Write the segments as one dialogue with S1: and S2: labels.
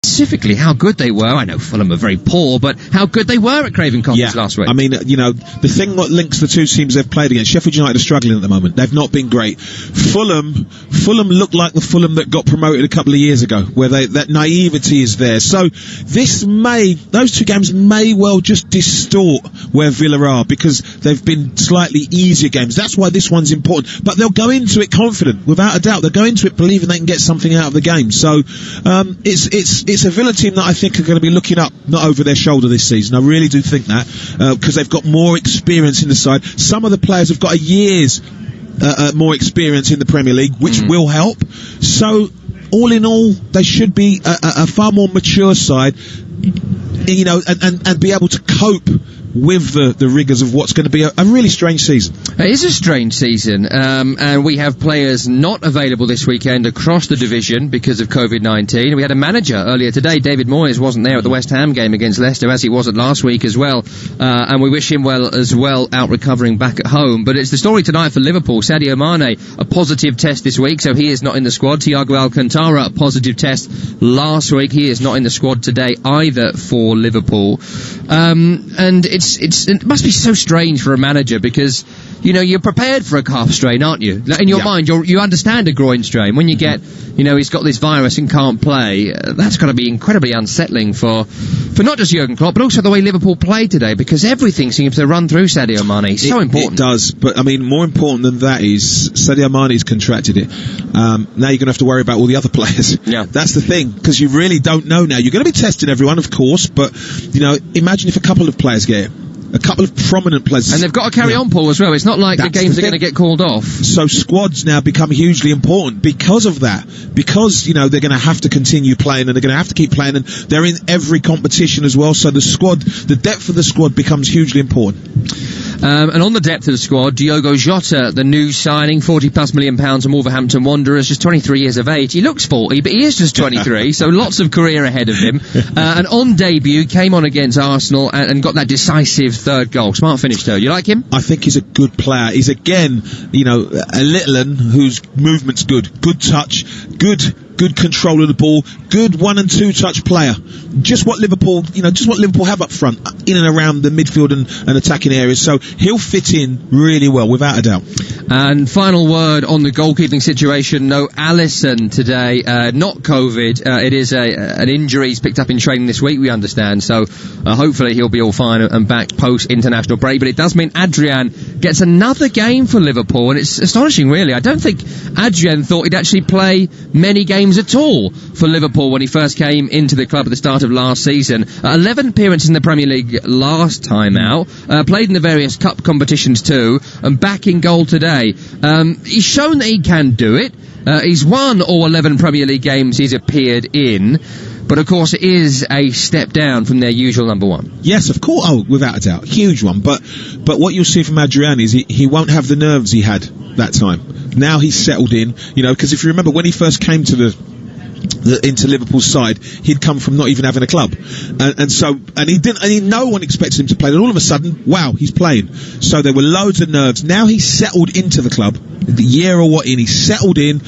S1: Specifically how good they were. I know Fulham are very poor, but how good they were at Craven Cottage last week.
S2: I mean, the thing that links the two teams they've played against, Sheffield United are struggling at the moment. They've not been great. Fulham look like the Fulham that got promoted a couple of years ago, where that naivety is there. So those two games may well just distort where Villa are, because they've been slightly easier games. That's why this one's important. But they'll go into it confident, without a doubt. They'll go into it believing they can get something out of the game. So it's a Villa team that I think are going to be looking up, not over their shoulder this season. I really do think that, because they've got more experience in the side. Some of the players have got a year's more experience in the Premier League, which will help. So, all in all, they should be a far more mature side, and be able to cope with the rigours of what's going to be a really strange season.
S1: It is a strange season, and we have players not available this weekend across the division because of COVID-19. We had a manager earlier today, David Moyes, wasn't there at the West Ham game against Leicester, as he wasn't last week as well, and we wish him well as well, out recovering back at home. But it's the story tonight for Liverpool. Sadio Mane, a positive test this week, so he is not in the squad. Thiago Alcantara, a positive test last week. He is not in the squad today either for Liverpool. And it must be so strange for a manager, because you're prepared for a calf strain, aren't you? In your mind, you understand a groin strain. When you get, he's got this virus and can't play, that's got to be incredibly unsettling for not just Jurgen Klopp, but also the way Liverpool played today, because everything seems to run through Sadio Mane. So important.
S2: It does, but I mean, more important than that is Sadio Mane's contracted it. Now you're going to have to worry about all the other players.
S1: Yeah.
S2: That's the thing, because you really don't know now. You're going to be testing everyone, of course, but, imagine if a couple of players get it. A couple of prominent players.
S1: And they've got to carry on, Paul, as well. It's not like the games are going to get called off.
S2: So squads now become hugely important because of that. Because, they're going to have to continue playing, and they're going to have to keep playing, and they're in every competition as well. So the depth of the squad becomes hugely important.
S1: And on the depth of the squad, Diogo Jota, the new signing, £40+ million from Wolverhampton Wanderers, just 23 years of age. He looks 40, but he is just 23, so lots of career ahead of him. And on debut, came on against Arsenal and got that decisive third goal. Smart finish, though. You like him?
S2: I think he's a good player. He's, again, a little un whose movement's good. Good touch, good control of the ball, good 1 and 2 touch player. Just what Liverpool have up front, in and around the midfield and attacking areas. So he'll fit in really well, without a doubt.
S1: And final word on the goalkeeping situation. No Alisson today, not COVID. It is an injury he's picked up in training this week, we understand. So hopefully he'll be all fine and back post-international break. But it does mean Adrian gets another game for Liverpool, and it's astonishing, really. I don't think Adrian thought he'd actually play many games at all for Liverpool when he first came into the club at the start of last season. 11 appearances in the Premier League last time out, played in the various cup competitions too, and back in goal today. He's shown that he can do it. He's won all 11 Premier League games he's appeared in, but of course it is a step down from their usual number one.
S2: Yes, of course. Oh, without a doubt, huge one. But what you'll see from Adrian is he won't have the nerves he had that time. Now he's settled in, because if you remember when he first came to into Liverpool's side, he'd come from not even having a club, and no one expected him to play. And all of a sudden, wow, he's playing. So there were loads of nerves. Now he's settled into the club, the year or what in, he's settled in.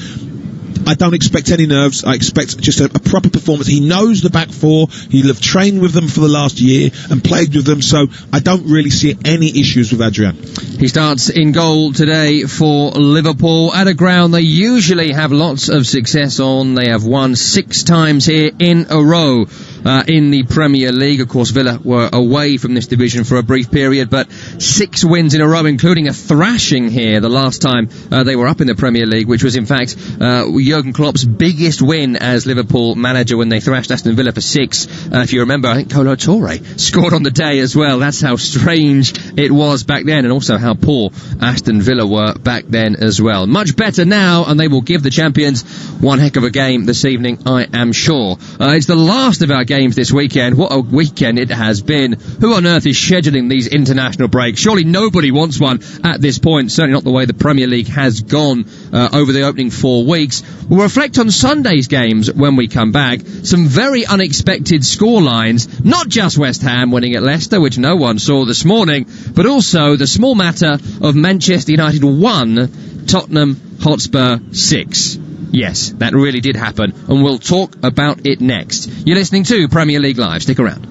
S2: I don't expect any nerves. I expect just a proper performance. He knows the back four. He'll have trained with them for the last year and played with them, so I don't really see any issues with Adrian.
S1: He starts in goal today for Liverpool at a ground they usually have lots of success on. They have won 6 times here in a row. In the Premier League. Of course, Villa were away from this division for a brief period, but 6 wins in a row, including a thrashing here the last time they were up in the Premier League, which was in fact Jurgen Klopp's biggest win as Liverpool manager when they thrashed Aston Villa for 6. If you remember, I think Kolo Touré scored on the day as well. That's how strange it was back then, and also how poor Aston Villa were back then as well. Much better now, and they will give the champions one heck of a game this evening, I am sure. It's the last of our games this weekend. What a weekend it has been. Who on earth is scheduling these international breaks? Surely nobody wants one at this point, certainly not the way the Premier League has gone over the opening 4 weeks. We'll reflect on Sunday's games when we come back. Some very unexpected scorelines, not just West Ham winning at Leicester, which no one saw this morning, but also the small matter of Manchester United 1, Tottenham Hotspur 6. Yes, that really did happen, and we'll talk about it next. You're listening to Premier League Live. Stick around.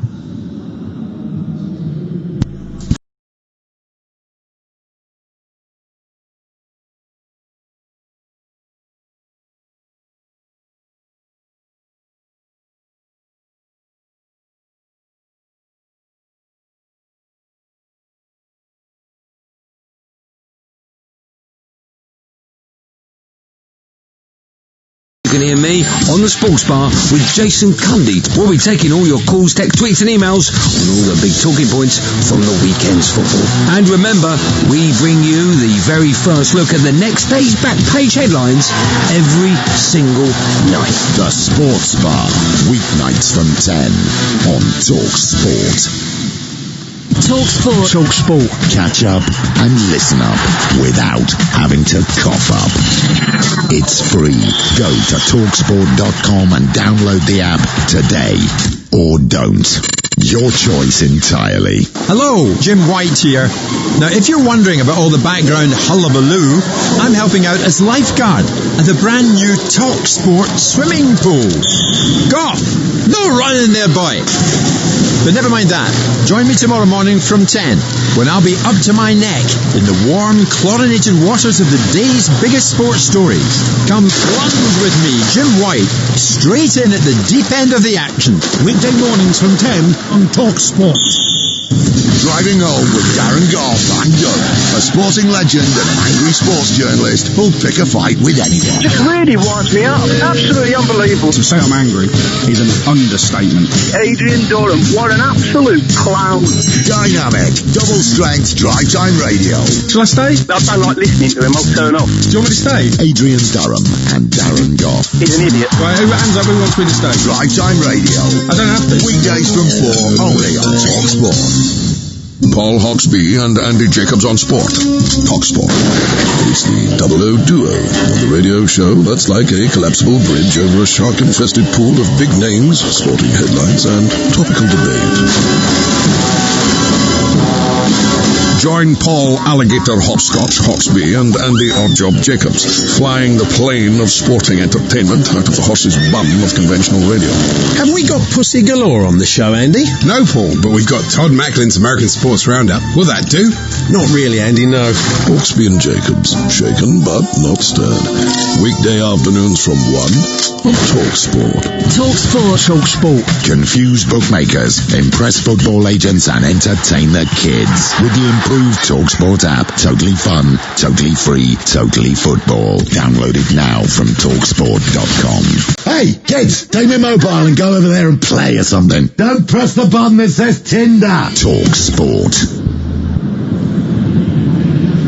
S3: You can hear me on the Sports Bar with Jason Cundy. We'll be taking all your calls, text, tweets and emails on all the big talking points from the weekend's football. And remember, we bring you the very first look at the next day's back page headlines every single night.
S4: The Sports Bar, weeknights from 10 on Talk Sport.
S5: Talk Sport.
S4: Talk Sport. Catch up and listen up without having to cough up. It's free. Go to talksport.com and download the app today. Or don't. Your choice entirely.
S6: Hello, Jim White here. Now, if you're wondering about all the background hullabaloo, I'm helping out as lifeguard at the brand new Talk Sport swimming pool. Golf! No running there, boy! But never mind that. Join me tomorrow morning from 10, when I'll be up to my neck in the warm, chlorinated waters of the day's biggest sports stories. Come plunge with me, Jim White, straight in at the deep end of the action.
S7: Weekday mornings from 10 on Talk Sport.
S4: Driving home with Darren Goff and Durham, a sporting legend and an angry sports journalist who'll pick a fight with anyone.
S8: Just really winds me up. Absolutely unbelievable.
S7: To say I'm angry is an understatement.
S8: Adrian Durham, what an absolute clown.
S4: Dynamic, double strength drive time radio.
S7: Shall I stay?
S8: I don't like listening to him. I'll turn off.
S7: Do you want me to stay?
S4: Adrian Durham and Darren Goff.
S8: He's an idiot.
S7: Right, hands up, who wants me to stay?
S4: Drive time radio.
S7: I don't have to.
S4: Weekdays from 4, only on Talk Sport.
S9: Paul Hawksbee and Andy Jacobs on Sport. Talk Sport. It's the double O duo of the radio show that's like a collapsible bridge over a shark-infested pool of big names, sporting headlines, and topical debate. Join Paul Alligator Hopscotch Hawksbee and Andy Oddjob Jacobs, flying the plane of sporting entertainment out of the horse's bum of conventional radio.
S10: Have we got Pussy Galore on the show, Andy?
S11: No, Paul, but we've got Todd Macklin's American Sports Roundup. Will that do?
S10: Not really, Andy, no.
S9: Hawksbee and Jacobs, shaken but not stirred. Weekday afternoons from 1 on Talk Sport.
S5: Talk Sport.
S4: Talk Sport. Confuse bookmakers, impress football agents and entertain the kids with the improved Talk Sport app. Totally fun, totally free, totally football. Download it now from talksport.com. Hey, kids, take my mobile and go over there and play or something. Don't press the button that says Tinder. Talk Sport.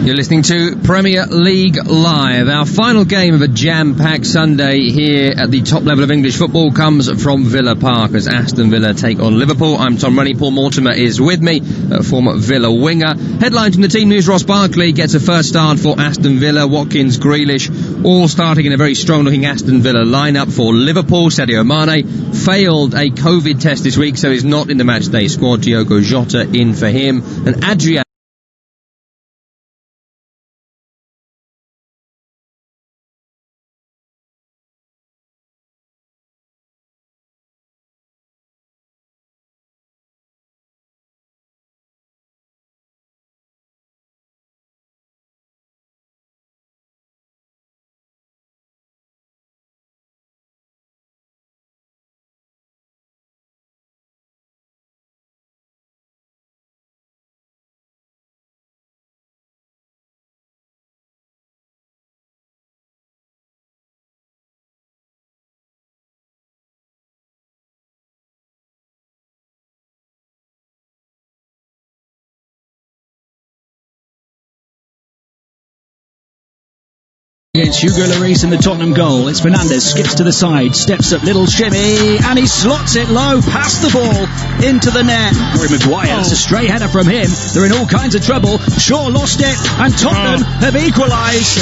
S1: You're listening to Premier League Live. Our final game of a jam-packed Sunday here at the top level of English football comes from Villa Park as Aston Villa take on Liverpool. I'm Tom Rennie. Paul Mortimer is with me, former Villa winger. Headlines from the team news: Ross Barkley gets a first start for Aston Villa. Watkins, Grealish, all starting in a very strong-looking Aston Villa lineup for Liverpool. Sadio Mane failed a COVID test this week, so he's not in the matchday squad. Diogo Jota in for him. And Adrian
S12: It's Hugo Lloris in the Tottenham goal. It's Fernandes, skips to the side, steps up, little shimmy, and he slots it low, past the ball, into the net. Harry Maguire, it's a stray header from him. They're in all kinds of trouble. Shaw lost it, and Tottenham have equalised.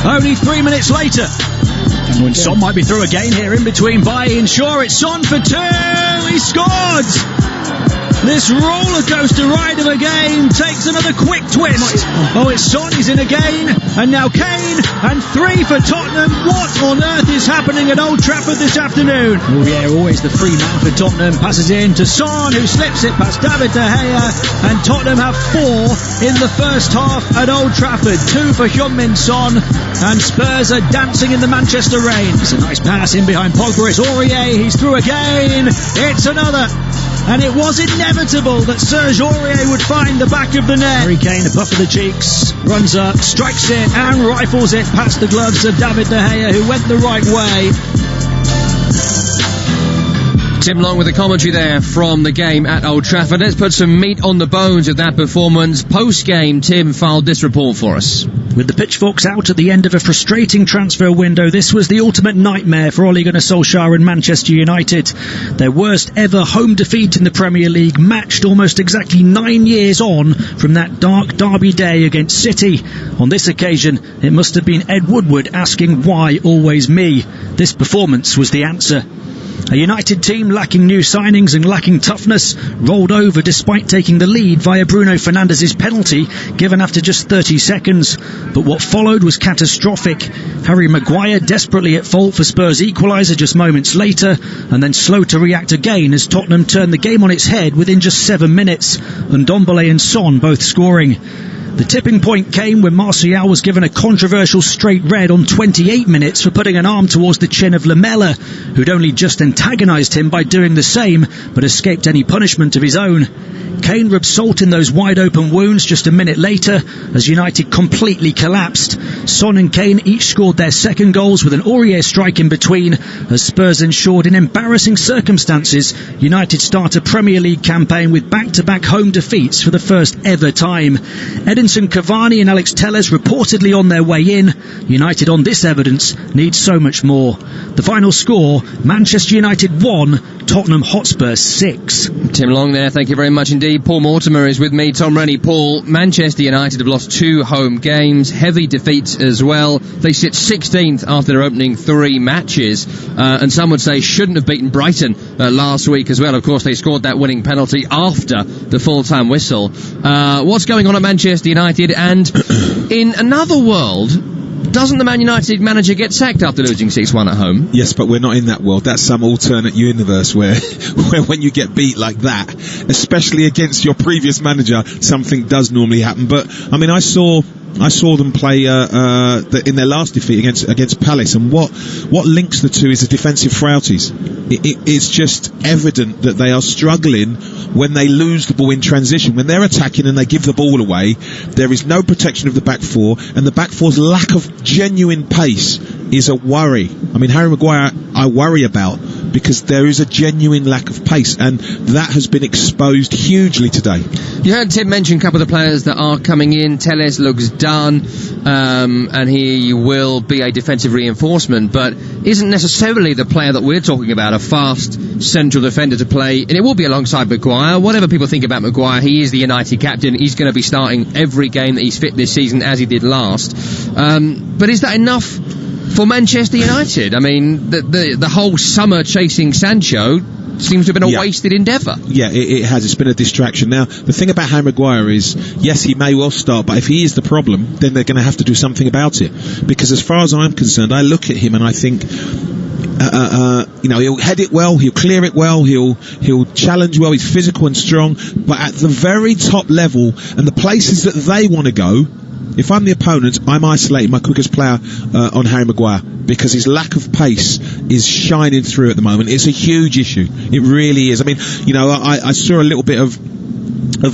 S12: Only 3 minutes later. And when Son might be through again here in between Bailly and Shaw, it's Son for two. He scored! This roller coaster ride of a game takes another quick twist. Oh, it's Son, he's in again, and now Kane, and 3 for Tottenham. What on earth is happening at Old Trafford this afternoon? Oh yeah, always the free man for Tottenham. Passes in to Son, who slips it past David De Gea, and Tottenham have 4 in the first half at Old Trafford. 2 for Heung-min Son, and Spurs are dancing in the Manchester rain. It's a nice pass in behind Pogba. It's Aurier, he's through again. It's another. And it was inevitable that Serge Aurier would find the back of the net. Harry Kane, a puff of the cheeks, runs up, strikes it, and rifles it past the gloves of David De Gea, who went the right way.
S1: Tim Long with the commentary there from the game at Old Trafford. Let's put some meat on the bones of that performance. Post-game, Tim filed this report for us.
S12: With the pitchforks out at the end of a frustrating transfer window, this was the ultimate nightmare for Ole Gunnar Solskjaer and Manchester United. Their worst ever home defeat in the Premier League, matched almost exactly 9 years on from that dark derby day against City. On this occasion, it must have been Ed Woodward asking, why always me? This performance was the answer. A United team lacking new signings and lacking toughness rolled over despite taking the lead via Bruno Fernandes' penalty given after just 30 seconds. But what followed was catastrophic. Harry Maguire desperately at fault for Spurs' equaliser just moments later, and then slow to react again as Tottenham turned the game on its head within just 7 minutes, and Ndombele and Son both scoring. The tipping point came when Martial was given a controversial straight red on 28 minutes for putting an arm towards the chin of Lamela, who'd only just antagonised him by doing the same, but escaped any punishment of his own. Kane rubbed salt in those wide-open wounds just a minute later as United completely collapsed. Son and Kane each scored their second goals with an Aurier strike in between as Spurs ensured in embarrassing circumstances United start a Premier League campaign with back-to-back home defeats for the first ever time. Edinson Cavani and Alex Telles reportedly on their way in. United on this evidence need so much more. The final score, Manchester United 1, Tottenham Hotspur 6.
S1: Tim Long there, thank you very much indeed. Paul Mortimer is with me. Tom Rennie. Paul, Manchester United have lost 2 home games, heavy defeats as well. They sit 16th after their opening 3 matches, and some would say shouldn't have beaten Brighton last week as well. Of course, they scored that winning penalty after the full-time whistle. What's going on at Manchester United? And in another world, doesn't the Man United manager get sacked after losing 6-1 at home?
S2: Yes, but we're not in that world. That's some alternate universe where when you get beat like that, especially against your previous manager, something does normally happen. But, I mean, I saw them play in their last defeat against Palace, and what links the two is the defensive frailties. It's just evident that they are struggling when they lose the ball in transition. When they're attacking and they give the ball away, there is no protection of the back four, and the back four's lack of genuine pace is a worry. I mean, Harry Maguire I worry about, because there is a genuine lack of pace, and that has been exposed hugely today.
S1: You heard Tim mention a couple of the players that are coming in. Telles looks done, and he will be a defensive reinforcement, but isn't necessarily the player that we're talking about, a fast central defender to play, and it will be alongside Maguire. Whatever people think about Maguire, he is the United captain. He's going to be starting every game that he's fit this season, as he did last. But is that enough for Manchester United? I mean, the whole summer chasing Sancho seems to have been a wasted endeavour. Yeah,
S2: it has. It's been a distraction. Now, the thing about Harry Maguire is, yes, he may well start, but if he is the problem, then they're going to have to do something about it. Because as far as I'm concerned, I look at him and I think, he'll head it well, he'll clear it well, he'll challenge well, he's physical and strong, but at the very top level and the places that they want to go, if I'm the opponent, I'm isolating my quickest player on Harry Maguire, because his lack of pace is shining through at the moment. It's a huge issue. It really is. I mean, I saw a little bit of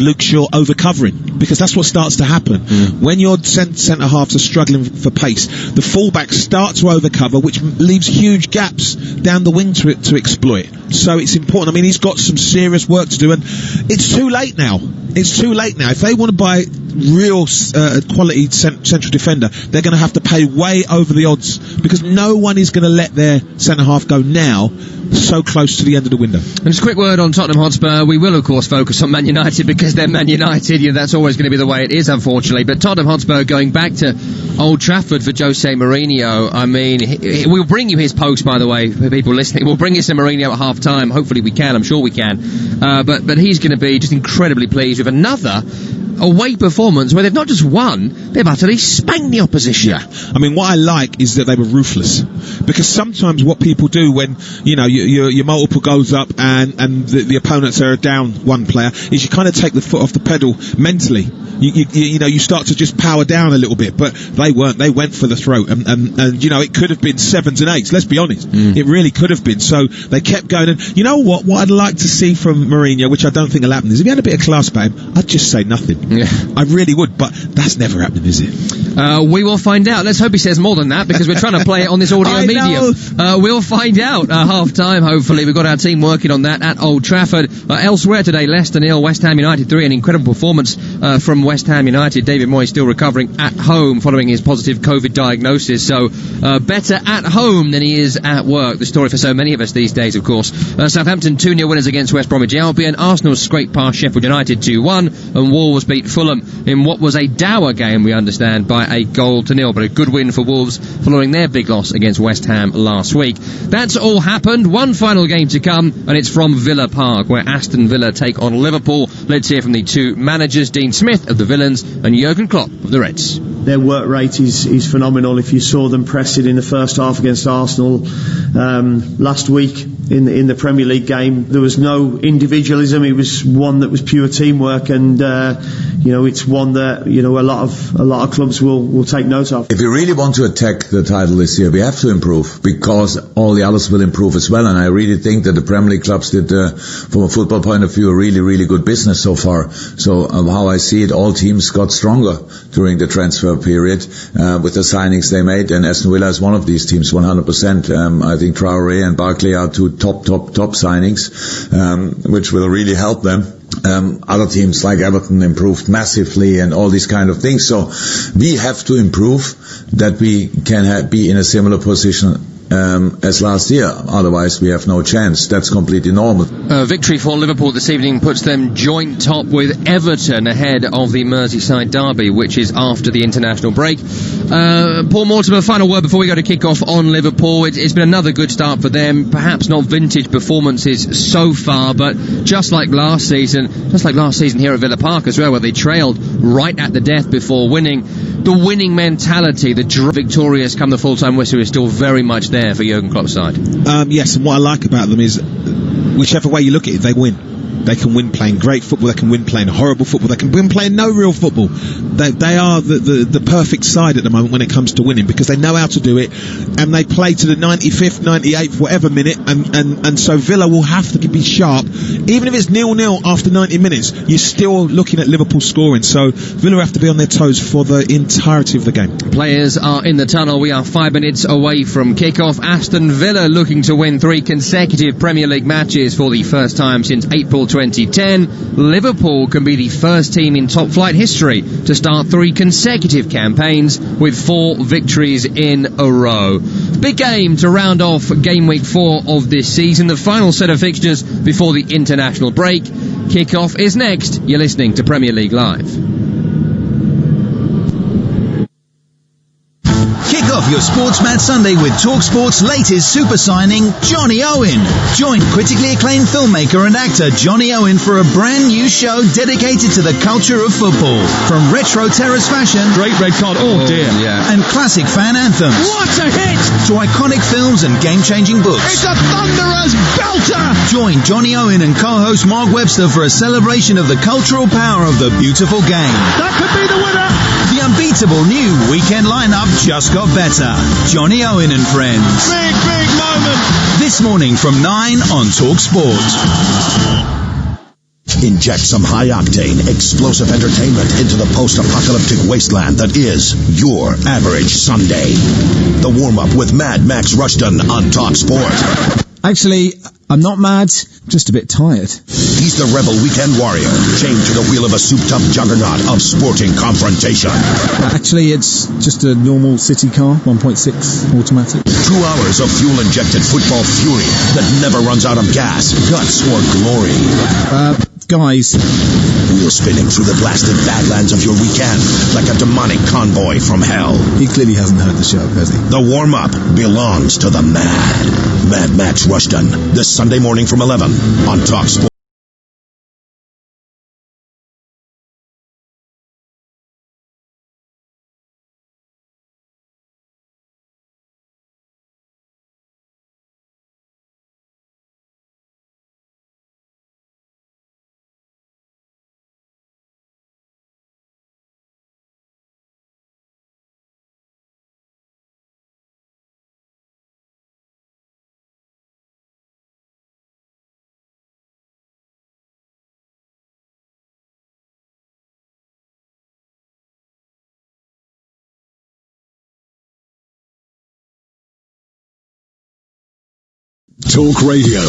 S2: Luke Shaw over-covering, because that's what starts to happen. When your centre-halves are struggling for pace, the full-backs start to over-cover, which leaves huge gaps down the wing to exploit. So it's important. I mean, he's got some serious work to do, and it's too late now. It's too late now. If they want to buy real quality central defender, they're going to have to pay way over the odds, because no one is going to let their centre-half go now, so close to the end of the window.
S1: And just a quick word on Tottenham Hotspur. We will, of course, focus on Man United, because because they're Man United. That's always going to be the way it is, unfortunately. But Tottenham Hotspur going back to Old Trafford for Jose Mourinho. I mean, we'll bring you his post, by the way, for people listening. We'll bring you some Mourinho at half-time. Hopefully we can. I'm sure we can. But he's going to be just incredibly pleased with another away performance where they've not just won, they've utterly spanked the opposition.
S2: Yeah. I mean, what I like is that they were ruthless, because sometimes what people do when your multiple goes up and the opponents are down one player is you kind of take the foot off the pedal mentally. You start to just power down a little bit, but they weren't. They went for the throat, and it could have been 7s and 8s. Let's be honest, it really could have been. So they kept going. And you know what I'd like to see from Mourinho, which I don't think will happen, is if he had a bit of class about him, I'd just say nothing. Yeah. I really would, but that's never happening, is it?
S1: We will find out. Let's hope he says more than that, because we're trying to play it on this audio medium. We'll find out at half-time, hopefully. We've got our team working on that at Old Trafford. Elsewhere today, Leicester 0, West Ham United 3, an incredible performance from West Ham United. David Moyes still recovering at home following his positive COVID diagnosis, so better at home than he is at work. The story for so many of us these days, of course. Southampton 2-0 winners against West Bromwich Albion. Arsenal scraped past Sheffield United 2-1, and Wolves beat Fulham in what was a dour game, we understand, by a 1-0, but a good win for Wolves following their big loss against West Ham last week. That's all happened. One final game to come, and it's from Villa Park, where Aston Villa take on Liverpool. Let's hear from the two managers, Dean Smith of the Villains and Jurgen Klopp of the Reds.
S13: Their work rate is phenomenal. If you saw them press it in the first half against Arsenal last week in the Premier League game, there was no individualism. It was one that was pure teamwork, and it's one that a lot of clubs will take note of.
S14: If we really want to attack the title this year, we have to improve, because all the others will improve as well. And I really think that the Premier League clubs did, from a football point of view, a really, really good business so far. So how I see it, all teams got stronger during the transfer period with the signings they made, and Aston Villa is one of these teams, 100%. I think Traoré and Barkley are two top signings, which will really help them. Other teams like Everton improved massively and all these kind of things. So we have to improve that we can be in a similar position as last year. Otherwise we have no chance. That's completely normal.
S1: Victory for Liverpool this evening puts them joint top with Everton ahead of the Merseyside derby, which is after the international break. Paul Mortimer, final word before we go to kick-off on Liverpool. It's been another good start for them. Perhaps not vintage performances so far, but just like last season here at Villa Park as well, where they trailed right at the death before winning. The winning mentality, the victorious come the full-time whistle, is still very much there for Jurgen Klopp's side.
S2: Yes, and what I like about them is whichever way you look at it, they win. They can win playing great football, they can win playing horrible football, they can win playing no real football. They are the perfect side at the moment when it comes to winning, because they know how to do it, and they play to the 95th, 98th, whatever minute, and so Villa will have to be sharp. Even if it's 0-0 after 90 minutes, you're still looking at Liverpool scoring, so Villa have to be on their toes for the entirety of the game.
S1: Players are in the tunnel. We are 5 minutes away from kick-off. Aston Villa looking to win 3 consecutive Premier League matches for the first time since April 2010. Liverpool can be the first team in top flight history to start 3 consecutive campaigns with 4 victories in a row. Big game to round off game week 4 of this season, the final set of fixtures before the international break. Kick-off is next. You're listening to Premier League Live.
S15: Your Sports Mad Sunday with TalkSport's latest super signing, Johnny Owen. Join critically acclaimed filmmaker and actor Johnny Owen for a brand new show dedicated to the culture of football. From retro terrace fashion,
S7: great red card,
S15: and classic fan anthems.
S7: What a hit!
S15: To iconic films and game-changing books.
S7: It's a thunderous belter!
S15: Join Johnny Owen and co-host Mark Webster for a celebration of the cultural power of the beautiful game.
S7: That could be the winner!
S15: The unbeatable new weekend lineup just got better. Johnny Owen and Friends.
S7: Big moment.
S15: This morning from 9 on TalkSport.
S4: Inject some high-octane, explosive entertainment into the post-apocalyptic wasteland that is your average Sunday. The warm-up with Mad Max Rushton on TalkSport.
S6: Actually, I'm not mad, just a bit tired.
S4: He's the rebel weekend warrior, chained to the wheel of a souped-up juggernaut of sporting confrontation.
S6: Actually, it's just a normal city car, 1.6 automatic.
S4: 2 hours of fuel-injected football fury that never runs out of gas, guts, or glory.
S6: guys.
S4: Wheel spinning through the blasted badlands of your weekend like a demonic convoy from hell.
S6: He clearly hasn't heard the show, has he?
S4: The warm-up belongs to the mad. Mad Max Rushton, this Sunday morning from 11 on TalkSport.
S16: Talk Radio,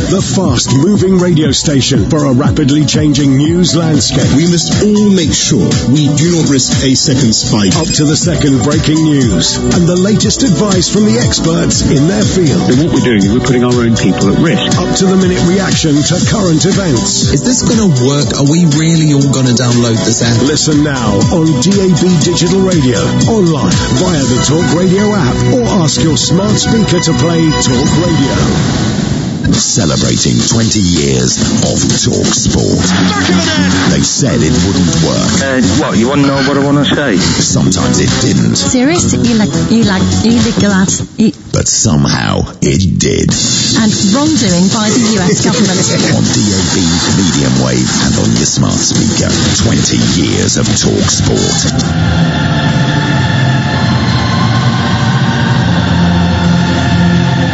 S16: the fast-moving radio station for a rapidly changing news landscape.
S11: We must all make sure we do not risk a second spike.
S16: Up to the second breaking news and the latest advice from the experts in their field.
S8: And what we're doing is we're putting our own people at risk.
S16: Up to the minute reaction to current events.
S17: Is this going to work? Are we really all going to download this app?
S16: Listen now on DAB Digital Radio, online via the Talk Radio app, or ask your smart speaker to play Talk Radio.
S4: Celebrating 20 years of TalkSport. They said it wouldn't work.
S8: What, you want to know what I want to say?
S4: Sometimes it didn't.
S5: Serious? Illegal ads.
S4: But somehow it did.
S5: And wrongdoing by the US government.
S4: On DAB, medium wave, and on your smart speaker. 20 years of TalkSport.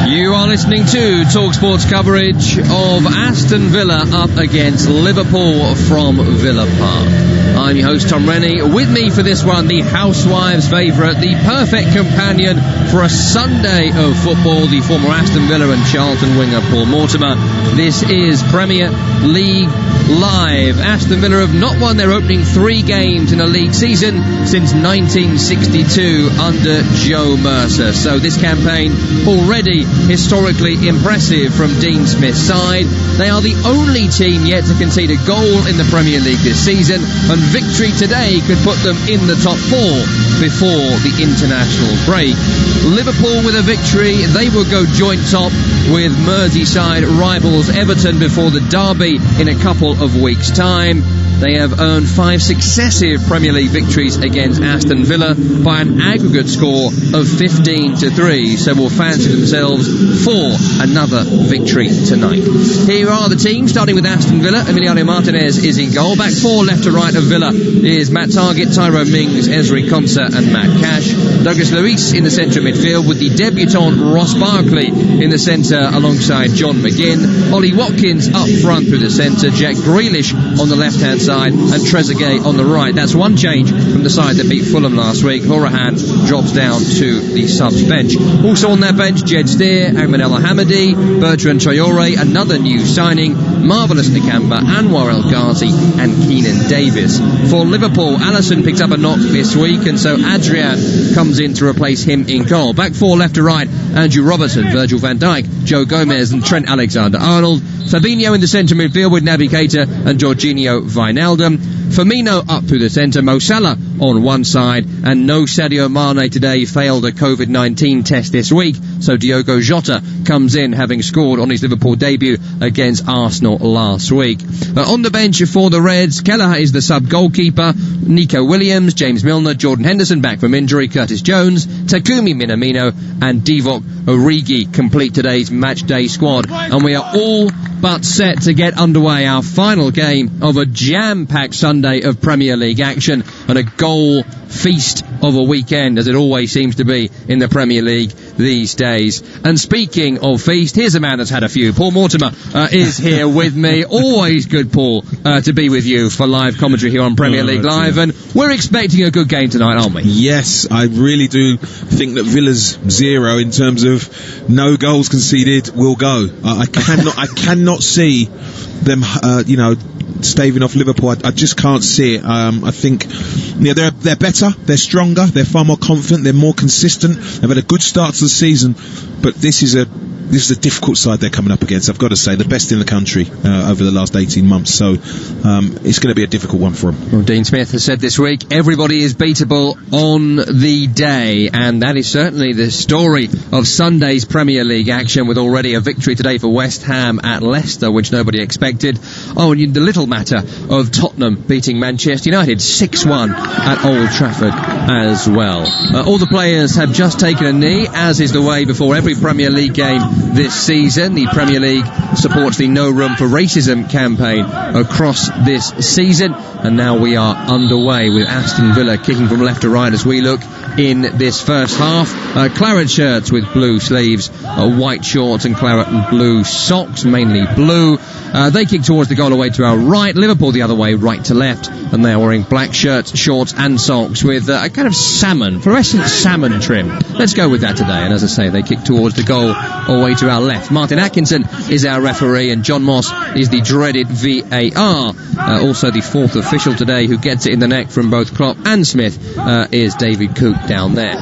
S1: You are listening to TalkSport's coverage of Aston Villa up against Liverpool from Villa Park. I'm your host, Tom Rennie. With me for this one, the housewives' favourite, the perfect companion for a Sunday of football, the former Aston Villa and Charlton winger Paul Mortimer. This is Premier League Live. Aston Villa have not won their opening 3 games in a league season since 1962 under Joe Mercer. So this campaign already historically impressive from Dean Smith's side. They are the only team yet to concede a goal in the Premier League this season, and victory today could put them in the top 4 before the international break. Liverpool with a victory, they will go joint top with Merseyside rivals Everton before the derby in a couple of weeks' time. They have earned 5 successive Premier League victories against Aston Villa by an aggregate score of 15-3, so will fancy themselves for another victory tonight. Here are the teams, starting with Aston Villa. Emiliano Martinez is in goal. Back 4 left to right of Villa is Matt Targett, Tyrone Mings, Ezri Konsa and Matt Cash. Douglas Luiz in the centre of midfield with the debutant Ross Barkley in the centre alongside John McGinn. Ollie Watkins up front through the centre, Jack Grealish on the left-hand side and Trezeguet on the right. That's one change from the side that beat Fulham last week. Horahan drops down to the subs bench. Also on their bench, Jed Steer, Ahmed El Hamadi, Bertrand Traore, another new signing, Marvellous Nakamba, Anwar El Ghazi and Keenan Davis. For Liverpool, Alisson picked up a knock this week, and so Adrian comes in to replace him in goal. Back 4 left to right, Andrew Robertson, Virgil van Dijk, Joe Gomez and Trent Alexander-Arnold. Fabinho in the centre midfield with Naby Keita and Jorginho Wijnaldum. Firmino up through the centre, Mo Salah on one side, and no Sadio Mane today, failed a COVID-19 test this week, so Diogo Jota comes in having scored on his Liverpool debut against Arsenal last week. On the bench for the Reds, Kelleher is the sub-goalkeeper, Nico Williams, James Milner, Jordan Henderson back from injury, Curtis Jones, Takumi Minamino and Divock Origi complete today's matchday squad, and we are all but set to get underway our final game of a jam-packed Sunday of Premier League action and a goal feast of a weekend, as it always seems to be in the Premier League these days. And speaking of feast, here's a man that's had a few. Paul Mortimer is here with me. Always good, Paul, to be with you for live commentary here on Premier League Live, and we're expecting a good game tonight, aren't we?
S2: Yes, I really do think that Villa's 0 in terms of no goals conceded will go. I cannot see them, staving off Liverpool. I just can't see it. I think they're better, they're stronger, they're far more confident, they're more consistent. They've had a good start to the season, but this is a this is a difficult side they're coming up against. I've got to say, the best in the country over the last 18 months. So it's going to be a difficult one for them.
S1: Well, Dean Smith has said this week, everybody is beatable on the day, and that is certainly the story of Sunday's Premier League action, with already a victory today for West Ham at Leicester, which nobody expected. Oh, and the little matter of Tottenham beating Manchester United 6-1 at Old Trafford as well. All the players have just taken a knee, as is the way before every Premier League game this season. The Premier League supports the No Room for Racism campaign across this season, and now we are underway with Aston Villa kicking from left to right as we look in this first half. Claret shirts with blue sleeves, white shorts and claret and blue socks, mainly blue. They kick towards the goal away to our right. Liverpool the other way, right to left, and they are wearing black shirts, shorts and socks with a kind of fluorescent salmon trim. Let's go with that today. And as I say, they kick towards the goal away to our left. Martin Atkinson is our referee, and John Moss is the dreaded VAR. Also the fourth official today who gets it in the neck from both Klopp and Smith is David Coote down there.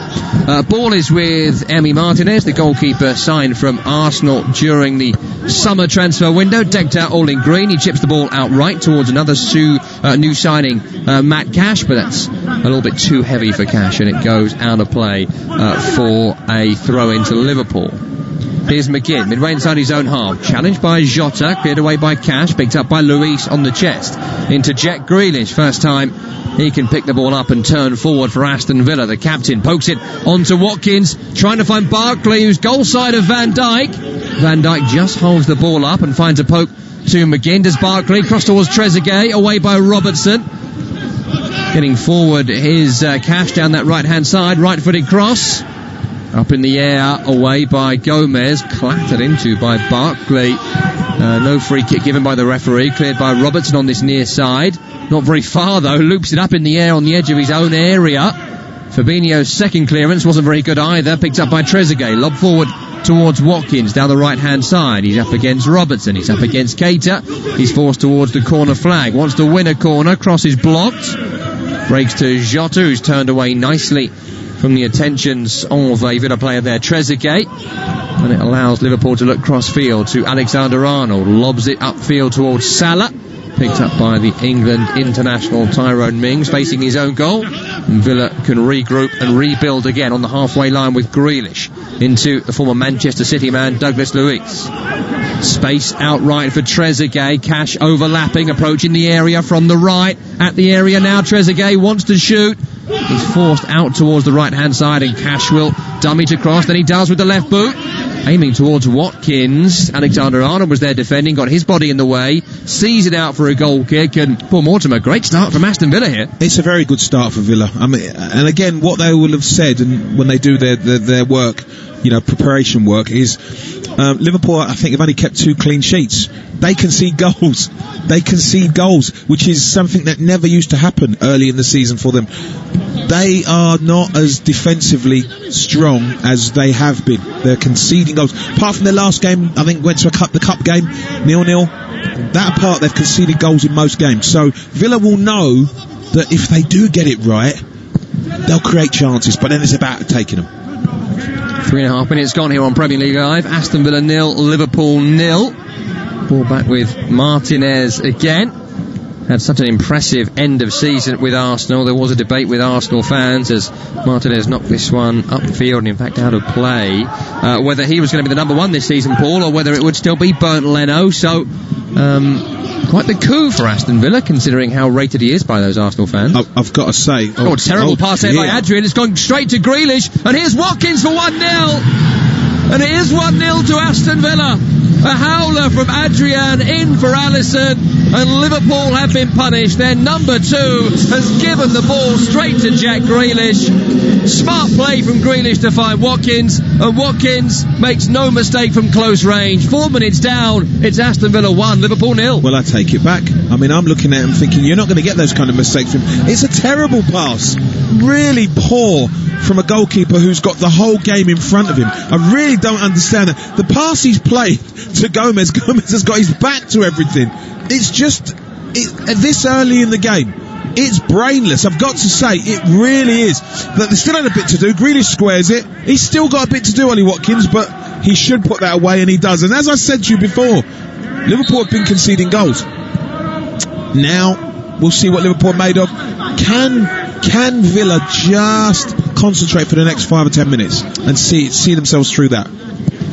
S1: Ball is with Emi Martinez, the goalkeeper signed from Arsenal during the summer transfer window, decked out all in green. He chips the ball outright towards another new signing, Matt Cash, but that's a little bit too heavy for Cash, and it goes out of play for a throw into Liverpool. Here's McGinn, midway inside his own half, challenged by Jota, cleared away by Cash, picked up by Luis on the chest, into Jack Grealish. First time he can pick the ball up and turn forward for Aston Villa. The captain pokes it onto Watkins, trying to find Barkley, who's goal side of Van Dijk. Van Dijk just holds the ball up and finds a poke to McGinn. Does Barkley cross towards Trezeguet, away by Robertson. Getting forward is Cash down that right-hand side, right-footed cross. Up in the air, away by Gomez, clattered into by Barkley. No free kick given by the referee, cleared by Robertson on this near side. Not very far though, loops it up in the air on the edge of his own area. Fabinho's second clearance wasn't very good either, picked up by Trezeguet. Lob forward towards Watkins down the right-hand side. He's up against Robertson, he's up against Keita. He's forced towards the corner flag, wants to win a corner, cross is blocked. Breaks to Jota, who's turned away nicely from the attentions of a Villa player there, Trezeguet, and it allows Liverpool to look cross-field to Alexander-Arnold, lobs it upfield towards Salah, picked up by the England international Tyrone Mings, facing his own goal, and Villa can regroup and rebuild again on the halfway line with Grealish into the former Manchester City man Douglas Luiz. Space outright for Trezeguet, Cash overlapping, approaching the area from the right, at the area now, Trezeguet wants to shoot. He's forced out towards the right-hand side, and Cash will dummy to cross. Then he does with the left boot, aiming towards Watkins. Alexander-Arnold was there defending, got his body in the way, sees it out for a goal kick, and Paul Mortimer, great start from Aston Villa here.
S2: It's a very good start for Villa. I mean, and again, what they will have said, and when they do their work, preparation work, is Liverpool, I think, have only kept 2 clean sheets. They concede goals. Which is something that never used to happen early in the season for them. They are not as defensively strong as they have been. They're conceding goals. Apart from their last game, I think went to the cup game, 0-0. That apart, they've conceded goals in most games. So Villa will know that if they do get it right, they'll create chances, but then it's about taking them.
S1: 3.5 minutes gone here on Premier League Live. Aston Villa 0, Liverpool 0. Ball back with Martinez again. Had such an impressive end of season with Arsenal. There was a debate with Arsenal fans as Martinez knocked this one upfield and in fact out of play, whether he was going to be the number 1 this season, Paul, or whether it would still be Bernd Leno. So quite the coup for Aston Villa, considering how rated he is by those Arsenal fans.
S2: I've got to say,
S1: terrible pass there by Adrian. It's gone straight to Grealish, and here's Watkins for 1-0, and it is 1-0 to Aston Villa. A howler from Adrian in for Alisson, and Liverpool have been punished. Their number 2 has given the ball straight to Jack Grealish. Smart play from Grealish to find Watkins, and Watkins makes no mistake from close range. 4 minutes down, it's Aston Villa 1, Liverpool 0.
S2: Well, I take it back. I mean, I'm looking at him thinking you're not going to get those kind of mistakes from him. It's a terrible pass. Really poor from a goalkeeper who's got the whole game in front of him. I really don't understand that. The pass he's played to Gomez has got his back to everything. It's just, this early in the game, it's brainless. I've got to say, it really is. But they still had a bit to do. Grealish squares it. He's still got a bit to do, Ollie Watkins, but he should put that away, and he does. And as I said to you before, Liverpool have been conceding goals. Now we'll see what Liverpool are made of. Can Villa just concentrate for the next 5 or 10 minutes and see themselves through that?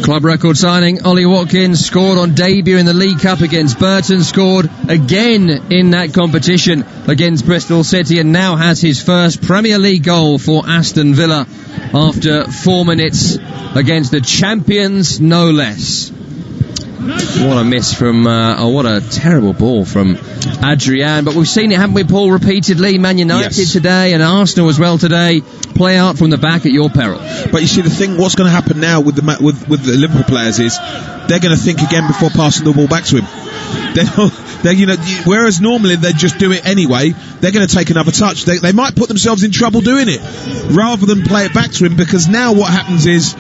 S1: Club record signing, Ollie Watkins scored on debut in the League Cup against Burton, scored again in that competition against Bristol City, and now has his first Premier League goal for Aston Villa after 4 minutes against the champions, no less. What a miss from, what a terrible ball from Adrian. But we've seen it, haven't we, Paul, repeatedly? Man United today and Arsenal as well today. Play out from the back at your peril.
S2: But you see, the thing, what's going to happen now with the Liverpool players is they're going to think again before passing the ball back to him. Whereas normally they'd just do it anyway, they're going to take another touch. They might put themselves in trouble doing it rather than play it back to him, because now what happens is,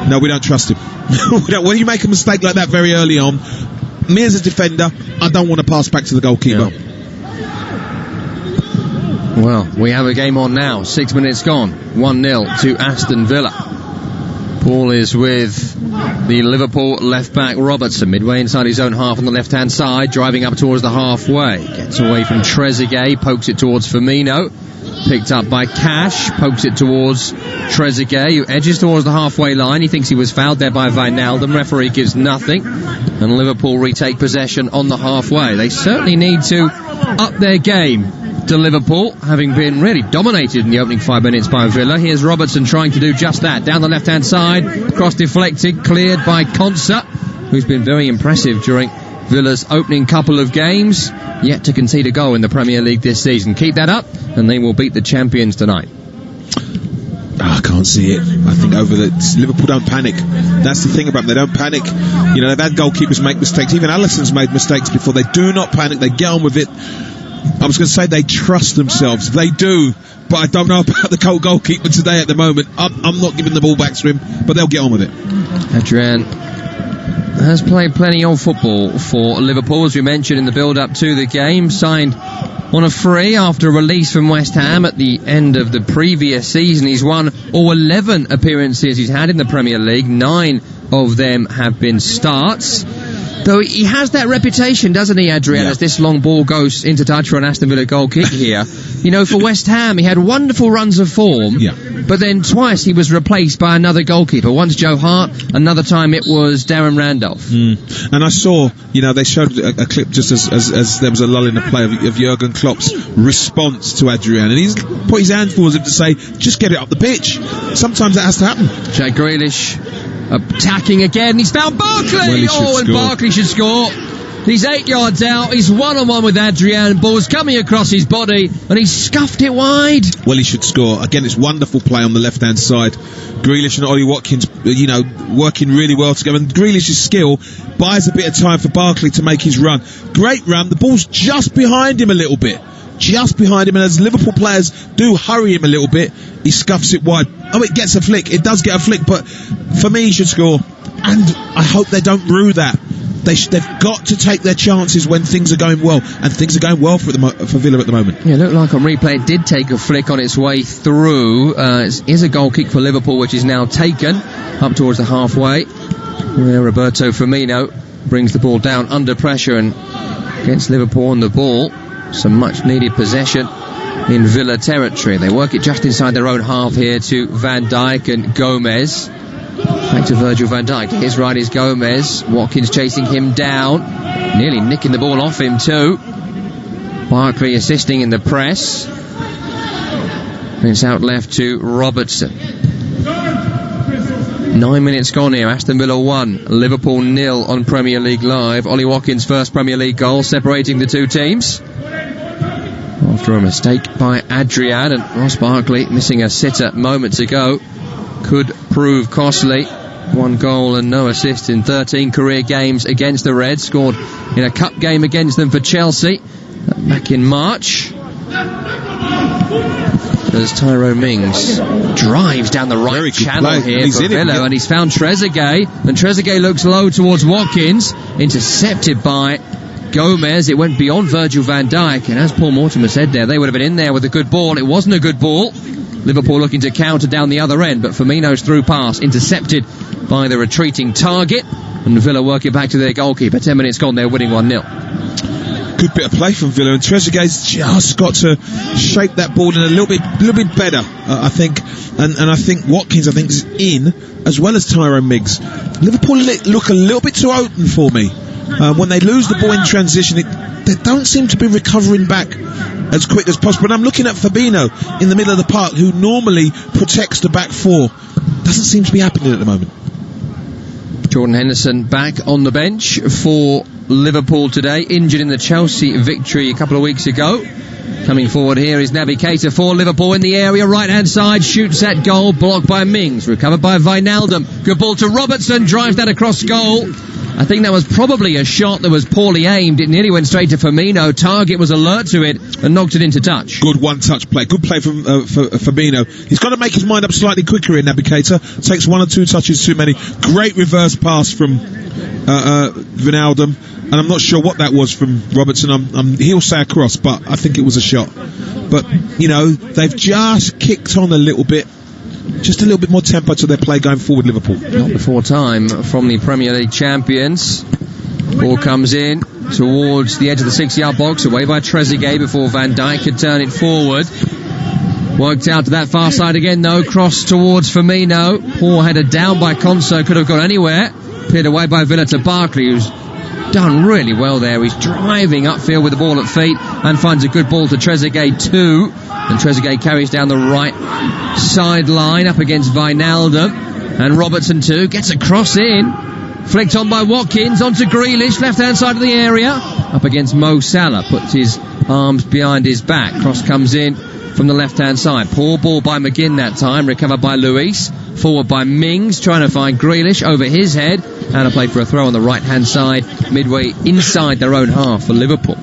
S2: no, we don't trust him. When you make a mistake like that very early on, me as a defender, I don't want to pass back to the goalkeeper.
S1: Yeah. Well, we have a game on now. 6 minutes gone. 1-0 to Aston Villa. Paul is with the Liverpool left-back Robertson, midway inside his own half on the left-hand side, driving up towards the halfway. Gets away from Trezeguet, pokes it towards Firmino. Picked up by Cash, pokes it towards Trezeguet, who edges towards the halfway line. He thinks he was fouled there by Wijnaldum. Referee gives nothing, and Liverpool retake possession on the halfway. They certainly need to up their game to Liverpool, having been really dominated in the opening 5 minutes by Villa. Here's Robertson trying to do just that. Down the left-hand side, cross deflected, cleared by Konsa, who's been very impressive during Villa's opening couple of games, yet to concede a goal in the Premier League this season. Keep that up, and they will beat the champions tonight.
S2: I can't see it. I think Liverpool don't panic. That's the thing about them. They don't panic. You know, they've had goalkeepers make mistakes. Even Alisson's made mistakes before. They do not panic. They get on with it. I was going to say they trust themselves. They do. But I don't know about the goalkeeper today at the moment. I'm not giving the ball back to him, but they'll get on with it.
S1: Adrian has played plenty of football for Liverpool, as we mentioned in the build-up to the game. Signed on a free after a release from West Ham at the end of the previous season. He's won all 11 appearances he's had in the Premier League. 9 of them have been starts. Though he has that reputation, doesn't he, Adrian, as this long ball goes into touch for an Aston Villa goal kick here. You know, for West Ham, he had wonderful runs of form, but then twice he was replaced by another goalkeeper. Once Joe Hart, another time it was Darren Randolph.
S2: And I saw, they showed a clip just as there was a lull in the play of Jurgen Klopp's response to Adrian, and he's put his hand towards him to say, just get it up the pitch. Sometimes that has to happen.
S1: Jack Grealish attacking again. He's found Barkley. And Barkley should score. He's 8 yards out. He's one-on-one with Adrian. Ball's coming across his body, and he's scuffed it wide.
S2: Well, he should score. Again, it's wonderful play on the left-hand side. Grealish and Ollie Watkins, working really well together. And Grealish's skill buys a bit of time for Barkley to make his run. Great run. The ball's just behind him a little bit. Just behind him, and as Liverpool players do hurry him a little bit, he scuffs it wide. Oh, it gets a flick. It does get a flick, but for me, he should score. And I hope they don't rue that. They've got to take their chances when things are going well, and things are going well for Villa at the moment.
S1: Yeah, it looked like on replay it did take a flick on its way through. It is a goal kick for Liverpool, which is now taken up towards the halfway, where Roberto Firmino brings the ball down under pressure and gets Liverpool on the ball. Some much needed possession in Villa territory. They work it just inside their own half here to Van Dijk and Gomez. Back to Virgil van Dijk. His right is Gomez. Watkins chasing him down, nearly nicking the ball off him too. Barkley assisting in the press. It's out left to Robertson. 9 minutes gone here. Aston Villa 1, Liverpool 0 on Premier League Live. Ollie Watkins' first Premier League goal, separating the two teams after a mistake by Adrian, and Ross Barkley missing a sitter moments ago could prove costly. 1 goal and no assist in 13 career games against the Reds. Scored in a cup game against them for Chelsea back in March. As Tyrone Mings drives down the right channel here for Villa, and he's found Trezeguet, and Trezeguet looks low towards Watkins, intercepted by Gomez. It went beyond Virgil van Dijk, and as Paul Mortimer said there, they would have been in there with a good ball. It wasn't a good ball. Liverpool looking to counter down the other end, but Firmino's through pass intercepted by the retreating target, and Villa work it back to their goalkeeper. 10 minutes gone, they're winning 1-0.
S2: Good bit of play from Villa, and Trezeguet's just got to shape that ball in a little bit better, I think. And I think Watkins, is in, as well as Tyrone Miggs. Liverpool look a little bit too open for me. When they lose the ball in transition, they don't seem to be recovering back as quick as possible. And I'm looking at Fabinho in the middle of the park, who normally protects the back four. Doesn't seem to be happening at the moment.
S1: Jordan Henderson back on the bench for Liverpool today, injured in the Chelsea victory a couple of weeks ago. Coming forward here is Naby Keita for Liverpool in the area, right hand side, shoots at goal, blocked by Mings, recovered by Wijnaldum. Good ball to Robertson, drives that across goal. I think that was probably a shot that was poorly aimed. It nearly went straight to Firmino. Target was alert to it and knocked it into touch.
S2: Good one-touch play. Good play from Fabinho. He's got to make his mind up slightly quicker here, Naby Keita. Takes one or two touches too many. Great reverse pass from Wijnaldum. And I'm not sure what that was from Robertson. He'll say a cross, but I think it was a shot. But, they've just kicked on a little bit. Just a little bit more tempo to their play going forward, Liverpool.
S1: Not before time from the Premier League champions. Ball comes in towards the edge of the 6-yard box, away by Trezeguet before Van Dijk could turn it forward. Worked out to that far side again, though. Cross towards Firmino. Poor header down by Conso, could have gone anywhere. Cleared away by Villa to Barkley, who's done really well there. He's driving upfield with the ball at feet and finds a good ball to Trezeguet too. And Trezeguet carries down the right sideline up against Wijnaldum. And Robertson too gets a cross in. Flicked on by Watkins onto Grealish, left hand side of the area. Up against Mo Salah, puts his arms behind his back. Cross comes in from the left hand side. Poor ball by McGinn that time, recovered by Luis. Forward by Mings, trying to find Grealish over his head. And a play for a throw on the right hand side, midway inside their own half for Liverpool.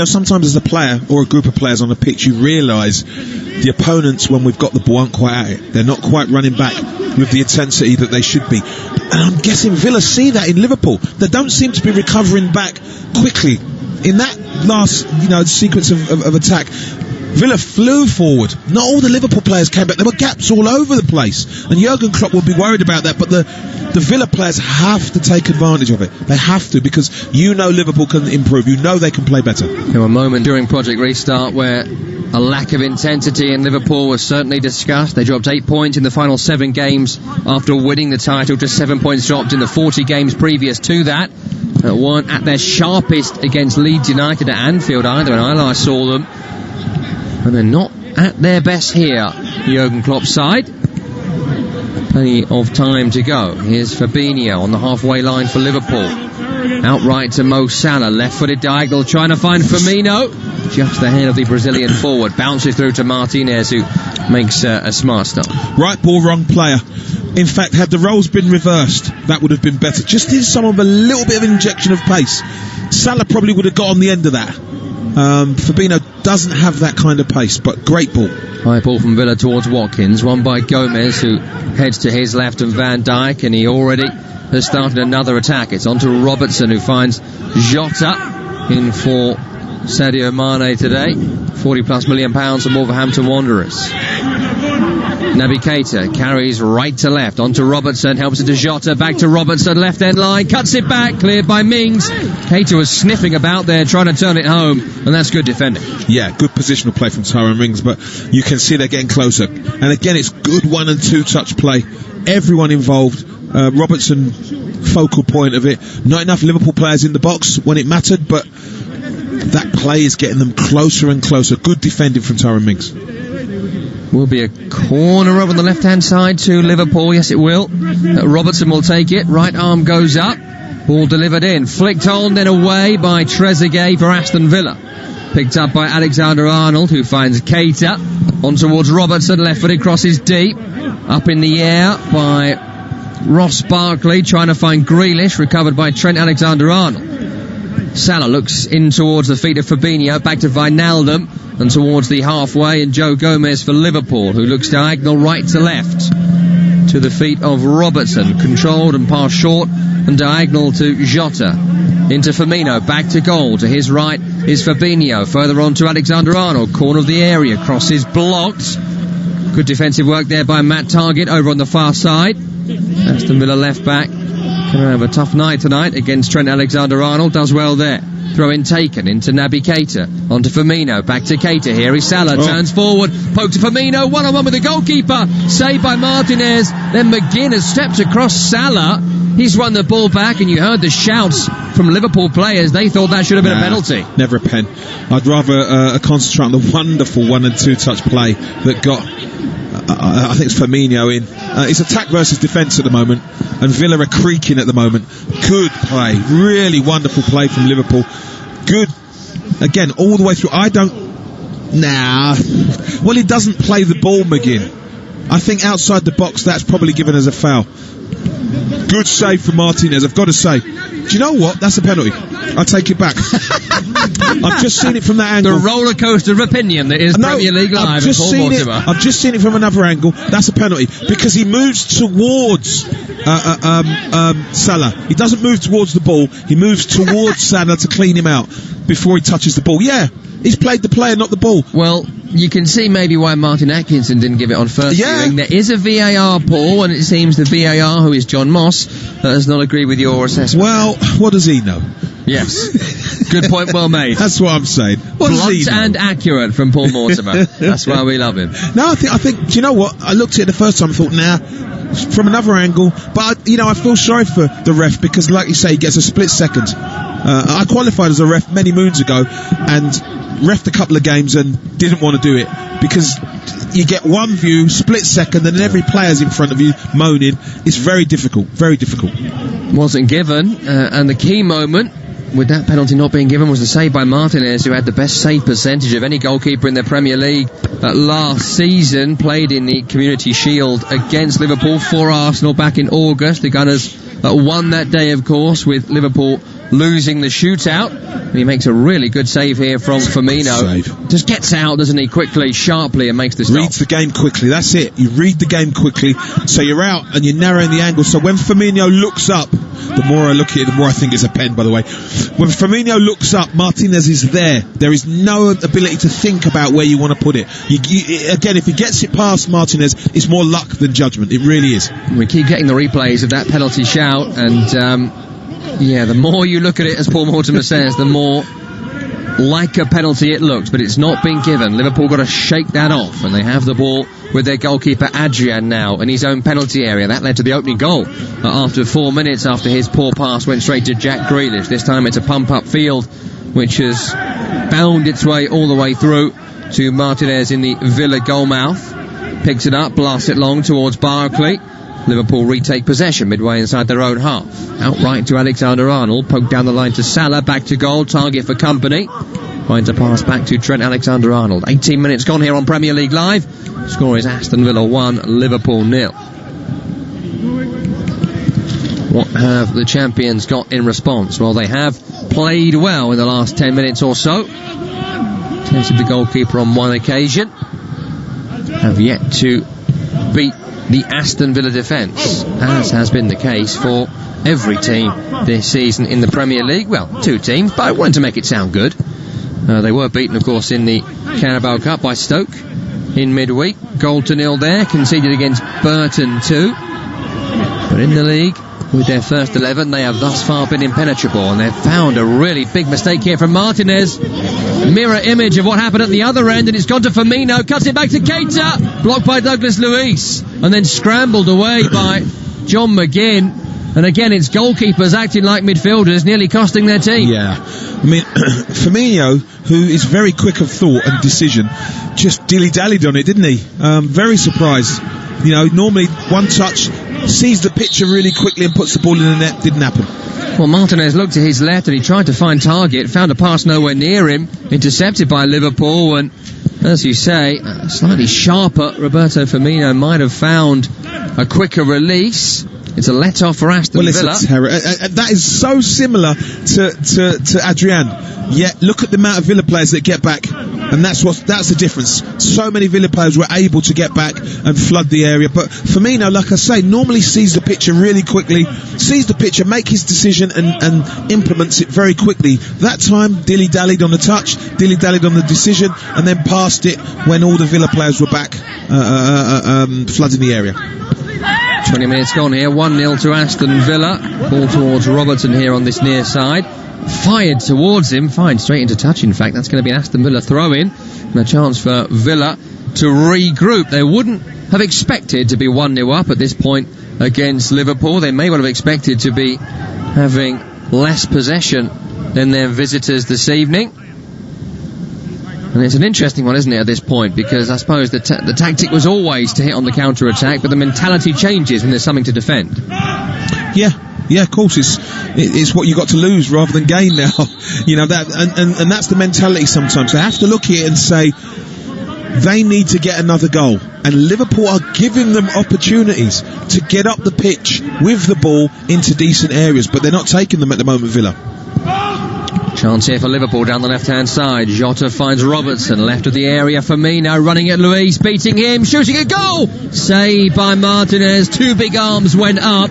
S2: Sometimes as a player or a group of players on the pitch, you realise the opponents, when we've got the ball, aren't quite at it. They're not quite running back with the intensity that they should be. And I'm guessing Villa see that in Liverpool. They don't seem to be recovering back quickly. In that last, sequence of attack, Villa flew forward. Not all the Liverpool players came back. There were gaps all over the place. And Jurgen Klopp will be worried about that. But the Villa players have to take advantage of it. They have to, because Liverpool can improve. They can play better.
S1: There were moments during Project Restart where a lack of intensity in Liverpool was certainly discussed. They dropped 8 points in the final 7 games after winning the title. Just 7 points dropped in the 40 games previous to that. Weren't at their sharpest against Leeds United at Anfield either, and I last saw them. And they're not at their best here, Jurgen Klopp's side. Plenty of time to go. Here's Fabinho on the halfway line for Liverpool. Outright to Mo Salah, left-footed diagonal, trying to find Firmino. Just ahead of the Brazilian forward. Bounces through to Martinez, who makes a smart stop.
S2: Right ball, wrong player. In fact, had the roles been reversed, that would have been better. Just in some of a little bit of injection of pace. Salah probably would have got on the end of that. Fabinho doesn't have that kind of pace, but great ball.
S1: High ball from Villa towards Watkins, won by Gomez, who heads to his left, and Van Dijk, and he already has started another attack. It's on to Robertson, who finds Jota in for Sadio Mane today. £40+ million from Wolverhampton Wanderers. Naby Keita carries right to left onto Robertson, helps it to Jota, back to Robertson, left end line, cuts it back, cleared by Mings. Keita was sniffing about there, trying to turn it home, and that's good defending.
S2: Yeah, good positional play from Tyrone Mings, but you can see they're getting closer. And again, it's good 1 and 2 touch play. Everyone involved. Robertson, focal point of it. Not enough Liverpool players in the box when it mattered, but that play is getting them closer and closer. Good defending from Tyrone Mings.
S1: Will be a corner over on the left-hand side to Liverpool. Yes, it will. Robertson will take it. Right arm goes up. Ball delivered in. Flicked on, then away by Trezeguet for Aston Villa. Picked up by Alexander-Arnold, who finds Keita. On towards Robertson. Left-footed crosses deep. Up in the air by Ross Barkley, trying to find Grealish. Recovered by Trent Alexander-Arnold. Salah looks in towards the feet of Fabinho. Back to Wijnaldum. And towards the halfway, and Joe Gomez for Liverpool, who looks diagonal right to left to the feet of Robertson, controlled and passed short, and diagonal to Jota. Into Firmino, back to goal. To his right is Fabinho, further on to Alexander-Arnold, corner of the area, crosses blocked. Good defensive work there by Matt Targett over on the far side. Aston Villa left back. Gonna have a tough night tonight against Trent Alexander-Arnold. Does well there. Throw in taken into Naby Keita. Onto Firmino. Back to Keita. Here is Salah. Turns forward. Poke to Firmino. 1-on-1 with the goalkeeper. Saved by Martinez. Then McGinn has stepped across Salah. He's run the ball back, and you heard the shouts from Liverpool players. They thought that should have been a penalty.
S2: Never a pen. I'd rather concentrate on the wonderful 1 and 2 touch play that got, I think it's Firmino in. It's attack versus defence at the moment, and Villa are creaking at the moment. Good play. Really wonderful play from Liverpool. Good. Again, all the way through. Well, he doesn't play the ball, McGinn. I think outside the box, that's probably given as a foul. Good save from Martinez, I've got to say. Do you know what? That's a penalty. I take it back. I've just seen it from that angle.
S1: The roller coaster of opinion that is Premier League Live.
S2: I've just seen it from another angle. That's a penalty because he moves towards Salah. He doesn't move towards the ball. He moves towards Salah to clean him out before he touches the ball. Yeah, he's played the player, not the ball.
S1: Well, you can see maybe why Martin Atkinson didn't give it on first viewing. There is a VAR, Paul, and it seems the VAR, who is John Moss, does not agree with your assessment.
S2: Well, what does he know?
S1: Yes. Good point, well made.
S2: That's what I'm saying. What does he know?
S1: Blunt and accurate from Paul Mortimer. That's why we love him.
S2: No, I think, do you know what? I looked at it the first time and thought, from another angle. But, I feel sorry for the ref because, like you say, he gets a split second. I qualified as a ref many moons ago and refed a couple of games and didn't want to do it because you get one view, split second, and then every player's in front of you moaning. It's very difficult, very difficult.
S1: Wasn't given, and the key moment with that penalty not being given was the save by Martinez, who had the best save percentage of any goalkeeper in the Premier League last season. Played in the Community Shield against Liverpool for Arsenal back in August. The Gunners won that day, of course, with Liverpool losing the shootout. And he makes a really good save here from Firmino. Just gets out, doesn't he, quickly, sharply, and makes the stop.
S2: Reads the game quickly, that's it. You read the game quickly, so you're out and you're narrowing the angle. So when Firmino looks up, the more I look at it, the more I think it's a pen, by the way. When Firmino looks up, Martinez is there. There is no ability to think about where you want to put it. Again, if he gets it past Martinez, it's more luck than judgment. It really is.
S1: We keep getting the replays of that penalty shout, and the more you look at it, as Paul Mortimer says, the more like a penalty it looks, but it's not been given. Liverpool got to shake that off, and they have the ball with their goalkeeper Adrian now in his own penalty area. That led to the opening goal after 4 minutes after his poor pass went straight to Jack Grealish. This time it's a pump-up field which has bound its way all the way through to Martinez in the Villa goalmouth. Picks it up, blasts it long towards Barkley. Liverpool retake possession midway inside their own half. Outright to Alexander-Arnold, poked down the line to Salah, back to goal, target for company. Finds a pass back to Trent Alexander-Arnold. 18 minutes gone here on Premier League Live. Score is Aston Villa 1, Liverpool 0. What have the champions got in response? Well, they have played well in the last 10 minutes or so. Tested the goalkeeper on one occasion. Have yet to beat the Aston Villa defence, as has been the case for every team this season in the Premier League. Well, two teams, but I wanted to make it sound good. They were beaten, of course, in the Carabao Cup by Stoke in midweek. 0-0 there, conceded against Burton too. But in the league, with their first 11, they have thus far been impenetrable, and they've found a really big mistake here from Martinez. Mirror image of what happened at the other end, and it's gone to Firmino, cuts it back to Keita, blocked by Douglas Luiz, and then scrambled away by John McGinn. And again, it's goalkeepers acting like midfielders, nearly costing their team.
S2: Yeah, I mean, Firmino, who is very quick of thought and decision, just dilly-dallied on it, didn't he? Very surprised. Normally one touch, sees the picture really quickly and puts the ball in the net. Didn't happen.
S1: Well, Martinez looked to his left and he tried to find target, found a pass nowhere near him, intercepted by Liverpool, and as you say, slightly sharper Roberto Firmino might have found a quicker release. It's a let-off for Aston Villa.
S2: It's that is so similar to Adrian. Yet look at the amount of Villa players that get back, and that's the difference. So many Villa players were able to get back and flood the area, but Firmino, like I say, normally sees the picture really quickly, sees the picture, make his decision, and implements it very quickly. That time, dilly-dallied on the touch, dilly-dallied on the decision, and then passed it when all the Villa players were back, flooding the area.
S1: 20 minutes gone here, 1-0 to Aston Villa. Ball towards Robertson here on this near side. Fired towards him, fired straight into touch, in fact. That's going to be an Aston Villa throw-in, and a chance for Villa to regroup. They wouldn't have expected to be 1-0 up at this point against Liverpool. They may well have expected to be having less possession than their visitors this evening. And it's an interesting one, isn't it, at this point, because I suppose the tactic was always to hit on the counter-attack, but the mentality changes when there's something to defend.
S2: Yeah, of course, it's what you got to lose rather than gain now. You know, that, and that's the mentality sometimes. They have to look at it and say they need to get another goal, and Liverpool are giving them opportunities to get up the pitch with the ball into decent areas, but they're not taking them at the moment, Villa.
S1: Chance here for Liverpool down the left-hand side. Jota finds Robertson, left of the area. Firmino running at Luis, beating him, shooting a goal! Saved by Martinez. Two big arms went up.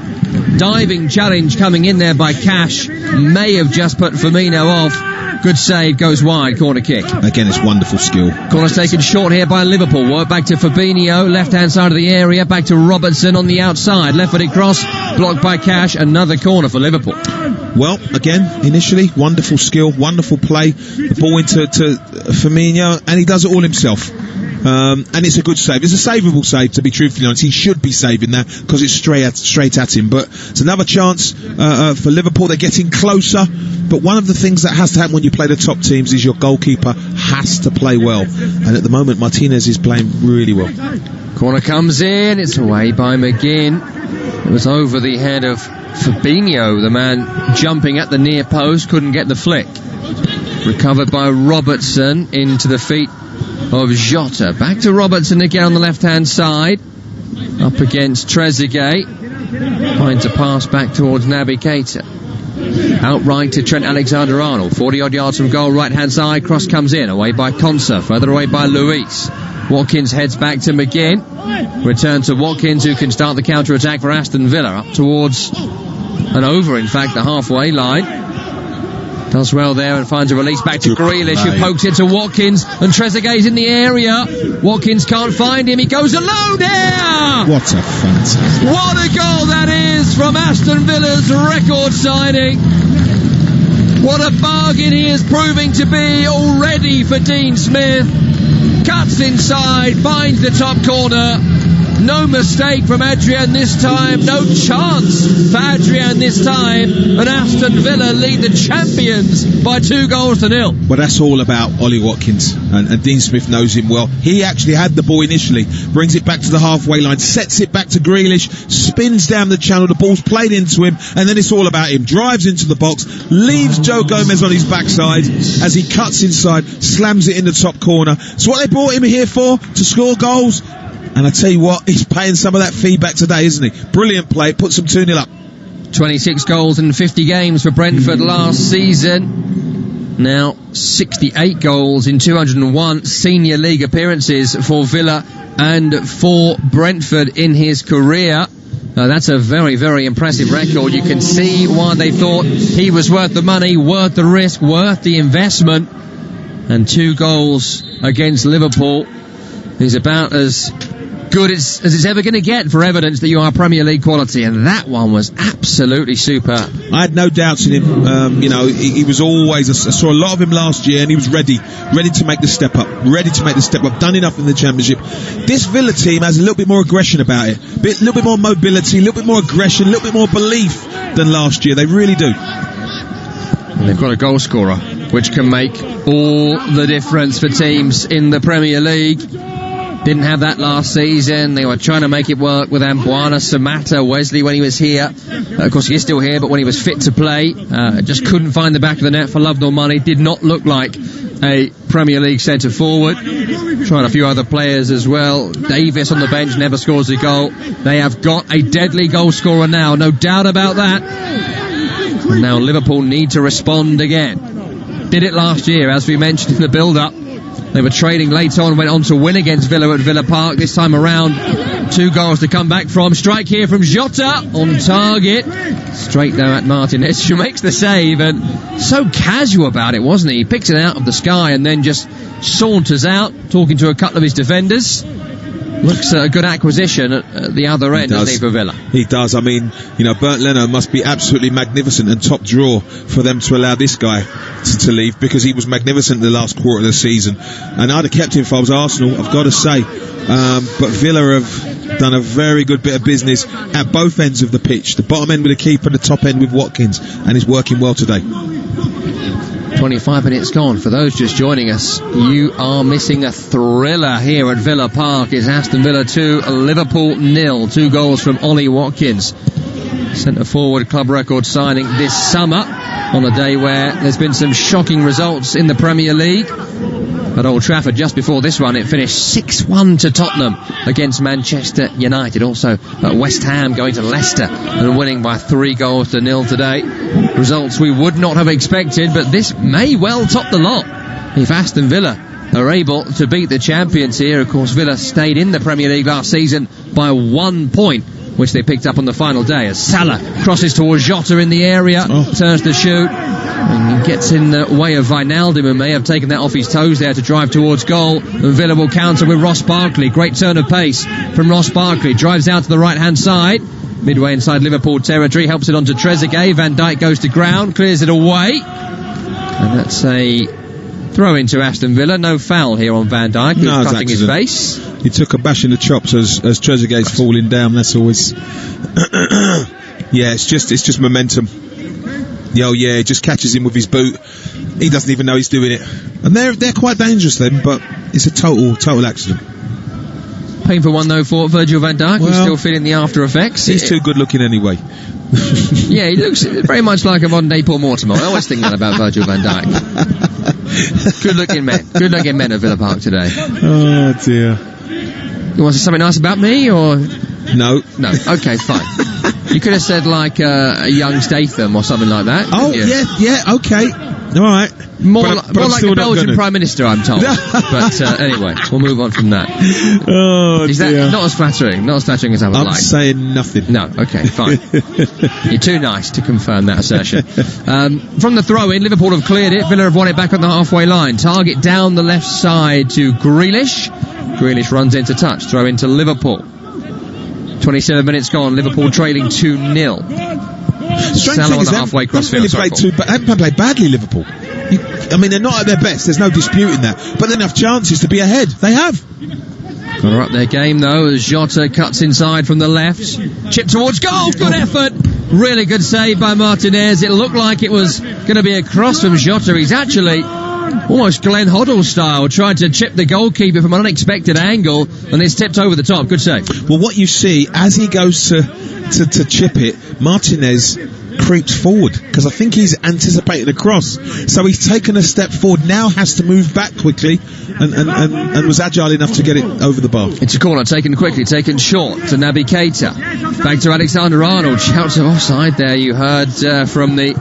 S1: Diving challenge coming in there by Cash. May have just put Firmino off. Good save, goes wide, corner kick.
S2: Again, it's wonderful skill.
S1: Corner's taken short here by Liverpool. Work back to Fabinho, left-hand side of the area. Back to Robertson on the outside. Left-footed cross, blocked by Cash. Another corner for Liverpool.
S2: Well, again, initially, wonderful skill, wonderful play. The ball into Firmino, and he does it all himself. And it's a good save. It's a savable save, to be truthfully honest. He should be saving that because it's straight at him. But it's another chance for Liverpool. They're getting closer. But one of the things that has to happen when you play the top teams is your goalkeeper has to play well. And at the moment, Martinez is playing really well.
S1: Corner comes in. It's away by McGinn. It was over the head of Fabinho, the man jumping at the near post, couldn't get the flick. Recovered by Robertson into the feet of Jota. Back to Robertson again on the left-hand side. Up against Trezeguet. Trying to pass back towards Naby Keita. Outright to Trent Alexander-Arnold. 40-odd yards from goal, right-hand side. Cross comes in. Away by Konsa. Further away by Luis. Watkins heads back to McGinn. Return to Watkins, who can start the counter-attack for Aston Villa. Up towards and over, in fact, the halfway line. Does well there and finds a release back to Grealish, who pokes it to Watkins, and Trezeguet's in the area. Watkins can't find him. He goes alone here.
S2: What a fantastic!
S1: What a goal that is from Aston Villa's record signing. What a bargain he is proving to be already for Dean Smith. Cuts inside, finds the top corner. No mistake from Adrian this time. No chance for Adrian this time. And Aston Villa lead the champions by 2-0.
S2: Well, that's all about Ollie Watkins. And Dean Smith knows him well. He actually had the ball initially. Brings it back to the halfway line. Sets it back to Grealish. Spins down the channel. The ball's played into him. And then it's all about him. Drives into the box. Leaves Joe Gomez on his backside as he cuts inside. Slams it in the top corner. It's what they brought him here for. To score goals. And I tell you what, he's paying some of that feedback today, isn't he? Brilliant play, puts them 2-0 up.
S1: 26 goals in 50 games for Brentford last season. Now 68 goals in 201 Senior League appearances for Villa and for Brentford in his career. That's a very, very impressive record. You can see why they thought he was worth the money, worth the risk, worth the investment. And 2 goals against Liverpool is about as good as it's ever going to get for evidence that you are Premier League quality, and that one was absolutely superb.
S2: I had no doubts in him. He was always, I saw a lot of him last year, and he was ready to make the step up, done enough in the Championship. This Villa team has a little bit more aggression about it, a little bit more mobility, a little bit more aggression, a little bit more belief than last year. They really do.
S1: And they've got a goal scorer, which can make all the difference for teams in the Premier League. Didn't have that last season. They were trying to make it work with Ambuana, Samatta, Wesley when he was here. Of course, he is still here, but when he was fit to play, just couldn't find the back of the net for love nor money. Did not look like a Premier League centre-forward. Trying a few other players as well. Davis on the bench, never scores a goal. They have got a deadly goal scorer now, no doubt about that. And now Liverpool need to respond again. Did it last year, as we mentioned in the build-up. They were trailing late on, went on to win against Villa at Villa Park. This time around, 2 goals to come back from. Strike here from Jota, on target. Straight though at Martinez, who makes the save, and so casual about it, wasn't he? He picks it out of the sky and then just saunters out, talking to a couple of his defenders. Looks a good acquisition at the other end, doesn't he, for Villa?
S2: He does. I mean, Bernd Leno must be absolutely magnificent and top draw for them to allow this guy to leave, because he was magnificent in the last quarter of the season. And I'd have kept him if I was Arsenal, I've got to say. But Villa have done a very good bit of business at both ends of the pitch. The bottom end with the keeper and the top end with Watkins, and it's working well today.
S1: 25 minutes gone. For those just joining us, you are missing a thriller here at Villa Park. It's Aston Villa 2, Liverpool 0. 2 goals from Ollie Watkins. Centre forward club record signing this summer on a day where there's been some shocking results in the Premier League. At Old Trafford, just before this one, it finished 6-1 to Tottenham against Manchester United. Also, West Ham going to Leicester and winning by 3-0 today. Results we would not have expected, but this may well top the lot if Aston Villa are able to beat the champions here. Of course, Villa stayed in the Premier League last season by 1 point, which they picked up on the final day, as Salah crosses towards Jota in the area, turns to shoot, and he gets in the way of Wijnaldum, who may have taken that off his toes there to drive towards goal. And Villa will counter with Ross Barkley. Great turn of pace from Ross Barkley. Drives out to the right-hand side, midway inside Liverpool territory, helps it on to Trezeguet. Van Dijk goes to ground, clears it away, and that's a throw into Aston Villa. No foul here on Van Dijk, who's cutting his face.
S2: He took a bash in the chops as Trezeguet's falling down. That's always it's just momentum. He just catches him with his boot. He doesn't even know he's doing it, and they're quite dangerous then, but it's a total accident.
S1: Painful one though for Virgil van Dijk. He's still feeling the after effects.
S2: He's too good looking anyway.
S1: Yeah, he looks very much like a modern day Paul Mortimer. I always think that about Virgil van Dijk. Good looking men at Villa Park today.
S2: Oh dear.
S1: You want to say something nice about me, or
S2: no?
S1: Okay, fine. You could have said like a young Statham or something like that.
S2: Oh yeah, okay, all right.
S1: More like the Belgian Prime Minister, I'm told. But anyway, we'll move on from that.
S2: Oh
S1: Is
S2: dear.
S1: that not as flattering? Not as flattering as I would like.
S2: I'm saying nothing.
S1: No, okay, fine. You're too nice to confirm that assertion. From the throw-in, Liverpool have cleared it. Villa have won it back on the halfway line. Target down the left side to Grealish. Grealish runs into touch. Throw into Liverpool. 27 minutes gone. Liverpool trailing 2-0. Salah on the halfway crossfield circle.
S2: They haven't played badly, Liverpool. They're not at their best. There's no disputing that. But they have chances to be ahead. They have.
S1: Got to up their game, though, as Jota cuts inside from the left. Chip towards goal. Good effort. Really good save by Martinez. It looked like it was going to be a cross from Jota. He's actually almost Glenn Hoddle style, tried to chip the goalkeeper from an unexpected angle, and it's tipped over the top. Good save.
S2: Well, what you see as he goes to chip it, Martinez creeps forward, because I think he's anticipating a cross, so he's taken a step forward, now has to move back quickly, and was agile enough to get it over the bar.
S1: It's a corner taken quickly, taken short to Naby Keita, back to Alexander-Arnold. Shouts of offside there, you heard from the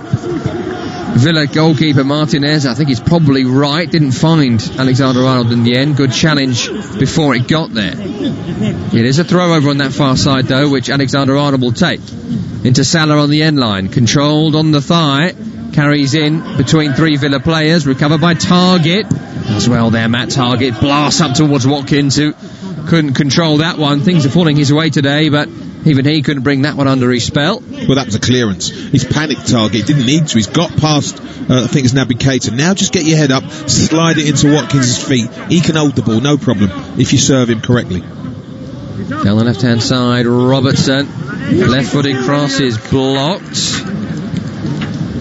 S1: Villa goalkeeper Martinez. I think he's probably right. Didn't find Alexander-Arnold in the end. Good challenge before it got there. It is a throw over on that far side though, which Alexander-Arnold will take. Into Salah on the end line. Controlled on the thigh. Carries in between 3 Villa players. Recovered by Target. As well there, Matt Target. Blasts up towards Watkins, who couldn't control that one. Things are falling his way today, but even he couldn't bring that one under his spell.
S2: Well, that was a clearance. He's panicked Target. He didn't need to. He's got past, I think it's Naby Keita. Now just get your head up, slide it into Watkins' feet. He can hold the ball, no problem, if you serve him correctly.
S1: Down the left-hand side, Robertson. Left-footed cross is blocked.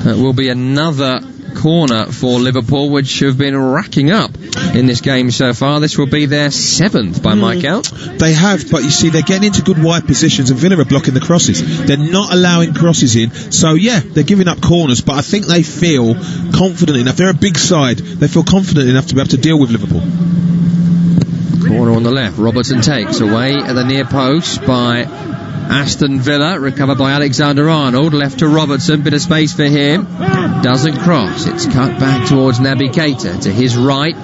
S1: That will be another corner for Liverpool, which have been racking up in this game so far. This will be their 7th by my count.
S2: They have, but you see, they're getting into good wide positions, and Villa are blocking the crosses. They're not allowing crosses in, so yeah, they're giving up corners, but I think they feel confident enough. They're a big side. They feel confident enough to be able to deal with Liverpool.
S1: Corner on the left. Robertson takes away at the near post by Aston Villa. Recovered by Alexander-Arnold. Left to Robertson. Bit of space for him. Doesn't cross. It's cut back towards Naby Keita. To his right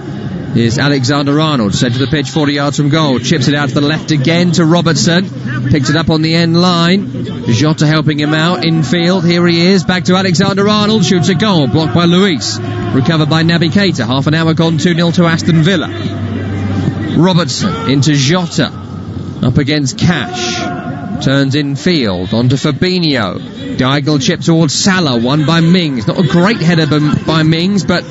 S1: is Alexander-Arnold. Sent to the pitch 40 yards from goal. Chips it out to the left again to Robertson. Picks it up on the end line. Jota helping him out. Infield. Here he is. Back to Alexander-Arnold. Shoots a goal. Blocked by Luis. Recovered by Naby Keita. Half an hour gone. 2-0 to Aston Villa. Robertson into Jota. Up against Cash. Turns in field. On to Fabinho. Diagonal chip towards Salah. Won by Mings. Not a great header by Mings, but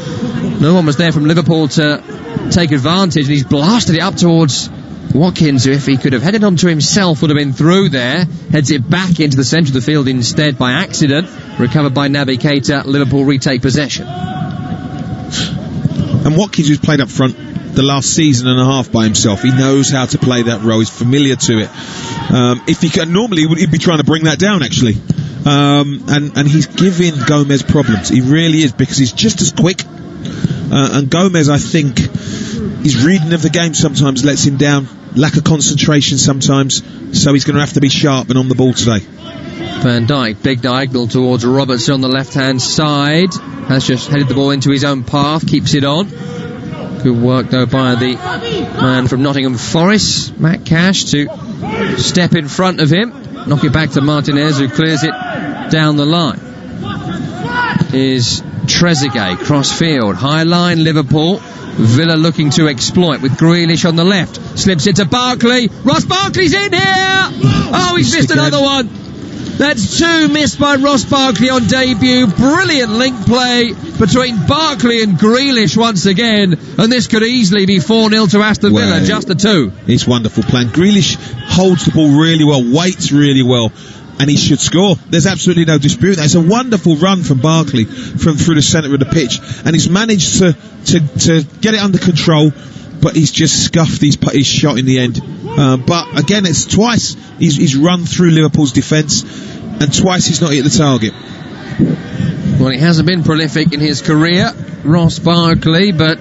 S1: no one was there from Liverpool to take advantage. And he's blasted it up towards Watkins, who, if he could have headed onto himself, would have been through there. Heads it back into the centre of the field instead by accident. Recovered by Naby Keita. Liverpool retake possession.
S2: And Watkins, who's played up front the last season and a half by himself, he knows how to play that role. He's familiar to it. If he can, normally he'd be trying to bring that down, actually. And he's giving Gomez problems. He really is, because he's just as quick. And Gomez, I think, his reading of the game sometimes lets him down. Lack of concentration sometimes. So he's going to have to be sharp and on the ball today.
S1: Van Dijk, big diagonal towards Robertson on the left-hand side. Has just headed the ball into his own path. Keeps it on. Good work, though, by the man from Nottingham Forest, Matt Cash, to step in front of him. Knock it back to Martinez, who clears it down the line. Is Trezeguet, cross-field. High line, Liverpool. Villa looking to exploit with Grealish on the left. Slips it to Barkley. Ross Barkley's in here! Oh, he's missed another one. That's two missed by Ross Barkley on debut. Brilliant link play between Barkley and Grealish once again. And this could easily be 4-0 to Aston Villa, just the two.
S2: It's wonderful playing. Grealish holds the ball really well, waits really well, and he should score. There's absolutely no dispute. That's a wonderful run from Barkley from through the centre of the pitch, and he's managed to get it under control, but he's just scuffed his shot in the end. But again, it's twice he's run through Liverpool's defence, and twice he's not hit the target.
S1: Well, he hasn't been prolific in his career, Ross Barkley, but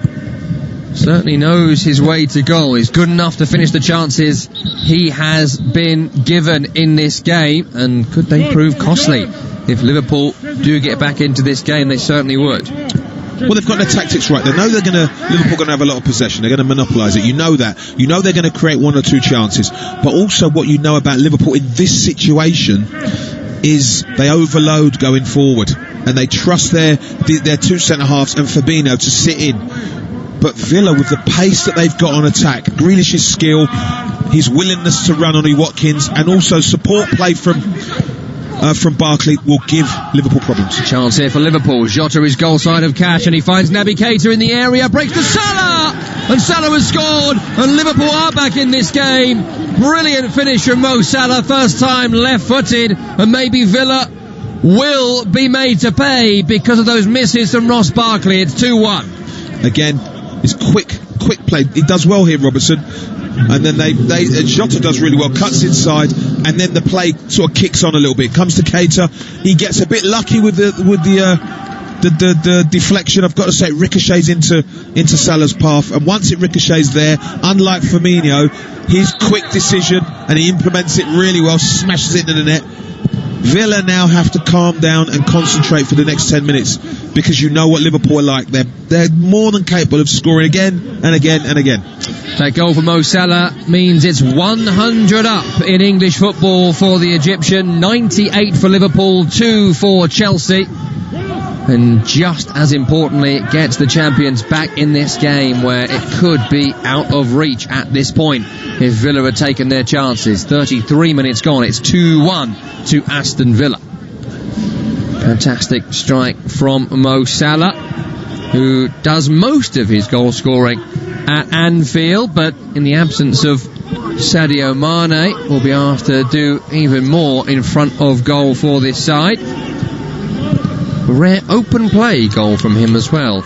S1: certainly knows his way to goal. He's good enough to finish the chances he has been given in this game, and could they prove costly? If Liverpool do get back into this game, they certainly would.
S2: Well, they've got their tactics right. They know Liverpool going to have a lot of possession. They're going to monopolise it. You know that. You know they're going to create one or two chances. But also what you know about Liverpool in this situation is they overload going forward, and they trust their two centre-halves and Fabinho to sit in. But Villa, with the pace that they've got on attack, Grealish's skill, his willingness to run on Watkins, and also support play from Barkley, will give Liverpool problems.
S1: Chance here for Liverpool. Jota is goal side of Cash, and he finds Naby Keita in the area, breaks to Salah, and Salah has scored, and Liverpool are back in this game. Brilliant finish from Mo Salah, first time left-footed, and maybe Villa will be made to pay because of those misses from Ross Barkley. It's 2-1.
S2: Again, it's quick play. He does well here, Robertson. And then Jota does really well, cuts inside, and then the play sort of kicks on a little bit. Comes to Keita, he gets a bit lucky with the deflection. I've got to say, it ricochets into Salah's path, and once it ricochets there, unlike Firmino, his quick decision, and he implements it really well, smashes it into the net. Villa now have to calm down and concentrate for the next 10 minutes, because you know what Liverpool are like. They're more than capable of scoring again and again and again.
S1: That goal for Mo Salah means it's 100 up in English football for the Egyptian, 98 for Liverpool, 2 for Chelsea. And just as importantly, it gets the champions back in this game where it could be out of reach at this point if Villa had taken their chances. 33 minutes gone, it's 2-1 to Aston Villa. Fantastic strike from Mo Salah, who does most of his goal scoring at Anfield, but in the absence of Sadio Mane, will be asked to do even more in front of goal for this side. Rare open play goal from him as well.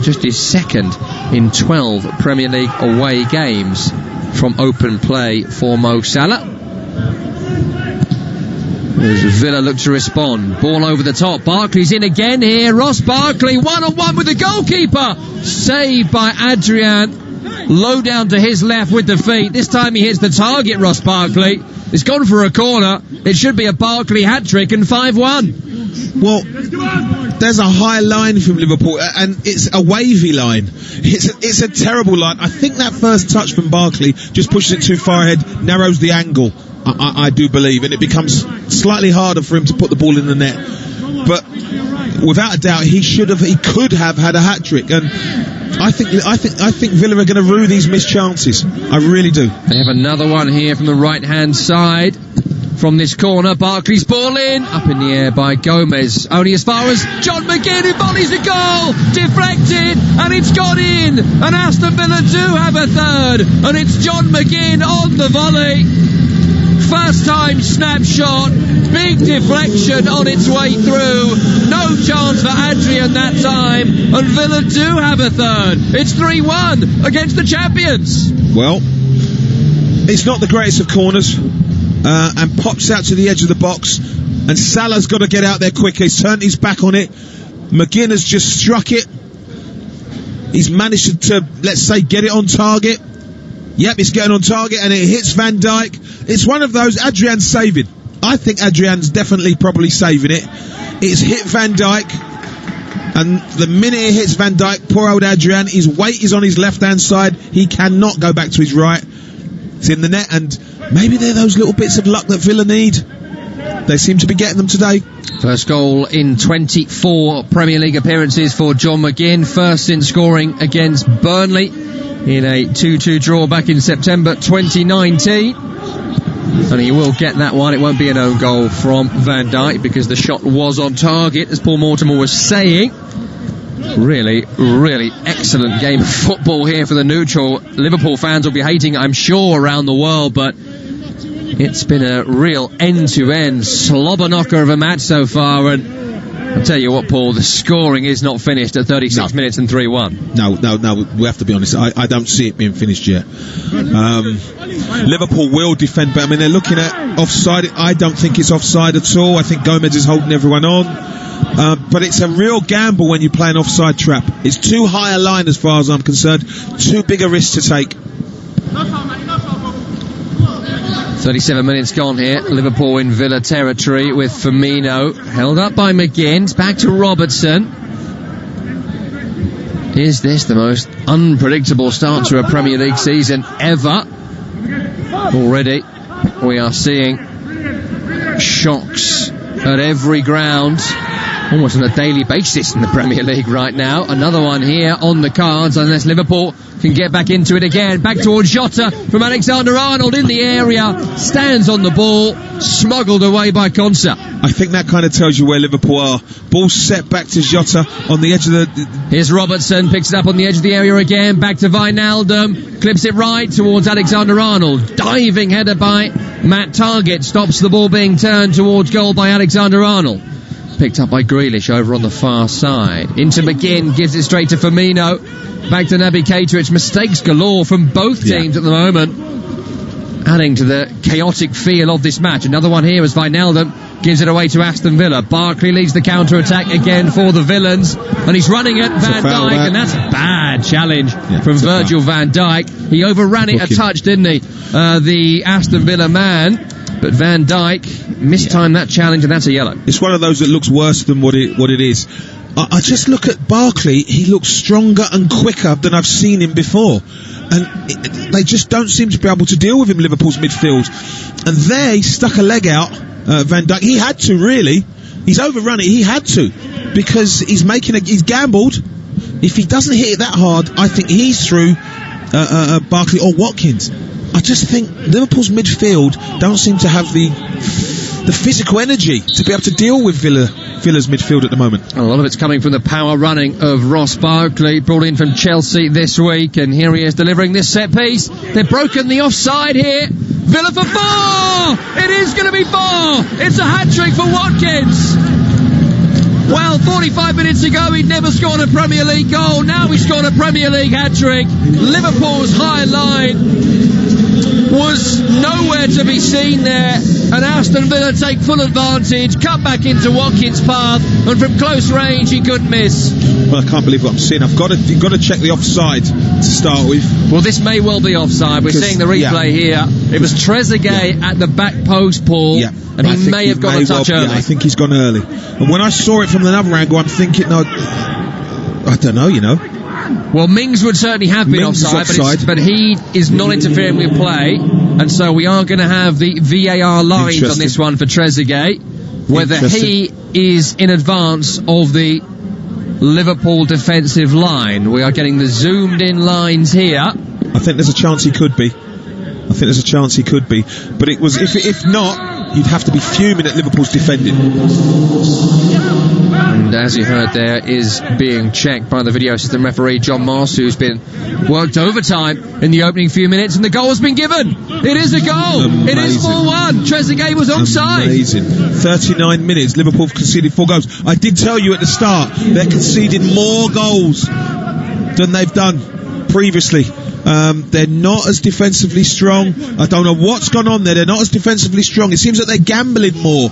S1: Just his second in 12 Premier League away games from open play for Mo Salah. As Villa look to respond. Ball over the top. Barkley's in again here. Ross Barkley 1-on-1 with the goalkeeper. Saved by Adrian. low down to his left with the feet. This time he hits the target, Ross Barkley. It's gone for a corner. It should be a Barkley hat-trick and 5-1.
S2: Well, there's a high line from Liverpool, and it's a wavy line. It's a terrible line. I think that first touch from Barkley just pushes it too far ahead, narrows the angle, I do believe, and it becomes slightly harder for him to put the ball in the net. But without a doubt, he could have had a hat-trick, and I think Villa are going to rue these missed chances. I really do.
S1: They have another one here from the right-hand side. From this corner, Barkley's ball in, up in the air by Gomez, only as far as John McGinn, who volleys a goal, deflected, and it's gone in, and Aston Villa do have a third, and it's John McGinn on the volley. First time snapshot, big deflection on its way through, no chance for Adrian that time, and Villa do have a third. It's 3-1 against the champions.
S2: Well, it's not the greatest of corners. And pops out to the edge of the box, and Salah's got to get out there quicker. He's turned his back on it. McGinn has just struck it. He's managed to, let's say, get it on target. Yep, it's getting on target, and it hits Van Dijk. It's one of those Adrian's saving. I think Adrian's definitely probably saving it. It's hit Van Dijk, and the minute it hits Van Dijk, poor old Adrian, his weight is on his left-hand side. He cannot go back to his right. It's in the net, and maybe they're those little bits of luck that Villa need. They seem to be getting them today.
S1: First goal in 24 Premier League appearances for John McGinn. First since scoring against Burnley in a 2-2 draw back in September 2019. And he will get that one. It won't be an own goal from Van Dijk because the shot was on target, as Paul Mortimer was saying. Really, really excellent game of football here for the neutral. Liverpool fans will be hating, I'm sure, around the world, but it's been a real end-to-end slobber knocker of a match so far, and I'll tell you what, Paul, the scoring is not finished at 36 minutes and 3-1.
S2: No, we have to be honest. I don't see it being finished yet. Liverpool will defend, but I mean, they're looking at offside. I don't think it's offside at all. I think Gomez is holding everyone on. But it's a real gamble when you play an offside trap. It's too high a line as far as I'm concerned. Too big a risk to take.
S1: 37 minutes gone here. Liverpool in Villa territory with Firmino held up by McGinn. It's back to Robertson. Is this the most unpredictable start to a Premier League season ever? Already we are seeing shocks at every ground, almost on a daily basis in the Premier League right now. Another one here on the cards, unless Liverpool can get back into it again. Back towards Jota from Alexander-Arnold in the area, stands on the ball, smuggled away by Konsa.
S2: I think that kind of tells you where Liverpool are. Ball set back to Jota on the edge of the...
S1: Here's Robertson, picks it up on the edge of the area again, back to Wijnaldum, clips it right towards Alexander-Arnold. Diving header by Matt Targett, stops the ball being turned towards goal by Alexander-Arnold. Picked up by Grealish over on the far side. Into McGinn, gives it straight to Firmino. Back to Naby Keita. It's mistakes galore from both teams at the moment, adding to the chaotic feel of this match. Another one here as Wijnaldum gives it away to Aston Villa. Barkley leads the counter-attack again for the Villains, and he's running at Van Dijk, and that's a bad challenge from Virgil van Dijk. He overran it a touch, didn't he? The Aston Villa man, but Van Dijk mistimed that challenge, and that's a yellow.
S2: It's one of those that looks worse than what it is. I just look at Barkley. He looks stronger and quicker than I've seen him before, and they just don't seem to be able to deal with him, Liverpool's midfield. And there he stuck a leg out, Van Dijk. He had to, really. He's overrun it. He had to, because he's gambled. If he doesn't hit it that hard, I think he's through Barkley or Watkins. I just think Liverpool's midfield don't seem to have the physical energy to be able to deal with Villa's midfield at the moment.
S1: A lot of it's coming from the power running of Ross Barkley, brought in from Chelsea this week, and here he is delivering this set piece. They've broken the offside here. Villa for 4! It is going to be 4! It's a hat-trick for Watkins. Well, 45 minutes ago he'd never scored a Premier League goal. Now he's scored a Premier League hat-trick. Liverpool's high line was nowhere to be seen there, and Aston Villa take full advantage, cut back into Watkins' path, and from close range he couldn't miss.
S2: Well, I can't believe what I'm seeing. You've got to check the offside to start with.
S1: Well, this may well be offside. We're seeing the replay here. It was Trezeguet at the back post, Paul, and he may have gone a touch early.
S2: Yeah, I think he's gone early. And when I saw it from another angle, I'm thinking, no, I don't know,
S1: Well, Mings would certainly have been offside, but he is not interfering with play, and so we are going to have the VAR lines on this one for Trezeguet, whether he is in advance of the Liverpool defensive line. We are getting the zoomed in lines here.
S2: I think there's a chance he could be. But it was, if not, you'd have to be fuming at Liverpool's defending.
S1: And as you heard there, is being checked by the video system referee John Moss, who's been worked overtime in the opening few minutes, and the goal has been given. It is a goal.
S2: Amazing.
S1: It is 4-1. Trezeguet was onside.
S2: Amazing. 39 minutes. Liverpool have conceded 4 goals. I did tell you at the start, they're conceding more goals than they've done previously. They're not as defensively strong. I don't know what's gone on there. They're not as defensively strong. It seems that they're gambling more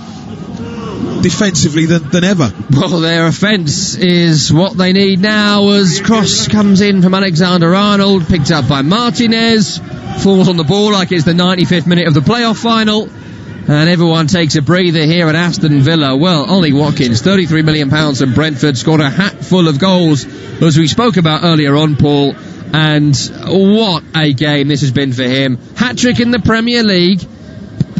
S2: defensively than ever.
S1: Well, their offence is what they need now, as cross comes in from Alexander-Arnold, picked up by Martinez, falls on the ball like it's the 95th minute of the playoff final, and everyone takes a breather here at Aston Villa. Well, Ollie Watkins, £33 million from Brentford, scored a hat full of goals, as we spoke about earlier on, Paul, and what a game this has been for him. Hat-trick in the Premier League.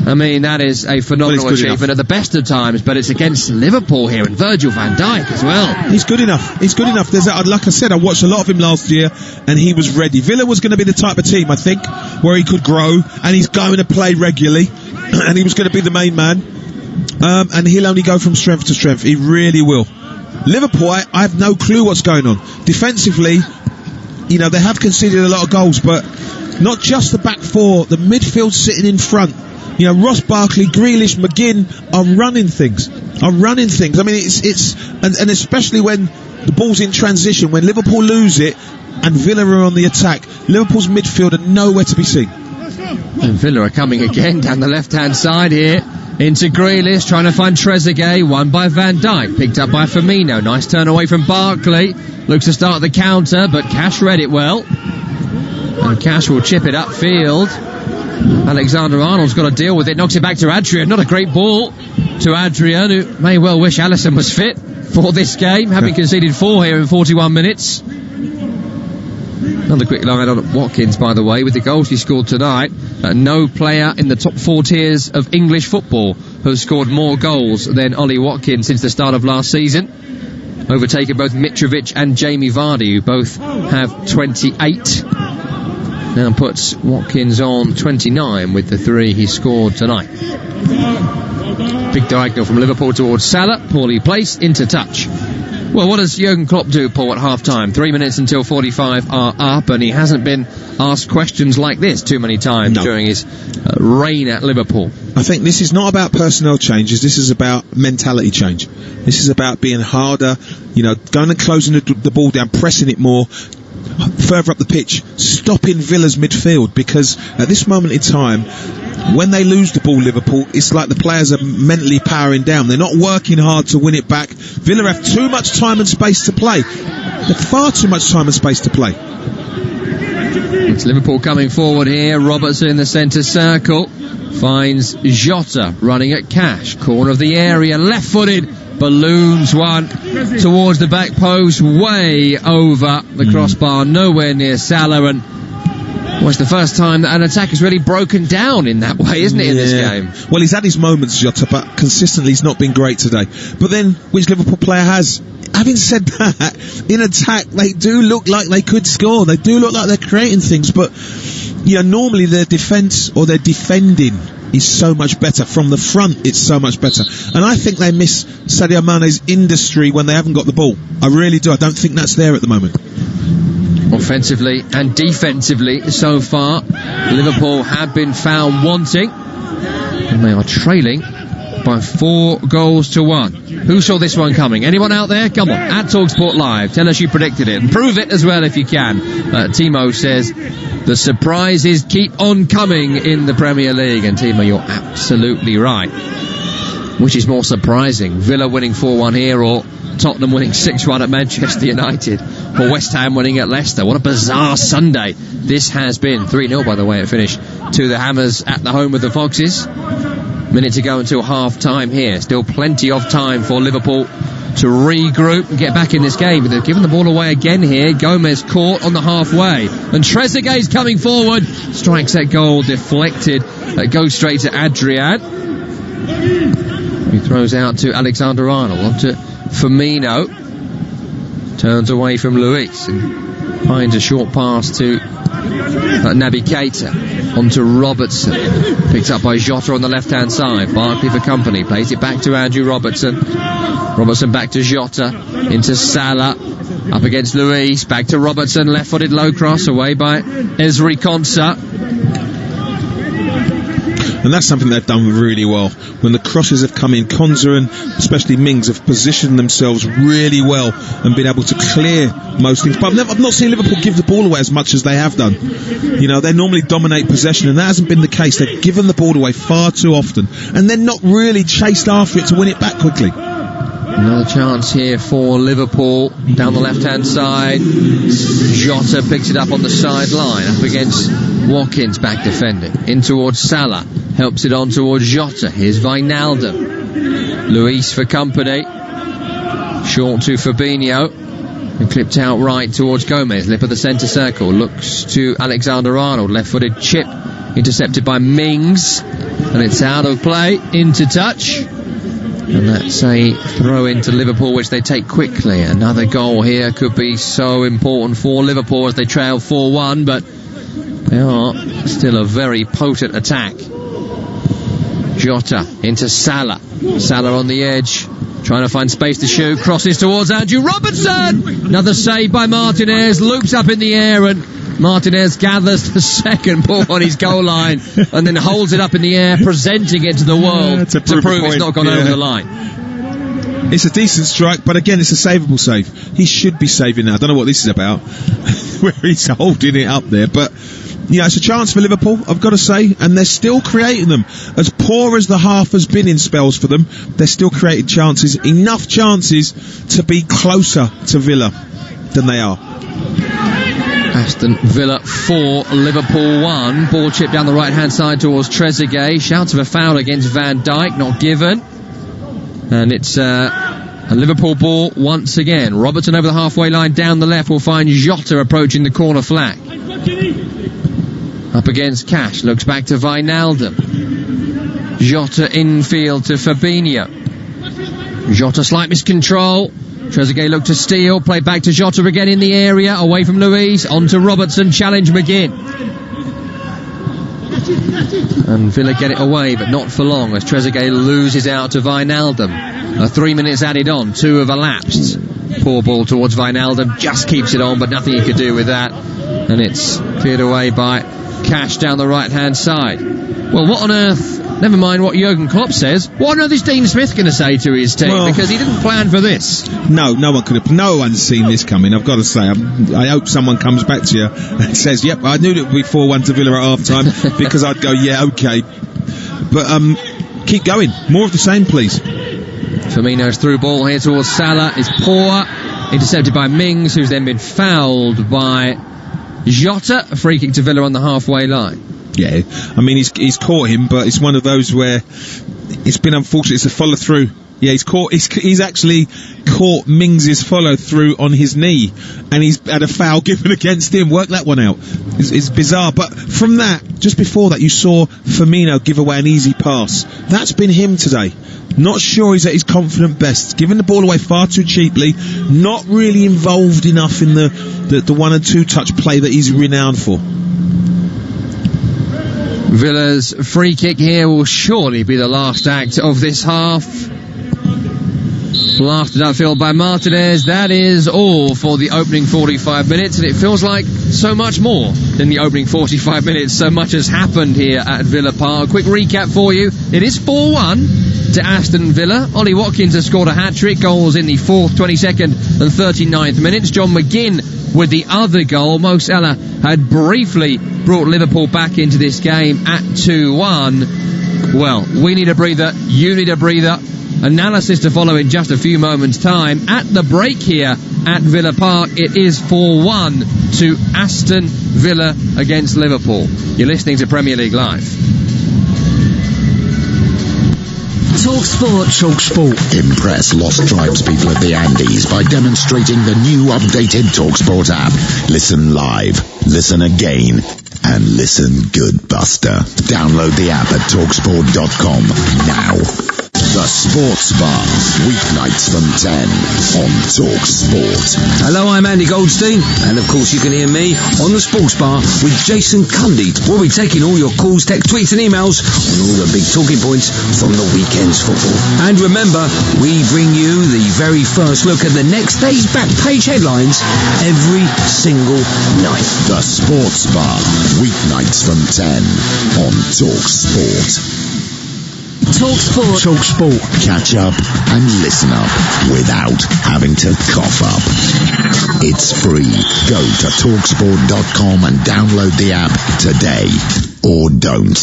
S1: I mean, that is a phenomenal achievement at the best of times, but it's against Liverpool here, and Virgil van Dijk as well.
S2: He's good enough. There's like I said, I watched a lot of him last year, and he was ready. Villa was going to be the type of team, I think, where he could grow, and he's going to play regularly, and he was going to be the main man, and he'll only go from strength to strength. He really will. Liverpool, I have no clue what's going on. Defensively, they have conceded a lot of goals, but not just the back four, the midfield sitting in front. Ross Barkley, Grealish, McGinn are running things. I mean, it's and especially when the ball's in transition, when Liverpool lose it and Villa are on the attack, Liverpool's midfield are nowhere to be seen.
S1: And Villa are coming again down the left-hand side here into Grealish, trying to find Trezeguet, won by Van Dijk, picked up by Firmino. Nice turn away from Barkley. Looks to start the counter, but Cash read it well. And Cash will chip it upfield. Alexander-Arnold's got to deal with it, knocks it back to Adrian. Not a great ball to Adrian, who may well wish Alisson was fit for this game, having conceded 4 here in 41 minutes. Another quick line on Watkins, by the way, with the goals he scored tonight. No player in the top 4 tiers of English football has scored more goals than Ollie Watkins since the start of last season, overtaking both Mitrovic and Jamie Vardy, who both have 28. Now puts Watkins on 29 with the 3 he scored tonight. Big diagonal from Liverpool towards Salah, poorly placed, into touch. Well, what does Jurgen Klopp do, Paul, at half-time? 3 minutes until 45 are up, and he hasn't been asked questions like this too many times during his reign at Liverpool.
S2: I think this is not about personnel changes, this is about mentality change. This is about being harder, going and closing the ball down, pressing it more, further up the pitch, stopping Villa's midfield, because at this moment in time, when they lose the ball, Liverpool, it's like the players are mentally powering down. They're not working hard to win it back. Villa have too much time and space to play. They've far too much time and space to play.
S1: It's Liverpool coming forward here. Robertson in the centre circle finds Jota running at Cash, corner of the area, left-footed, balloons one towards the back post, way over the crossbar, nowhere near Salah, and it's the first time that an attack has really broken down in that way, isn't it, in this game?
S2: Well, he's had his moments, Jota, but consistently he's not been great today. But then, which Liverpool player has? Having said that, in attack, they do look like they could score. They do look like they're creating things, but normally their defence or their defending is so much better. From the front, it's so much better. And I think they miss Sadio Mane's industry when they haven't got the ball. I really do. I don't think that's there at the moment.
S1: Offensively and defensively so far, Liverpool have been found wanting, and they are trailing by 4 goals to 1. Who saw this one coming? Anyone out there? Come on, at TalkSport Live. Tell us you predicted it. And prove it as well if you can. Timo says, the surprises keep on coming in the Premier League. And Timo, you're absolutely right. Which is more surprising? Villa winning 4-1 here, or Tottenham winning 6-1 at Manchester United, or West Ham winning at Leicester? What a bizarre Sunday this has been. 3-0, by the way, it finished to the Hammers at the home of the Foxes. Minute to go until half-time here. Still plenty of time for Liverpool to regroup and get back in this game. But they've given the ball away again here. Gomez caught on the halfway. And Trezeguet's coming forward. Strikes that goal deflected. It goes straight to Adrian. He throws out to Alexander-Arnold. On to Firmino. Turns away from Luis and finds a short pass to Naby Keita. On to Robertson. Picked up by Jota on the left-hand side. Barkley for company. Plays it back to Andrew Robertson. Robertson back to Jota. Into Salah. Up against Luis. Back to Robertson. Left-footed low cross away by Ezri Konsa.
S2: And that's something they've done really well. When the crosses have come in, Konsa and especially Mings have positioned themselves really well and been able to clear most things. But I've not seen Liverpool give the ball away as much as they have done. You know, they normally dominate possession, and that hasn't been the case. They've given the ball away far too often, and they're not really chased after it to win it back quickly.
S1: Another chance here for Liverpool down the left-hand side. Jota picks it up on the sideline up against Watkins, back defending. In towards Salah. Helps it on towards Jota. Here's Wijnaldum. Luis for company. Short to Fabinho. And clipped out right towards Gomez. Lip of the centre circle. Looks to Alexander-Arnold. Left-footed chip. Intercepted by Mings. And it's out of play. Into touch. And that's a throw into Liverpool, which they take quickly. Another goal here could be so important for Liverpool as they trail 4-1, but they are still a very potent attack. Jota into Salah. Salah on the edge, trying to find space to shoot. Crosses towards Andrew Robertson. Another save by Martinez. Loops up in the air, and Martinez gathers the second ball on his goal line and then holds it up in the air, presenting it to the world to prove it's not gone over the line.
S2: It's a decent strike, but again, it's a savable save. He should be saving now. I don't know what this is about, where he's holding it up there, but you know, it's a chance for Liverpool, I've got to say, and they're still creating them. As poor as the half has been in spells for them, they're still creating chances, enough chances to be closer to Villa than they are.
S1: Aston Villa 4, Liverpool 1. Ball chipped down the right-hand side towards Trezeguet. Shouts of a foul against Van Dijk, not given. And it's a Liverpool ball once again. Robertson over the halfway line, down the left, will find Jota approaching the corner flag. Up against Cash, looks back to Wijnaldum. Jota infield to Fabinho. Jota slight miscontrol. Trezeguet looked to steal, played back to Jota again in the area, away from Luis, on to Robertson, challenge McGinn. And Villa get it away, but not for long, as Trezeguet loses out to Wijnaldum. 3 minutes added on, 2 have elapsed. Poor ball towards Wijnaldum, just keeps it on, but nothing he could do with that. And it's cleared away by Cash down the right-hand side. Well, what on earth, never mind what Jurgen Klopp says, what on earth is Dean Smith going to say to his team? Well, because he didn't plan for this.
S2: No one's seen this coming, I've got to say. I hope someone comes back to you and says, yep, I knew it would be 4-1 to Villa at half-time, because I'd go, yeah, okay. But keep going. More of the same, please.
S1: Firmino's through ball here towards Salah is poor. Intercepted by Mings, who's then been fouled by Jota. A free kick to Villa on the halfway line.
S2: Yeah, I mean, he's caught him, but it's one of those where it's been unfortunate. It's a follow through. Yeah, he's actually caught Mings' follow through on his knee, and he's had a foul given against him. Work that one out. It's bizarre. But from that, just before that, you saw Firmino give away an easy pass. That's been him today. Not sure he's at his confident best. Giving the ball away far too cheaply. Not really involved enough in the 1 and 2 touch play that he's renowned for.
S1: Villa's free kick here will surely be the last act of this half. Blasted upfield by Martinez. That is all for the opening 45 minutes, and it feels like so much more than the opening 45 minutes. So much has happened here at Villa Park. Quick recap for you. It is 4-1. to Aston Villa. Ollie Watkins has scored a hat-trick, goals in the 4th, 22nd and 39th minutes. John McGinn with the other goal. Mo Salah had briefly brought Liverpool back into this game at 2-1. Well, we need a breather, you need a breather. Analysis to follow in just a few moments' time. At the break here at Villa Park, it is 4-1 to Aston Villa against Liverpool. You're listening to Premier League Live.
S5: Talk Sport.
S4: Impress lost tribespeople of the Andes by demonstrating the new updated TalkSport app. Listen live, listen again, and listen good, Buster. Download the app at talksport.com now. The Sports Bar, weeknights from 10 on TalkSport.
S3: Hello, I'm Andy Goldstein, and of course you can hear me on the Sports Bar with Jason Cundy. We'll be taking all your calls, text, tweets and emails on all the big talking points from the weekend's football. And remember, we bring you the very first look at the next day's back page headlines every single night.
S4: The Sports Bar, weeknights from 10 on TalkSport.
S5: TalkSport.
S4: Catch up and listen up without having to cough up. It's free. Go to talksport.com and download the app today. Or don't.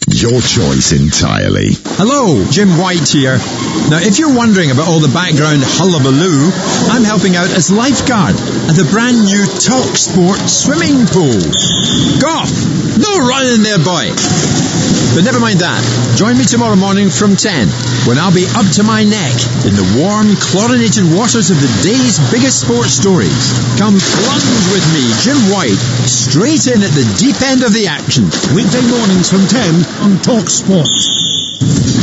S4: Your choice entirely.
S6: Hello, Jim White here. Now, if you're wondering about all the background hullabaloo, I'm helping out as lifeguard at the brand new TalkSport swimming pool. Golf! No running there, boy! But never mind that. Join me tomorrow morning from 10, when I'll be up to my neck in the warm, chlorinated waters of the day's biggest sports stories. Come plunge with me, Jim White, straight in at the deep end of the action.
S16: Weekday mornings from 10 on TalkSport.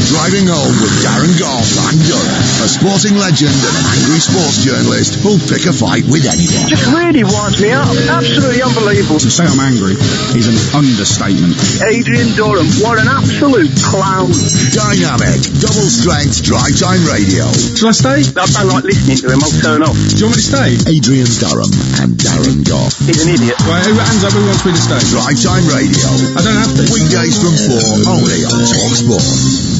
S9: Driving home with Darren Goff and Durham, a sporting legend and an angry sports journalist who'll pick a fight with anyone.
S18: Just really winds me up. Absolutely unbelievable.
S19: To say I'm angry is an understatement.
S18: Adrian Durham, what an absolute clown.
S9: Dynamic, double strength drive time radio.
S19: Shall I stay?
S18: I don't like listening to him. I'll turn off.
S19: Do you want me to stay?
S9: Adrian Durham and Darren Goff.
S18: He's an idiot.
S19: Right, hands up, who wants me to stay?
S9: Drive time radio.
S19: I don't have to.
S9: Weekdays from 4 only on TalkSport.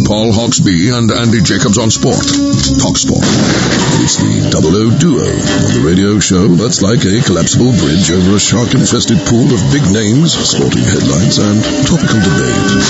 S9: Paul Hawksbee and Andy Jacobs on Sport. TalkSport. It's the double O duo on the radio show that's like a collapsible bridge over a shark-infested pool of big names, sporting headlines, and topical debate.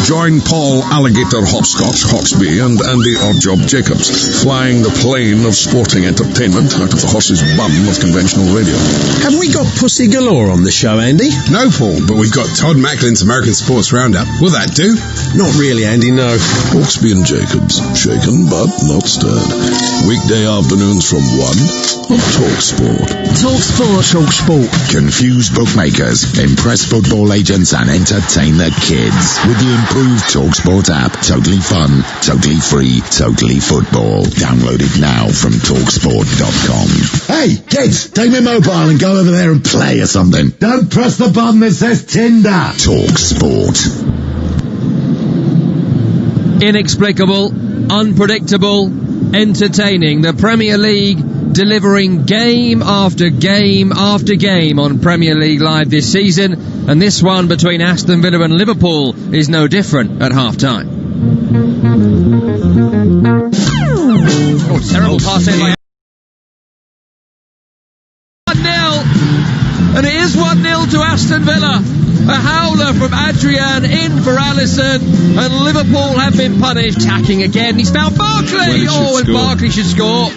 S9: Join Paul Alligator Hopscotch Hawksbee and Andy Oddjob Jacobs, flying the plane of sporting entertainment out of the horse's bum of conventional radio.
S10: Have we got pussy galore on the show, Andy?
S11: No, Paul, but we've got Todd Macklin's American Sports Roundup. Will that do?
S10: Not really, Andy, no.
S9: Hawksbee and Jacobs, shaken but not stirred. Weekday afternoons from 1 on TalkSport.
S5: TalkSport.
S4: Confuse bookmakers, impress football agents and entertain the kids with the improved TalkSport app. Totally fun, totally free, totally football. Download it now from talksport.com. Hey, kids, take my mobile and go over there and play or something. Don't press the button that says Tinder. TalkSport.
S1: Inexplicable, unpredictable, entertaining. The Premier League delivering game after game after game on Premier League Live this season, and this one between Aston Villa and Liverpool is no different at half-time. Oh, terrible pass in by 1-0, and it is 1-0 to Aston Villa. A howler from Adrian in for Alisson, and Liverpool have been punished. Tacking again, he's found Barkley. And Barkley should score.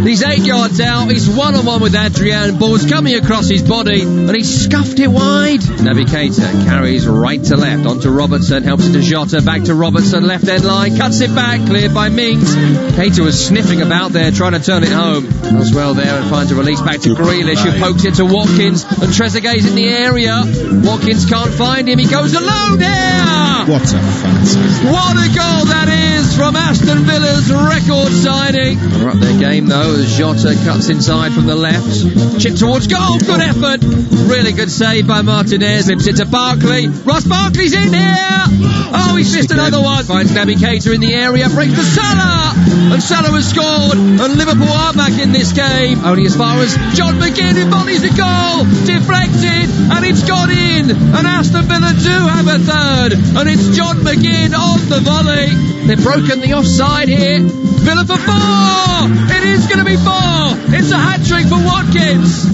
S1: He's 8 yards out, he's one-on-one with Adrian, ball's coming across his body, and he scuffed it wide. Naby Keita carries right to left, onto Robertson, helps it to Jota, back to Robertson, left end line, cuts it back, cleared by Mings. Keita was sniffing about there, trying to turn it home. Does well there and finds a release back to Grealish, who pokes it to Watkins, and Trezeguet's in the area. Watkins can't find him, he goes alone here!
S2: What a fantastic.
S1: What a goal that is from Aston Villa's record signing. They're up their game though, as Jota cuts inside from the left. Chip towards goal, good effort. Really good save by Martinez. Slips it to Barkley. Ross Barkley's in here. Oh, he's missed another one. Finds Naby Keita in the area, breaks to Salah. And Salah has scored. And Liverpool are back in this game. Only as far as John McGinn, who volleys the goal. deflected, and it's gone in, and Aston Villa do have a third, and it's John McGinn on the volley. They've broken the offside here. Villa for 4! It is going to be 4! It's a hat-trick for Watkins!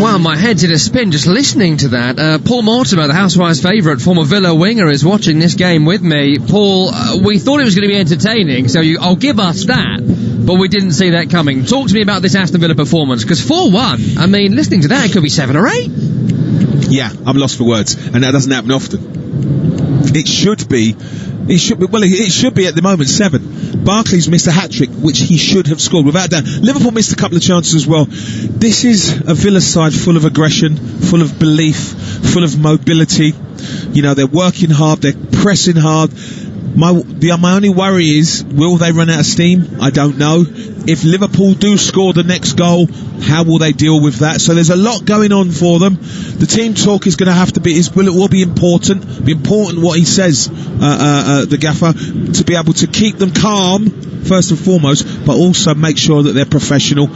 S1: Well, my head's in a spin just listening to that. Paul Mortimer, the Housewife's favourite, former Villa winger, is watching this game with me. Paul, we thought it was going to be entertaining, so I'll give us that, but we didn't see that coming. Talk to me about this Aston Villa performance, because 4-1, I mean, listening to that, it could be 7 or 8.
S2: Yeah, I'm lost for words, and that doesn't happen often. It should be at the moment 7. Barkley's missed a hat-trick, which he should have scored, without doubt. Liverpool missed a couple of chances as well. This is a Villa side full of aggression, full of belief, full of mobility. You know, they're working hard, they're pressing hard. My only worry is, will they run out of steam? I don't know. If Liverpool do score the next goal, how will they deal with that? So there's a lot going on for them. The team talk is going to have to be, it will be important. Be important what he says, the gaffer, to be able to keep them calm, first and foremost, but also make sure that they're professional.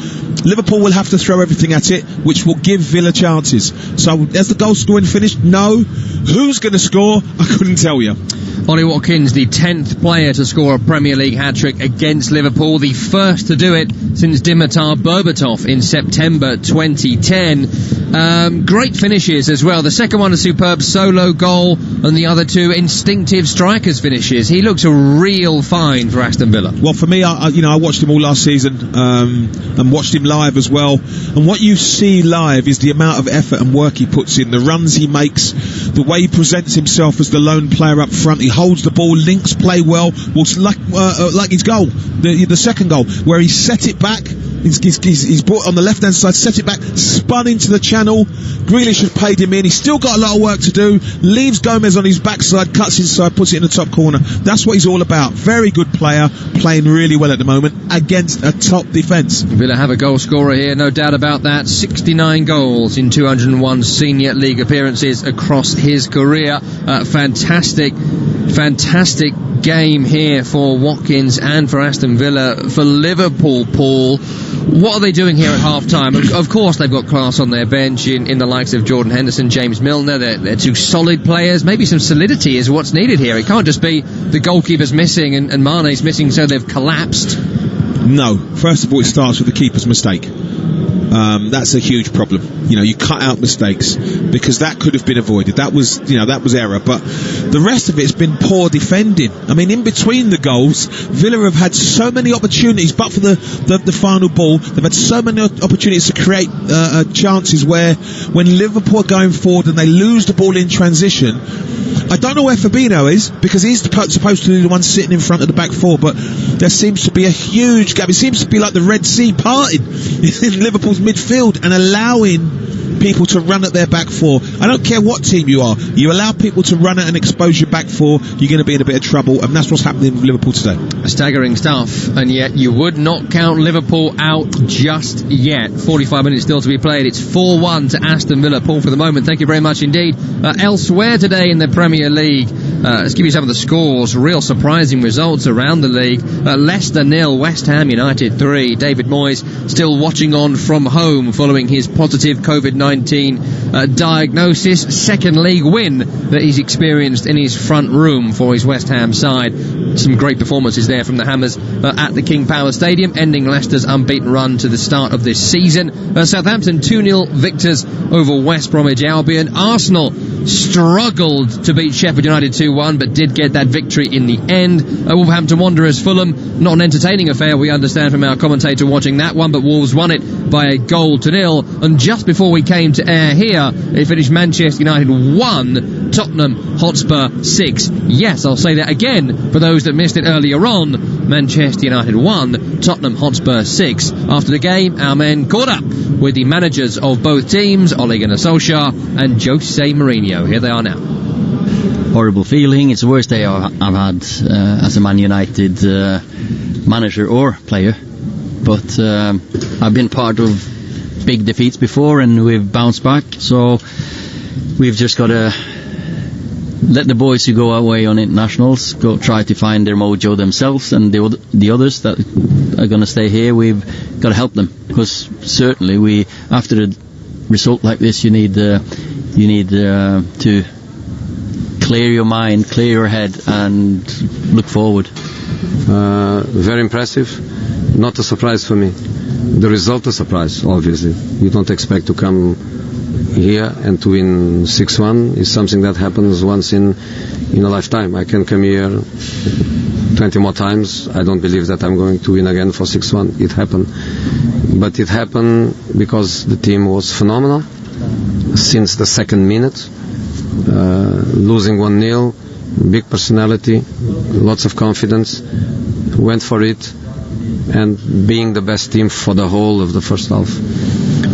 S2: Liverpool will have to throw everything at it, which will give Villa chances. So, as the goal scoring finished? No. Who's going to score? I couldn't tell you.
S1: Ollie Watkins, the 10th player to score a Premier League hat-trick against Liverpool, the first to do it since Dimitar Berbatov in September 2010. Great finishes as well. The second one a superb solo goal, and the other two instinctive strikers finishes. He looks a real find for Aston Villa.
S2: Well, for me, I watched him all last season, and watched him live as well. And what you see live is the amount of effort and work he puts in, the runs he makes, the way he presents himself as the lone player up front. He holds the ball, links play well. Like his goal, the second goal, where he set it back. He's brought on the left-hand side, set it back, spun into the channel. Grealish has paid him in. He's still got a lot of work to do. Leaves Gomez on his backside, cuts inside, puts it in the top corner. That's what he's all about. Very good player, playing really well at the moment against a top defence.
S1: Villa have a goal scorer here, no doubt about that. 69 goals in 201 senior league appearances across his career. Fantastic game here for Watkins and for Aston Villa. For Liverpool, Paul, what are they doing here at half-time? Of course they've got class on their bench in the likes of Jordan Henderson, James Milner. They're two solid players. Maybe some solidity is what's needed here. It can't just be the goalkeeper's missing and Mane's missing, so they've collapsed.
S2: No. First of all, it starts with the keeper's mistake. That's a huge problem. You cut out mistakes, because that could have been avoided. That was error. But the rest of it's been poor defending. I mean, in between the goals, Villa have had so many opportunities, but for the final ball, they've had so many opportunities to create chances where, when Liverpool are going forward and they lose the ball in transition, I don't know where Fabinho is, because he's supposed to be the one sitting in front of the back four, but there seems to be a huge gap. It seems to be like the Red Sea parting in Liverpool's midfield and allowing people to run at their back four. I don't care what team you are. You allow people to run at and expose your back four, you're going to be in a bit of trouble, and that's what's happening with Liverpool today.
S1: Staggering stuff, and yet you would not count Liverpool out just yet. 45 minutes still to be played. It's 4-1 to Aston Villa. Paul, for the moment, thank you very much indeed. Elsewhere today in the Premier League, let's give you some of the scores. Real surprising results around the league. Leicester 0, West Ham United 3. David Moyes still watching on from home following his positive COVID-19 diagnosis. Second league win that he's experienced in his front room for his West Ham side. Some great performances there from the Hammers at the King Power Stadium, ending Leicester's unbeaten run to the start of this season. Southampton 2-0 victors over West Bromwich Albion. Arsenal struggled to beat Sheffield United 2-1, but did get that victory in the end. Wolverhampton Wanderers Fulham, not an entertaining affair, we understand from our commentator watching that one, but Wolves won it by a 1-0. And just before we came to air here, it finished Manchester United 1, Tottenham Hotspur 6. Yes, I'll say that again for those that missed it earlier on. Manchester United 1, Tottenham Hotspur 6. After the game, our men caught up with the managers of both teams, Ole Gunnar Solskjaer and Jose Mourinho. Here they are now.
S20: Horrible feeling. It's the worst day I've had as a Man United manager or player. But I've been part of big defeats before and we've bounced back. So we've just got to let the boys who go away on internationals go try to find their mojo themselves, and the others that are going to stay here, we've got to help them, because certainly after a result like this, you need to clear your mind, clear your head, and look forward.
S21: Very impressive. Not a surprise for me. The result a surprise, obviously. You don't expect to come here and to win 6-1. Is something that happens once in a lifetime. I can come here 20 more times. I don't believe that I'm going to win again for 6-1. It happened. But it happened because the team was phenomenal since the second minute. Losing 1-0, big personality, lots of confidence, went for it, and being the best team for the whole of the first half.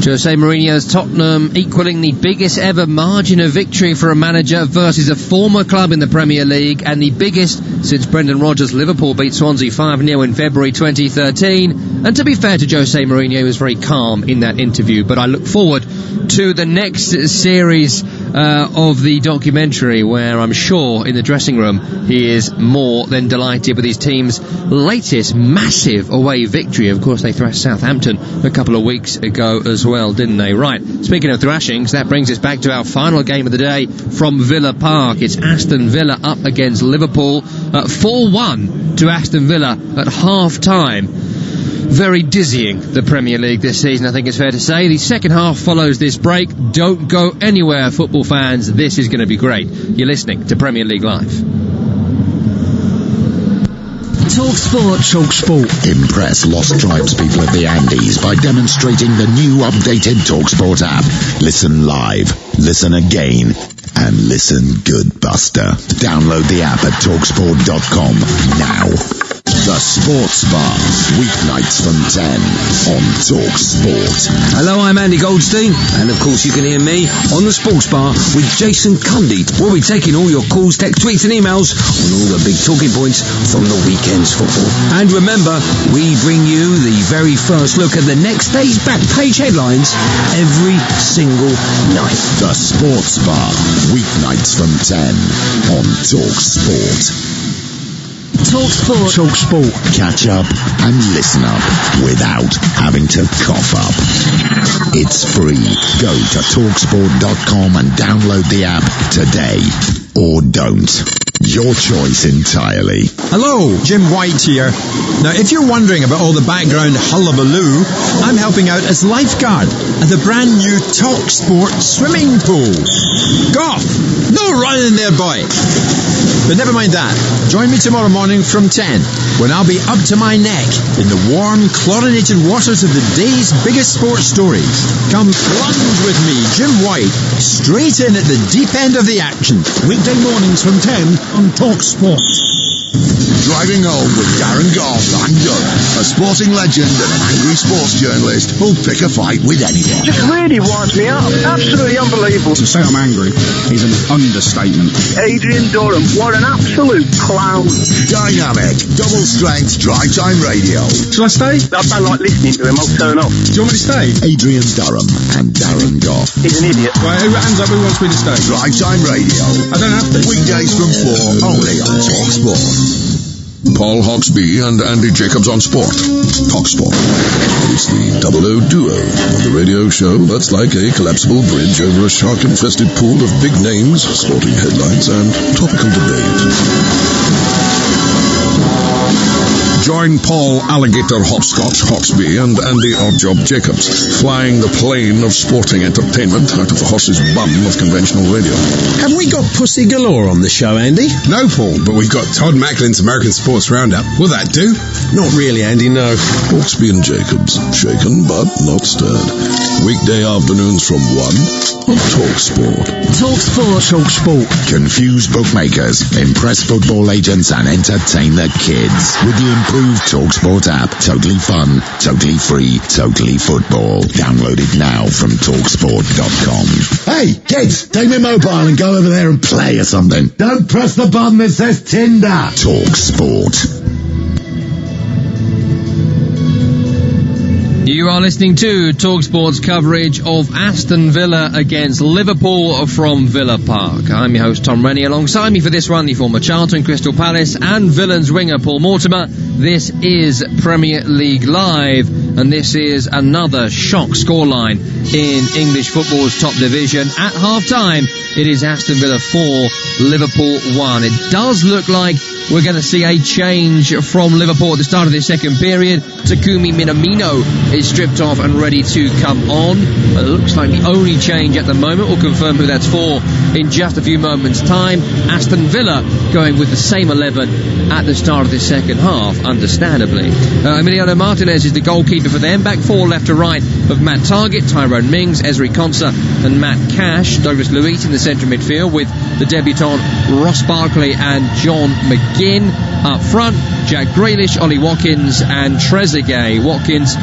S1: Jose Mourinho's Tottenham equaling the biggest ever margin of victory for a manager versus a former club in the Premier League, and the biggest since Brendan Rodgers' Liverpool beat Swansea 5-0 in February 2013. And to be fair to Jose Mourinho, he was very calm in that interview, but I look forward to the next series of the documentary, where I'm sure in the dressing room he is more than delighted with his team's latest massive away victory. Of course, they thrashed Southampton a couple of weeks ago as well, didn't they? Right, speaking of thrashings, that brings us back to our final game of the day from Villa Park. It's Aston Villa up against Liverpool, 4-1 to Aston Villa at half-time. Very dizzying, the Premier League this season, I think it's fair to say. The second half follows this break. Don't go anywhere, football fans. This is going to be great. You're listening to Premier League Live.
S5: Talk Sport.
S4: Impress lost tribespeople of the Andes by demonstrating the new updated TalkSport app. Listen live, listen again, and listen good, Buster. Download the app at TalkSport.com now. The Sports Bar, weeknights from 10 on TalkSport.
S3: Hello, I'm Andy Goldstein, and of course you can hear me on the Sports Bar with Jason Cundy. We'll be taking all your calls, text, tweets and emails on all the big talking points from the weekend's football. And remember, we bring you the very first look at the next day's back page headlines every single night.
S4: The Sports Bar, weeknights from 10 on TalkSport.
S5: TalkSport.
S4: Catch up and listen up without having to cough up. It's free. Go to TalkSport.com and download the app today. Or don't. Your choice entirely.
S6: Hello, Jim White here. Now, if you're wondering about all the background hullabaloo, I'm helping out as lifeguard at the brand new TalkSport swimming pool. Goff! No running there, boy! But never mind that. Join me tomorrow morning from 10, when I'll be up to my neck in the warm, chlorinated waters of the day's biggest sports stories. Come plunge with me, Jim White, straight in at the deep end of the action.
S16: Weekday mornings from 10 on TalkSport.
S4: Driving home with Darren Goff and Doug, a sporting legend and an angry sports journalist who'll pick a fight with anyone.
S18: Just really winds me up. Absolutely unbelievable.
S19: To say I'm angry is an understatement.
S18: Adrian, what an absolute clown.
S4: Dynamic, double strength, drive time radio.
S19: Shall I stay?
S18: I don't like listening to him. I'll turn off.
S19: Do you want me to stay?
S4: Adrian Durham and Darren Goff.
S18: He's an idiot.
S19: Right, hands up, who wants me to stay?
S4: Drive time radio.
S19: I don't have to.
S4: Weekdays from 4, only on TalkSport.
S9: Paul Hawksbee and Andy Jacobs on Sport. TalkSport. It's the double-O duo of the radio show that's like a collapsible bridge over a shark-infested pool of big names, sporting headlines, and topical debate. Join Paul Alligator Hopscotch Hawksbee and Andy Oddjob Jacobs, flying the plane of sporting entertainment out of the horse's bum of conventional radio.
S10: Have we got pussy galore on the show, Andy?
S11: No, Paul, but we've got Todd Macklin's American Sports Roundup. Will that do?
S10: Not really, Andy, no.
S9: Hawksbee and Jacobs, shaken but not stirred. Weekday afternoons from 1 on TalkSport.
S5: TalkSport.
S4: Confuse bookmakers, impress football agents and entertain the kids with the improved TalkSport app. Totally fun, totally free, totally football. Download it now from TalkSport.com. Hey, kids, take my mobile and go over there and play or something. Don't press the button that says Tinder. TalkSport.
S1: You are listening to TalkSport's coverage of Aston Villa against Liverpool from Villa Park. I'm your host Tom Rennie. Alongside me for this one, the former Charlton, Crystal Palace and Villains winger Paul Mortimer. This is Premier League Live, and this is another shock scoreline in English football's top division. At half-time, it is Aston Villa 4, Liverpool 1. It does look like we're going to see a change from Liverpool at the start of this second period. Takumi Minamino is stripped off and ready to come on. It looks like the only change at the moment. We'll confirm who that's for in just a few moments' time. Aston Villa going with the same 11 at the start of this second half, understandably. Emiliano Martinez is the goalkeeper for them. Back four left to right of Matt Targett, Tyrone Mings, Ezri Konsa and Matt Cash. Douglas Luiz in the central midfield with the debutant Ross Barkley and John McGinn. Up front, Jack Grealish, Ollie Watkins and Trezeguet. Watkins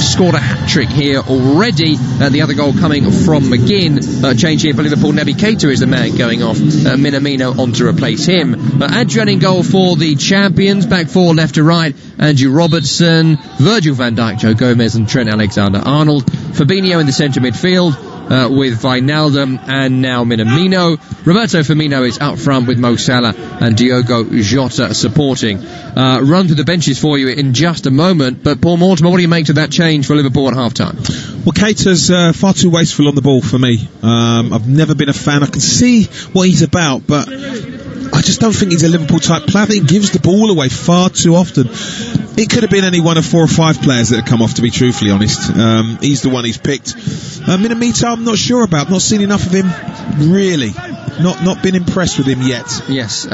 S1: scored a hat-trick here already. The other goal coming from McGinn. Change here for Liverpool. Naby Keita is the man going off. Minamino on to replace him. Adrian in goal for the champions. Back four left to right. Andrew Robertson, Virgil van Dijk, Joe Gomez and Trent Alexander-Arnold. Fabinho in the centre midfield. With Wijnaldum and now Minamino. Roberto Firmino is up front with Mo Salah and Diogo Jota supporting. Run through the benches for you in just a moment, but Paul Mortimer, what do you make to that change for Liverpool at half-time?
S2: Well, Keita's far too wasteful on the ball for me. I've never been a fan. I can see what he's about, but I just don't think he's a Liverpool-type player. I think he gives the ball away far too often. It could have been any one of 4 or 5 players that had come off, to be truthfully honest. He's the one he's picked. Minamino, I'm not sure about. Not seen enough of him, really. Not been impressed with him yet.
S1: Yes,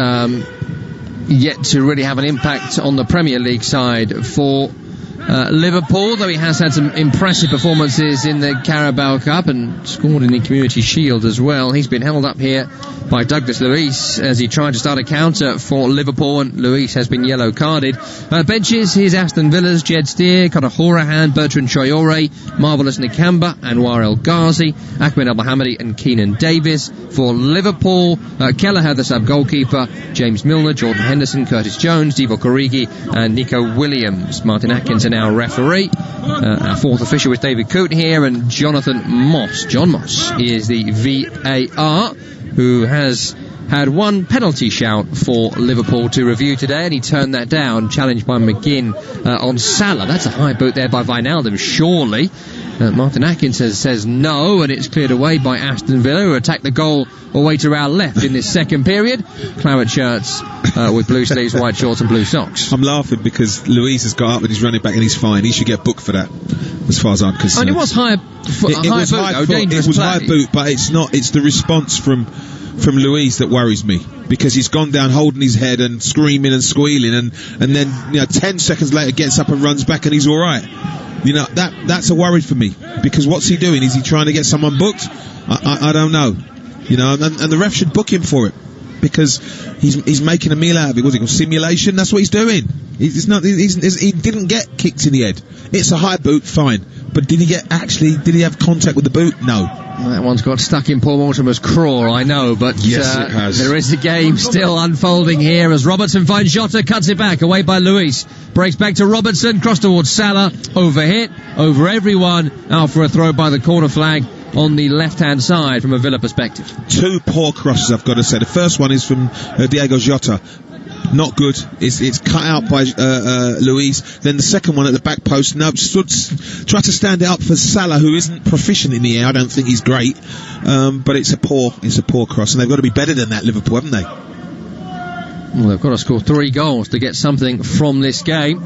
S1: yet to really have an impact on the Premier League side for Liverpool, though he has had some impressive performances in the Carabao Cup and scored in the Community Shield as well. He's been held up here by Douglas Luiz as he tried to start a counter for Liverpool, and Luiz has been yellow carded. Benches, here's Aston Villa's Jed Steer, Conor Hourihane, Bertrand Traore, Marvelous Nakamba, Anwar El Ghazi, Ahmed El Mohammadi and Keenan Davis. For Liverpool, Kelleher the sub-goalkeeper, James Milner, Jordan Henderson, Curtis Jones, Divock Origi and Nico Williams. Martin Atkinson our referee. Our fourth official is David Coote here, and Jonathan Moss. John Moss is the VAR, who has had one penalty shout for Liverpool to review today, and he turned that down, challenged by McGinn on Salah. That's a high boot there by Wijnaldum, surely. Martin Atkins says no, and it's cleared away by Aston Villa, who attack the goal away to our left in this second period. Claret shirts with blue sleeves, white shorts and blue socks.
S2: I'm laughing because Luiz has got up and he's running back and he's fine. He should get booked for that, as far as I'm concerned.
S1: And it was high boot,
S2: but it's not. It's the response from Luiz that worries me, because he's gone down holding his head and screaming and squealing, and then 10 seconds later gets up and runs back and he's all right. That's a worry for me, because what's he doing? Is he trying to get someone booked? I don't know. And the ref should book him for it, because he's making a meal out of it. Was it simulation? That's what he's doing. He didn't get kicked in the head. It's a high boot, fine. But did he have contact with the boot? No.
S1: That one's got stuck in Paul Mortimer's craw, I know, but
S2: yes, it has.
S1: There is a game still unfolding here as Robertson finds Jota, cuts it back, away by Luiz. Breaks back to Robertson, cross towards Salah, overhit, over everyone, out for a throw by the corner flag on the left-hand side from a Villa perspective. 2
S2: poor crosses, I've got to say. The first one is from Diogo Jota. Not good. It's cut out by Luiz. Then the second one at the back post. No, tried to stand it up for Salah, who isn't proficient in the air. I don't think he's great. But it's a poor cross, and they've got to be better than that, Liverpool, haven't they?
S1: Well, they've got to score 3 goals to get something from this game.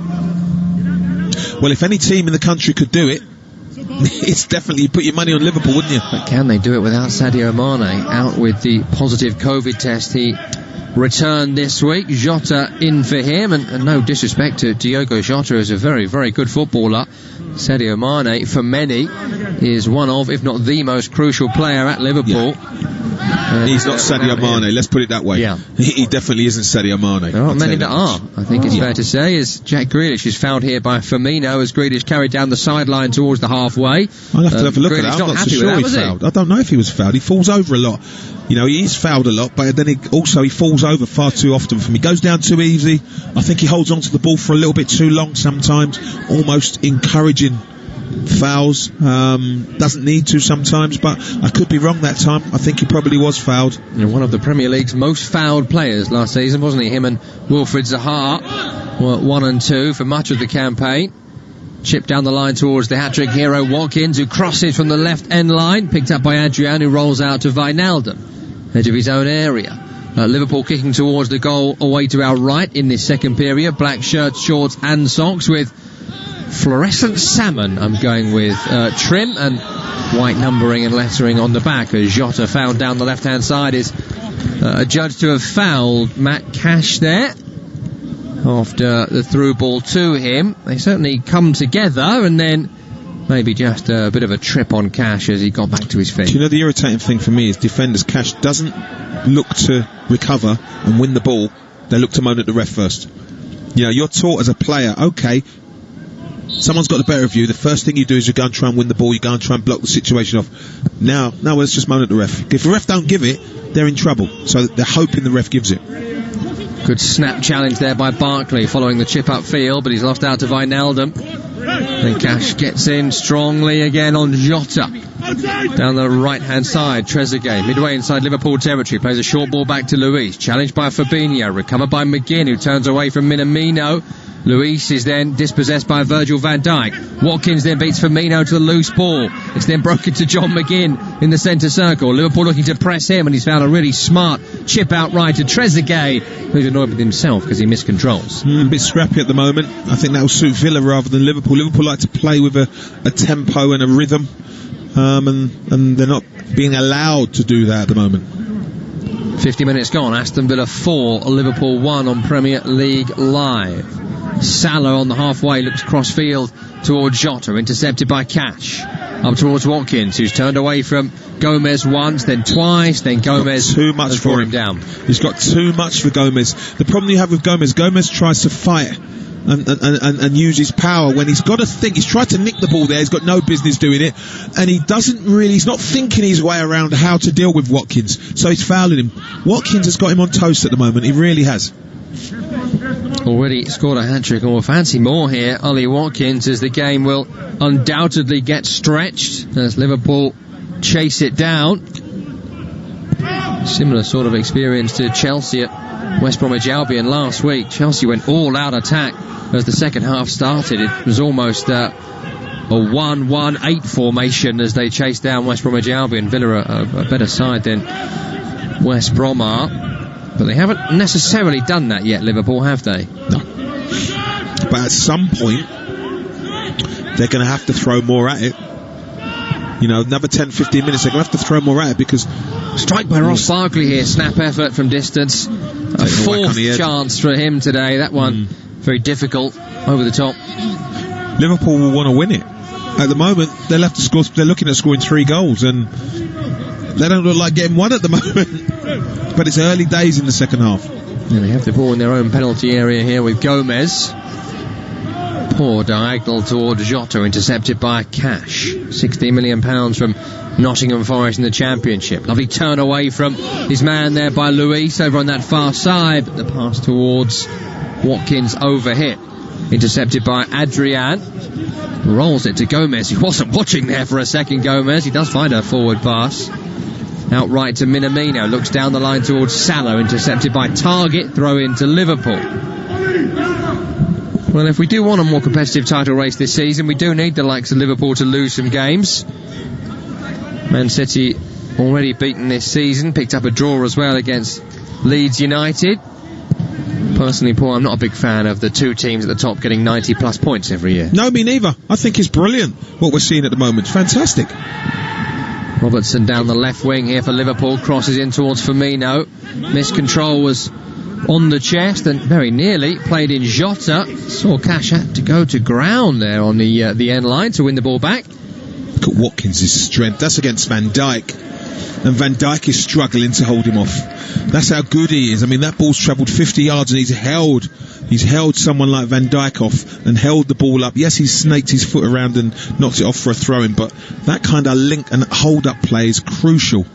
S2: Well, if any team in the country could do it, it's definitely, you put your money on Liverpool, wouldn't you?
S1: But can they do it without Sadio Mane out with the positive COVID test? He returned this week. Jota in for him, and no disrespect to Diogo Jota, is a very, very good footballer. Sadio Mane, for many, is one of, if not the most crucial player at Liverpool.
S2: Yeah. He's not Sadio Mane, let's put it that way.
S1: Yeah.
S2: He definitely isn't Sadio Mane.
S1: There aren't many that are, I think it's fair to say, as Jack Grealish is fouled here by Firmino, as Grealish carried down the sideline towards the halfway.
S2: I'll have to have a look at that. I'm not so sure he fouled. I don't know if he was fouled. He falls over a lot. He is fouled a lot, but then he falls over far too often for me. He goes down too easy. I think he holds on to the ball for a little bit too long sometimes, almost encouraging fouls. Doesn't need to sometimes, but I could be wrong that time. I think he probably was fouled.
S1: And one of the Premier League's most fouled players last season, wasn't he? Him and Wilfried Zaha were 1 and 2 for much of the campaign. Chipped down the line towards the hat-trick hero Watkins, who crosses from the left end line, picked up by Adrian, who rolls out to Wijnaldum, edge of his own area. Liverpool kicking towards the goal away to our right in this second period. Black shirts, shorts and socks with fluorescent salmon, I'm going with, trim, and white numbering and lettering on the back, as Jota fouled down the left-hand side is judged to have fouled Matt Cash there after the through ball to him. They certainly come together, and then maybe just a bit of a trip on Cash as he got back to his feet.
S2: Do you know, the irritating thing for me is defenders. Cash doesn't look to recover and win the ball. They look to moan at the ref first. You know, you're taught as a player, okay, someone's got the better of you, the first thing you do is you go and try and win the ball, you go and try and block the situation off. Now let's just moan at the ref. If the ref don't give it, they're in trouble, so they're hoping the ref gives it.
S1: Good snap challenge there by Barkley following the chip upfield, but he's lost out to Wijnaldum. And Cash gets in strongly again on Jota. Down the right-hand side, Trezeguet, midway inside Liverpool territory, plays a short ball back to Luis. Challenged by Fabinho, recovered by McGinn, who turns away from Minamino. Luis is then dispossessed by Virgil van Dijk. Watkins then beats Firmino to the loose ball. It's then broken to John McGinn in the centre circle. Liverpool looking to press him, and he's found a really smart chip outright to Trezeguet, who's annoyed with himself because he miscontrols.
S2: A bit scrappy at the moment. I think that will suit Villa rather than Liverpool. Liverpool like to play with a tempo and a rhythm, and they're not being allowed to do that at the moment.
S1: 50 minutes gone. Aston Villa 4, Liverpool 1 on Premier League Live. Salah on the halfway looks cross-field towards Jota, intercepted by Cash. Up towards Watkins, who's turned away from Gomez once, then twice, then Gomez
S2: too much for him
S1: down.
S2: He's got too much for Gomez. The problem you have with Gomez tries to fight and use his power when he's got to think. He's tried to nick the ball there, he's got no business doing it, and he's not thinking his way around how to deal with Watkins, so he's fouling him. Watkins has got him on toast at the moment, he really has.
S1: Already scored a hat-trick, and we'll fancy more here, Ollie Watkins, as the game will undoubtedly get stretched as Liverpool chase it down. Similar sort of experience to Chelsea at West Bromwich Albion last week. Chelsea went all-out attack as the second half started. It was almost a 1-1-8 formation as they chased down West Bromwich Albion. Villa a better side than West Brom are. But they haven't necessarily done that yet, Liverpool, have they?
S2: No. But at some point, they're going to have to throw more at it. You know, another 10-15 minutes, they're going to have to throw more at it, because...
S1: Strike by Ross Barkley here, snap effort from distance. A fourth chance for him today. That one, very difficult, over the top.
S2: Liverpool will want to win it. At the moment, they're looking at scoring 3 goals, and they don't look like getting one at the moment. But it's early days in the second half.
S1: And they have the ball in their own penalty area here with Gomez. Poor diagonal towards Jota, intercepted by Cash. £16 million from Nottingham Forest in the Championship. Lovely turn away from his man there by Luis over on that far side, but the pass towards Watkins overhit. Intercepted by Adrian. Rolls it to Gomez. He wasn't watching there for a second, Gomez. He does find a forward pass. Outright to Minamino, looks down the line towards Salah, intercepted by Target, throw in to Liverpool. Well, if we do want a more competitive title race this season, we do need the likes of Liverpool to lose some games. Man City already beaten this season, picked up a draw as well against Leeds United. Personally, Paul, I'm not a big fan of the two teams at the top getting 90 plus points every year.
S2: No, me neither. I think it's brilliant what we're seeing at the moment. Fantastic.
S1: Robertson down the left wing here for Liverpool, crosses in towards Firmino. Miscontrol was on the chest and very nearly played in Jota. Saw Cash had to go to ground there on the end line to win the ball back.
S2: Look at Watkins' strength. That's against Van Dijk, and Van Dijk is struggling to hold him off. That's how good he is. I mean, that ball's travelled 50 yards and he's held someone like Van Dijk off and held the ball up. Yes, he's snaked his foot around and knocked it off for a throw-in, but that kind of link and hold-up play is crucial.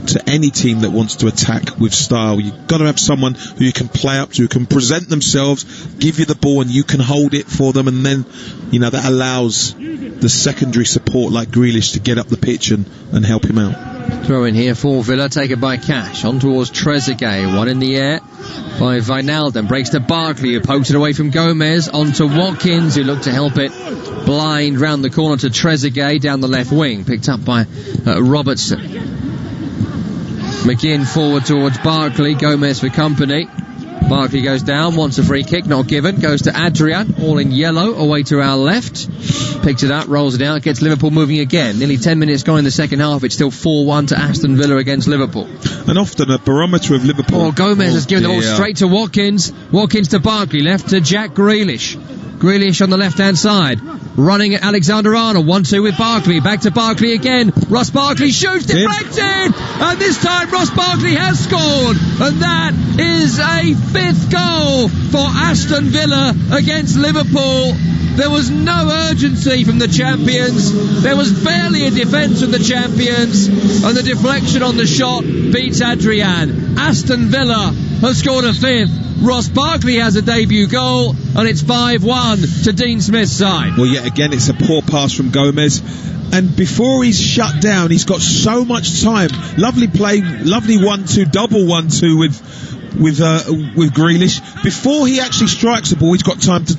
S2: to any team that wants to attack with style. You've got to have someone who you can play up to, who can present themselves, give you the ball, and you can hold it for them, and then, you know, that allows the secondary support like Grealish to get up the pitch and help him out.
S1: Throw in here for Villa, taken by Cash, on towards Trezeguet, one in the air by Wijnaldum, breaks to Barkley, who pokes it away from Gomez, on to Watkins, who looked to help it blind round the corner to Trezeguet down the left wing, picked up by Robertson. McGinn forward towards Barkley, Gomez for company. Barkley goes down, wants a free kick, not given, goes to Adrian, all in yellow, away to our left, picks it up, rolls it out, gets Liverpool moving again. Nearly 10 minutes gone in the second half, it's still 4-1 to Aston Villa against Liverpool.
S2: And often a barometer of Liverpool.
S1: Oh, Gomez has given the ball straight to Watkins, Watkins to Barkley, left to Jack Grealish. Grealish on the left-hand side, running at Alexander-Arnold, 1-2 with Barkley, back to Barkley again, Ross Barkley shoots, deflected, and this time Ross Barkley has scored, and that is a 5th goal for Aston Villa against Liverpool. There was no urgency from the champions, there was barely a defence from the champions, and the deflection on the shot beats Adrian. Aston Villa has scored a 5th. Ross Barkley has a debut goal, and it's 5-1 to Dean Smith's side.
S2: Well, yet again, it's a poor pass from Gomez. And before he's shut down, he's got so much time. Lovely play, lovely 1-2, double 1-2 with Grealish. Before he actually strikes the ball, he's got time to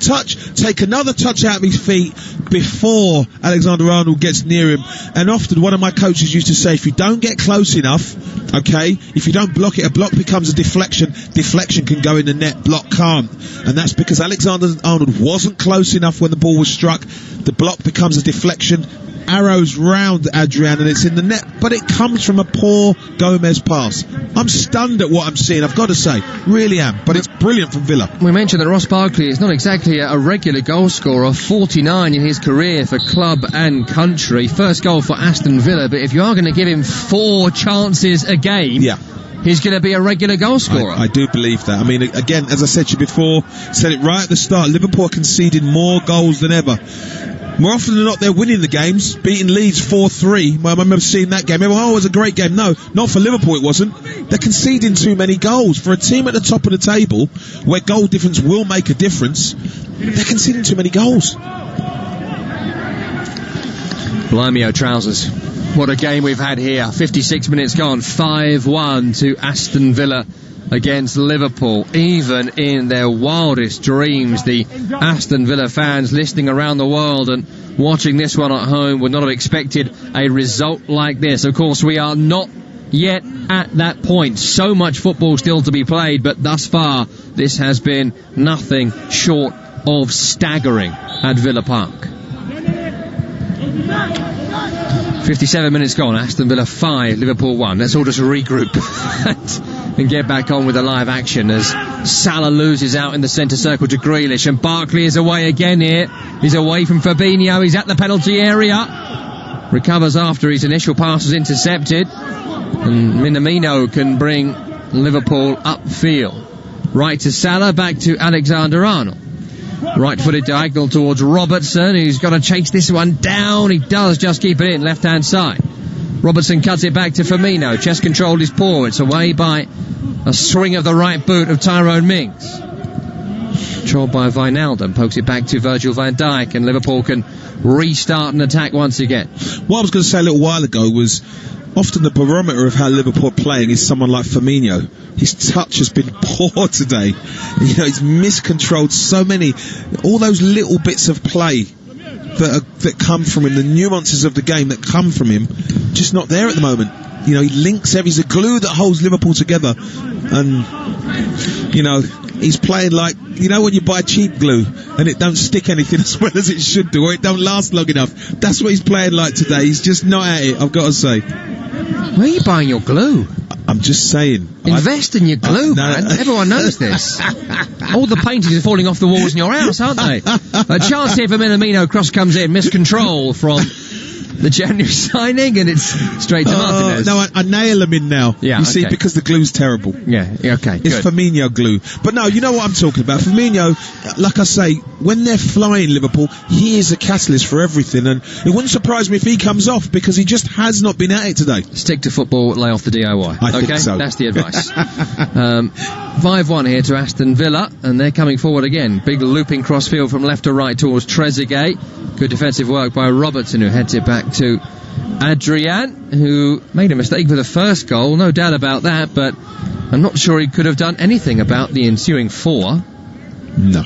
S2: take another touch out of his feet before Alexander-Arnold gets near him. And often, one of my coaches used to say, if you don't get close enough, okay, if you don't block it, a block becomes a deflection. Deflection can go in the net, block can't. And that's because Alexander-Arnold wasn't close enough when the ball was struck. The block becomes a deflection. Arrows round Adrian, and it's in the net, but it comes from a poor Gomez pass. I'm stunned at what I'm seeing, I've got to say, really am, but it's brilliant from Villa.
S1: We mentioned that Ross Barkley is not exactly a regular goal scorer, 49 in his career for club and country, first goal for Aston Villa, but if you are going to give him 4 chances a game, he's going to be a regular goal scorer.
S2: I do believe that. I mean, again, as I said to you before, said it right at the start, Liverpool are conceding more goals than ever. More often than not, they're winning the games, beating Leeds 4-3. I remember seeing that game. Everyone, it was a great game. No, not for Liverpool it wasn't. They're conceding too many goals. For a team at the top of the table, where goal difference will make a difference, they're conceding too many goals.
S1: Blimey, trousers. What a game we've had here. 56 minutes gone, 5-1 to Aston Villa against Liverpool. Even in their wildest dreams, the Aston Villa fans listening around the world and watching this one at home would not have expected a result like this. Of course, we are not yet at that point. So much football still to be played, but thus far this has been nothing short of staggering at Villa Park. 57 minutes gone, Aston Villa 5, Liverpool 1. Let's all just regroup and get back on with the live action as Salah loses out in the centre circle to Grealish, and Barkley is away again here. He's away from Fabinho, he's at the penalty area. Recovers after his initial pass was intercepted, and Minamino can bring Liverpool upfield. Right to Salah, back to Alexander-Arnold. Right-footed diagonal towards Robertson, who's got to chase this one down. He does just keep it in, left-hand side. Robertson cuts it back to Firmino. Chest control is poor. It's away by a swing of the right boot of Tyrone Mings. Controlled by Wijnaldum. Pokes it back to Virgil van Dijk, and Liverpool can restart and attack once again.
S2: What I was going to say a little while ago was often the barometer of how Liverpool are playing is someone like Firmino. His touch has been poor today. You know, he's miscontrolled so many, all those little bits of play that come from him, the nuances of the game that come from him, just not there at the moment. You know, he links he's the glue that holds Liverpool together, and you know, he's playing like, you know, when you buy cheap glue and it don't stick anything as well as it should do, or it don't last long enough. That's what he's playing like today. He's just not at it, I've got to say.
S1: Where are you buying your glue?
S2: I'm just saying.
S1: Invest in your glue, man. Everyone knows this. All the paintings are falling off the walls in your house, aren't they? A chance here for Minamino. Cross comes in. Miscontrol from the January signing, and it's straight to Martinez.
S2: No, I nail them in now.
S1: Yeah,
S2: you see, because the glue's terrible.
S1: Yeah, okay,
S2: It's
S1: good.
S2: Firmino glue. But no, you know what I'm talking about. Firmino, like I say, when they're flying Liverpool, he is a catalyst for everything, and it wouldn't surprise me if he comes off, because he just has not been at it today.
S1: Stick to football, lay off the DIY.
S2: I think so.
S1: That's the advice. 5-1 here to Aston Villa, and they're coming forward again. Big looping crossfield from left to right towards Trezeguet. Good defensive work by Robertson, who heads it back to Adrian, who made a mistake with the first goal, no doubt about that, but I'm not sure he could have done anything about the ensuing 4.
S2: No.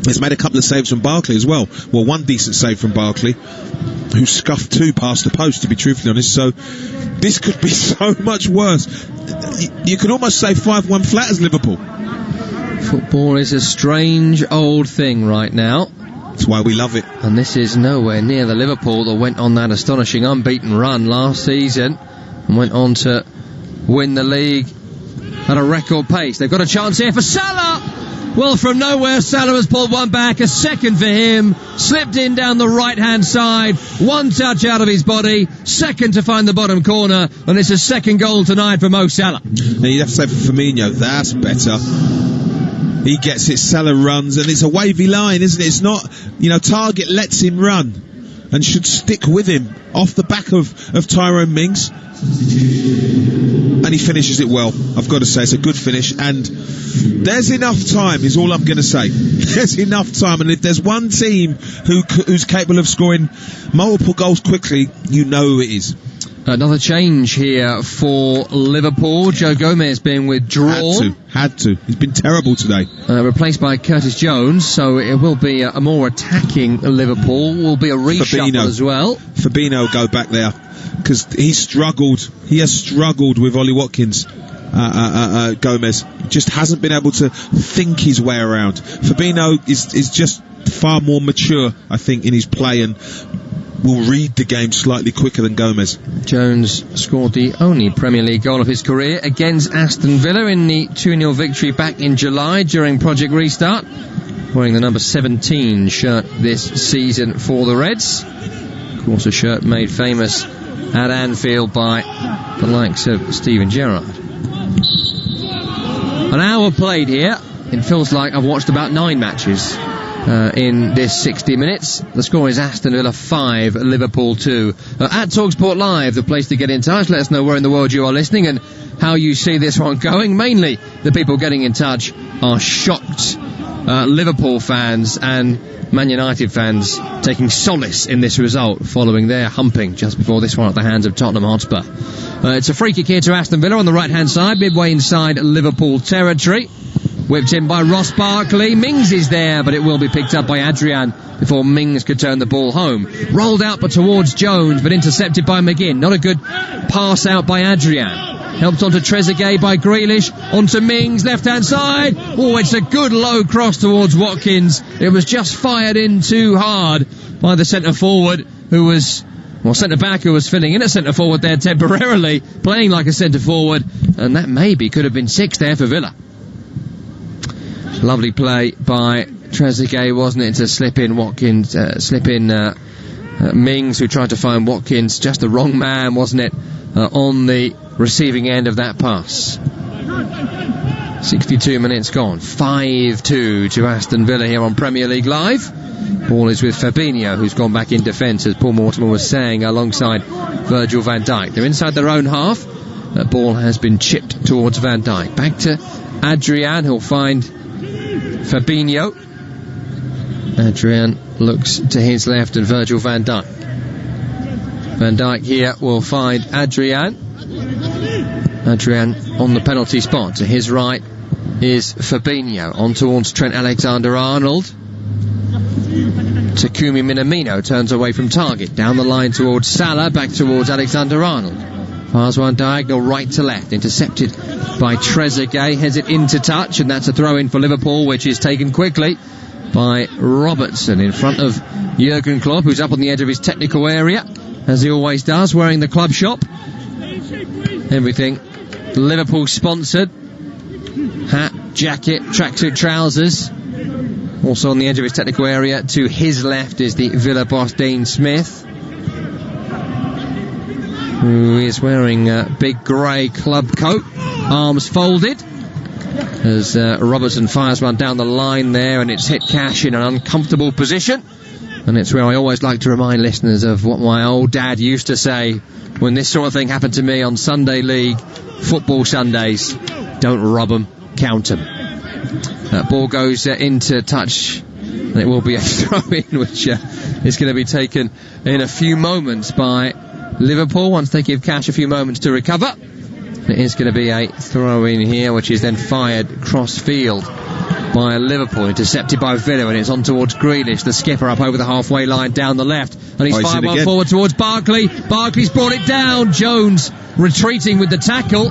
S2: He's made a couple of saves from Barkley as well. Well, one decent save from Barkley, who scuffed 2 past the post, to be truthfully honest, so this could be so much worse. You could almost say 5-1 flat as Liverpool.
S1: Football is a strange old thing right now.
S2: That's why we love it.
S1: And this is nowhere near the Liverpool that went on that astonishing unbeaten run last season and went on to win the league at a record pace. They've got a chance here for Salah! Well, from nowhere, Salah has pulled one back, a second for him, slipped in down the right-hand side, one touch out of his body, second to find the bottom corner, and it's a second goal tonight for Mo Salah.
S2: Now you'd have to say for Firmino, that's better. He gets it, Salah runs, and it's a wavy line, isn't it? It's not, Target lets him run and should stick with him off the back of Tyrone Mings. And he finishes it well. I've got to say, it's a good finish, and there's enough time, is all I'm going to say. There's enough time, and if there's one team who's capable of scoring multiple goals quickly, you know who it is.
S1: Another change here for Liverpool. Joe Gomez being withdrawn.
S2: Had to. He's been terrible today.
S1: Replaced by Curtis Jones, so it will be a more attacking Liverpool. Will be a reshuffle as well.
S2: Fabinho go back there, because he struggled. He has struggled with Ollie Watkins. Gomez just hasn't been able to think his way around. Fabinho is just far more mature, I think, in his play, and will read the game slightly quicker than Gomez.
S1: Jones scored the only Premier League goal of his career against Aston Villa in the 2-0 victory back in July during Project Restart, wearing the number 17 shirt this season for the Reds. Of course, a shirt made famous at Anfield by the likes of Steven Gerrard. An hour played here. It feels like I've watched about 9 matches in this 60 minutes. The score is Aston Villa 5, Liverpool 2. At TalkSport Live, the place to get in touch. Let us know where in the world you are listening and how you see this one going. Mainly, the people getting in touch are shocked Liverpool fans and Man United fans taking solace in this result following their humping just before this one at the hands of Tottenham Hotspur. It's a free kick here to Aston Villa on the right-hand side, midway inside Liverpool territory. Whipped in by Ross Barkley. Mings is there, but it will be picked up by Adrian before Mings could turn the ball home. Rolled out but towards Jones, but intercepted by McGinn. Not a good pass out by Adrian. Helped onto Trezeguet by Grealish. Onto Mings, left-hand side. Oh, it's a good low cross towards Watkins. It was just fired in too hard by the centre-forward, centre-back who was filling in at centre-forward there temporarily, playing like a centre-forward, and that maybe could have been 6 there for Villa. Lovely play by Trezeguet, wasn't it, to slip in Watkins, Mings, who tried to find Watkins, just the wrong man, wasn't it, on the receiving end of that pass. 62 minutes gone, 5-2 to Aston Villa here on Premier League Live. Ball is with Fabinho, who's gone back in defence, as Paul Mortimer was saying, alongside Virgil van Dijk. They're inside their own half. That ball has been chipped towards Van Dijk. Back to Adrian, who'll find Fabinho. Adrian looks to his left and Virgil van Dijk. Van Dijk here will find Adrian. Adrian on the penalty spot. To his right is Fabinho. On towards Trent Alexander-Arnold. Takumi Minamino turns away from target. Down the line towards Salah. Back towards Alexander-Arnold. Fires one diagonal right to left. Intercepted by Trezeguet. Heads it into touch, and that's a throw-in for Liverpool, which is taken quickly by Robertson in front of Jurgen Klopp, who's up on the edge of his technical area, as he always does, wearing the club shop. Everything Liverpool sponsored. Hat, jacket, tracksuit trousers. Also on the edge of his technical area to his left is the Villa boss Dean Smith. who is wearing a big grey club coat, arms folded, as Robertson fires one down the line there, and it's hit Cash in an uncomfortable position. And it's where I always like to remind listeners of what my old dad used to say when this sort of thing happened to me on Sunday League football Sundays: don't rob them, count them. Ball goes into touch, and it will be a throw-in, which is going to be taken in a few moments by Liverpool once they give Cash a few moments to recover. It is going to be a throw-in here, which is then fired cross-field by Liverpool, intercepted by Villa, and it's on towards Grealish, the skipper, up over the halfway line down the left, and he's fired one forward towards Barkley. Barkley's brought it down. Jones retreating with the tackle.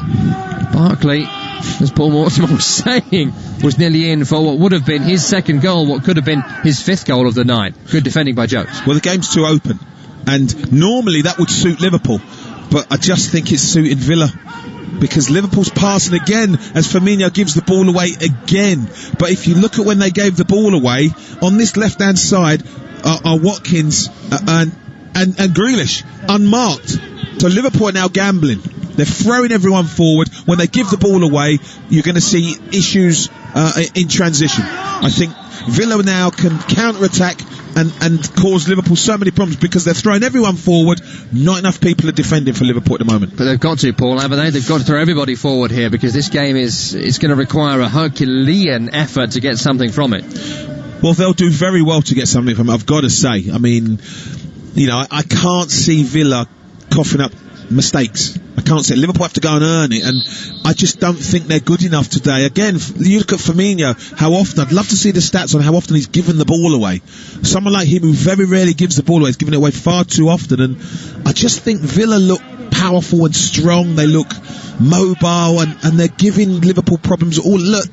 S1: Barkley, as Paul Mortimer was saying, was nearly in for what would have been his second goal, what could have been his fifth goal of the night. Good defending by Jones.
S2: Well, the game's too open, and normally that would suit Liverpool, but I just think it's suited Villa, because Liverpool's passing again as Firmino gives the ball away again. But if you look at when they gave the ball away, on this left-hand side are Watkins and Grealish, unmarked. So Liverpool are now gambling. They're throwing everyone forward. When they give the ball away, you're going to see issues in transition. I think Villa now can counter-attack and cause Liverpool so many problems because they're throwing everyone forward. Not enough people are defending for Liverpool at the moment.
S1: But they've got to, Paul, haven't they? They've got to throw everybody forward here, because this game it's going to require a Herculean effort to get something from it.
S2: Well, they'll do very well to get something from it, I've got to say. I mean, you know, I can't see Villa coughing up mistakes. I can't see it. Liverpool have to go and earn it, and I just don't think they're good enough today. Again, you look at Firmino, how often, I'd love to see the stats on how often he's given the ball away. Someone like him who very rarely gives the ball away, he's giving it away far too often, and I just think Villa look powerful and strong. They look mobile, and they're giving Liverpool problems. Look.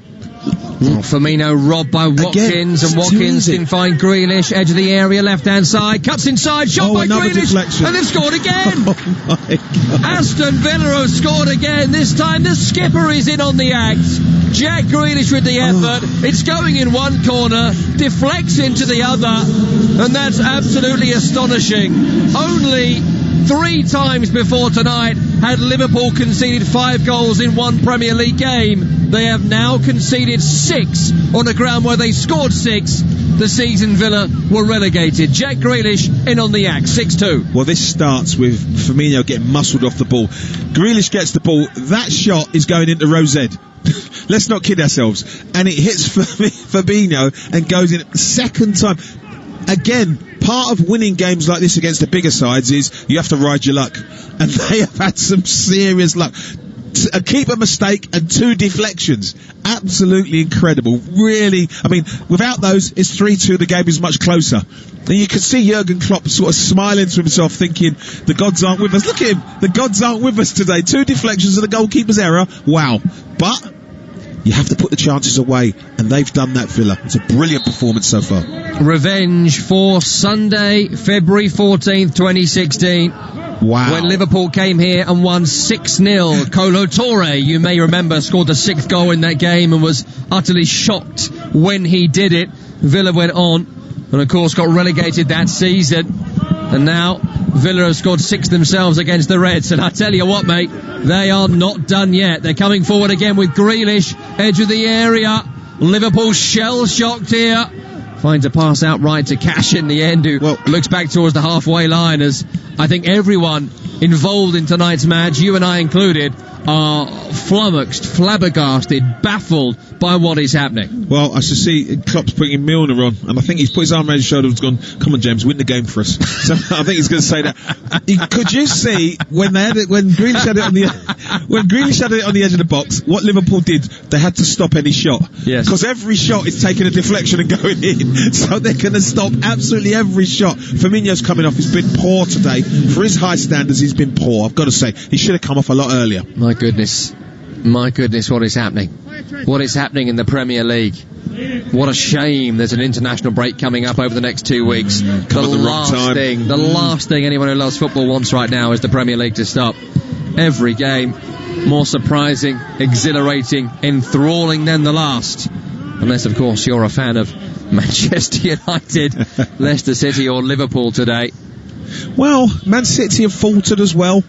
S1: Firmino robbed by Watkins, and Watkins can find Grealish, edge of the area, left-hand side, cuts inside, shot by Grealish,
S2: deflection.
S1: And they've scored again.
S2: Oh my God.
S1: Aston Villa have scored again. This time the skipper is in on the act. Jack Grealish with the effort. It's going in one corner, deflects into the other, and that's absolutely astonishing. Only 3 times before tonight had Liverpool conceded 5 goals in one Premier League game. They have now conceded 6 on a ground where they scored 6 the season Villa were relegated. Jack Grealish in on the act, 6-2.
S2: Well, this starts with Firmino getting muscled off the ball. Grealish gets the ball. That shot is going into row Z. Let's not kid ourselves. And it hits Fabinho and goes in second time. Again, part of winning games like this against the bigger sides is you have to ride your luck. And they have had some serious luck. A keeper mistake and 2 deflections. Absolutely incredible. Really, I mean, without those, it's 3-2. The game is much closer. And you can see Jurgen Klopp sort of smiling to himself, thinking, the gods aren't with us. Look at him. The gods aren't with us today. 2 deflections and the goalkeeper's error. Wow. But you have to put the chances away, and they've done that, Villa. It's a brilliant performance so far.
S1: Revenge for Sunday, February 14th, 2016.
S2: Wow.
S1: When Liverpool came here and won 6-0. Kolo Touré, you may remember, scored the 6th goal in that game and was utterly shocked when he did it. Villa went on and, of course, got relegated that season. And now Villa have scored 6 themselves against the Reds. And I tell you what, mate, they are not done yet. They're coming forward again with Grealish, edge of the area. Liverpool shell-shocked here. Finds a pass outright to Cash in the end, who looks back towards the halfway line, as I think everyone involved in tonight's match, you and I included, are flummoxed, flabbergasted, baffled by what is happening.
S2: Well, I should see Klopp's putting Milner on, and I think he's put his arm around his shoulder and gone, come on James, win the game for us. So I think he's going to say that. Could you see when Grealish had it on the edge of the box, what Liverpool did? They had to stop any shot.
S1: Yes.
S2: Because every shot is taking a deflection and going in. So they're going to stop absolutely every shot. Firmino's coming off. He's been poor today. For his high standards, he's been poor. I've got to say, he should have come off a lot earlier.
S1: My goodness, what is happening? What is happening in the Premier League? What a shame. There's an international break coming up over the next 2 weeks. The last thing anyone who loves football wants right now is the Premier League to stop. Every game more surprising, exhilarating, enthralling than the last. Unless, of course, you're a fan of Manchester United, Leicester City or Liverpool today.
S2: Well, Man City have faltered as well.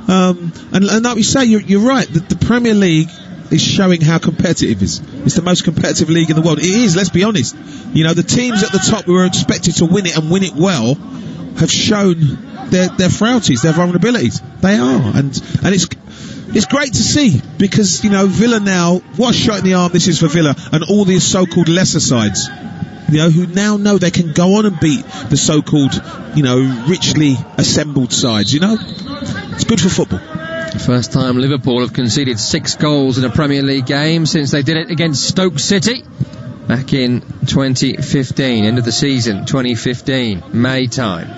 S2: And like we say, you're right. The Premier League is showing how competitive it is. It's the most competitive league in the world. It is, let's be honest. You know, the teams at the top who are expected to win it and win it well have shown their frailties, their vulnerabilities. They are. And it's great to see, because, you know, Villa now, what a shot in the arm this is for Villa and all these so-called lesser sides, you know, who now know they can go on and beat the so-called, you know, richly assembled sides, you know. It's good for football.
S1: First time Liverpool have conceded 6 goals in a Premier League game since they did it against Stoke City back in 2015, end of the season, 2015, May time.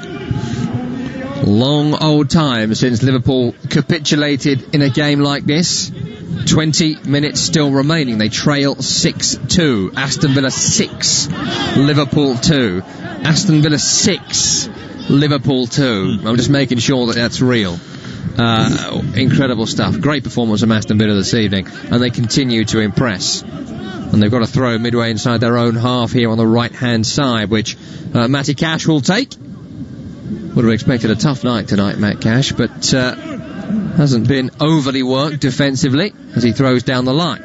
S1: Long old time since Liverpool capitulated in a game like this. 20 minutes still remaining. They trail 6-2. Aston Villa 6, Liverpool 2. Aston Villa 6, Liverpool 2. I'm just making sure that that's real. Incredible stuff. Great performance from Aston Villa this evening, and they continue to impress. And they've got a throw midway inside their own half here on the right-hand side, which Matty Cash will take. Would have expected a tough night tonight, Matt Cash, but hasn't been overly worked defensively as he throws down the line.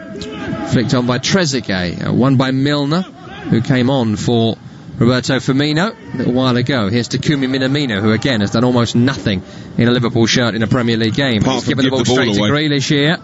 S1: Flicked on by Trezeguet, won by Milner, who came on for Roberto Firmino a little while ago. Here's Takumi Minamino, who again has done almost nothing in a Liverpool shirt in a Premier League game. He's given the ball straight to Grealish here.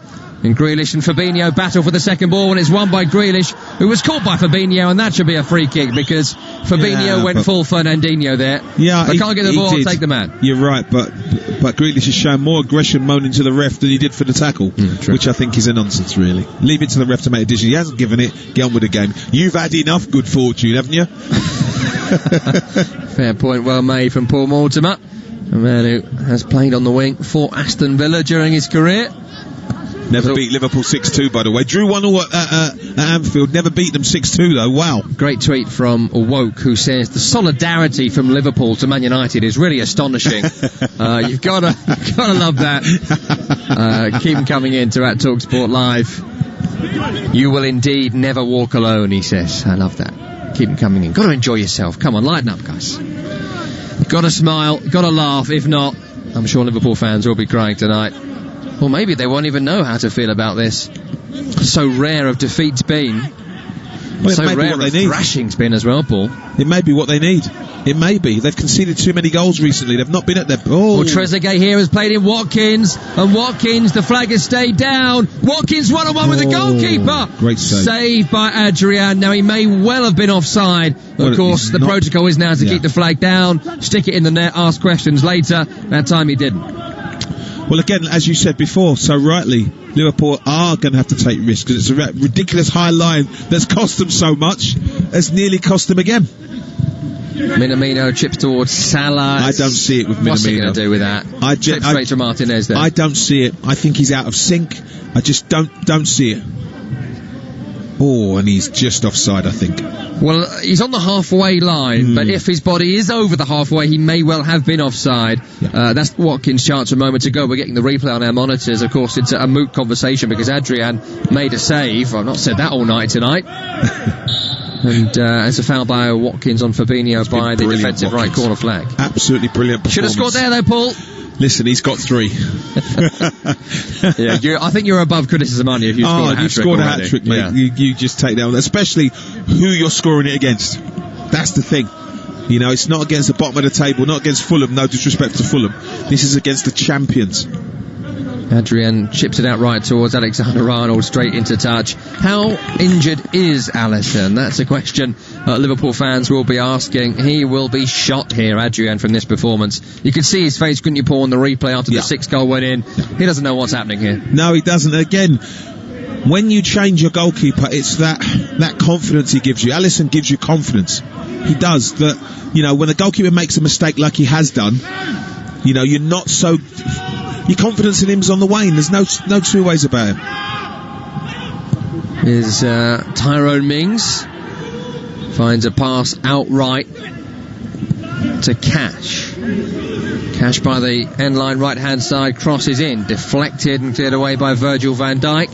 S1: And Grealish and Fabinho battle for the second ball, and it's won by Grealish, who was caught by Fabinho, and that should be a free kick, because Fabinho went full Fernandinho there. Yeah, I can't get the ball, I'll take the man.
S2: You're right, but Grealish has shown more aggression moaning to the ref than he did for the tackle, which I think is a nonsense, really. Leave it to the ref to make a decision. He hasn't given it. Get on with the game. You've had enough good fortune, haven't you?
S1: Fair point, well made from Paul Mortimer, a man who has played on the wing for Aston Villa during his career.
S2: Never beat Liverpool 6-2, by the way. Drew 1-0 at Anfield. Never beat them 6-2, though. Wow.
S1: Great tweet from Woke, who says the solidarity from Liverpool to Man United is really astonishing. You've got to love that. Keep them coming in to @TalkSport Live. You will indeed never walk alone, he says. I love that. Keep them coming in. Got to enjoy yourself. Come on, lighten up, guys. Got to smile. Got to laugh. If not, I'm sure Liverpool fans will be crying tonight. Or maybe they won't even know how to feel about this. So rare have defeats been. Well, so rare have thrashings been as well, Paul.
S2: It may be what they need. It may be. They've conceded too many goals recently. They've not been at their...
S1: Well, Trezeguet here has played in Watkins. And Watkins, the flag has stayed down. Watkins 1-on-1 with the goalkeeper.
S2: Great save.
S1: Saved by Adrian. Now, he may well have been offside. Of course, the protocol is now to keep the flag down, stick it in the net, ask questions later. That time he didn't.
S2: Well, again, as you said before, so rightly, Liverpool are going to have to take risks, because it's a ridiculous high line that's cost them so much, has nearly cost them again.
S1: Minamino chips towards Salah.
S2: I don't see it with Minamino.
S1: What's he going to do with that? Straight to Martinez there.
S2: I don't see it. I think he's out of sync. I just don't see it. Oh, and he's just offside, I think.
S1: Well, he's on the halfway line, but if his body is over the halfway, he may well have been offside. Yeah. That's Watkins' chance a moment ago. We're getting the replay on our monitors. Of course, it's a moot conversation because Adrian made a save. I've not said that all night tonight. And it's a foul by Watkins on Fabinho by the defensive right corner flag.
S2: Absolutely brilliant performance.
S1: Should have scored there, though, Paul.
S2: Listen, he's got 3.
S1: Yeah, I think you're above criticism, aren't you? If you've
S2: scored a hat-trick, mate. Yeah. You just take that one, especially who you're scoring it against. That's the thing. You know, it's not against the bottom of the table, not against Fulham, no disrespect to Fulham. This is against the champions.
S1: Adrian chips it out right towards Alexander-Arnold, straight into touch. How injured is Alisson? That's a question Liverpool fans will be asking. He will be shot here, Adrian, from this performance. You could see his face, couldn't you, Paul, on the replay after the 6th goal went in. He doesn't know what's happening here.
S2: No, he doesn't. Again, when you change your goalkeeper, it's that confidence he gives you. Alisson gives you confidence. He does. That, you know, when the goalkeeper makes a mistake like he has done, you know, you're not so... Your confidence in him's on the wane. There's no two ways about him.
S1: Is Tyrone Mings finds a pass outright to Cash. Cash by the end line right hand side, crosses in, deflected and cleared away by Virgil van Dijk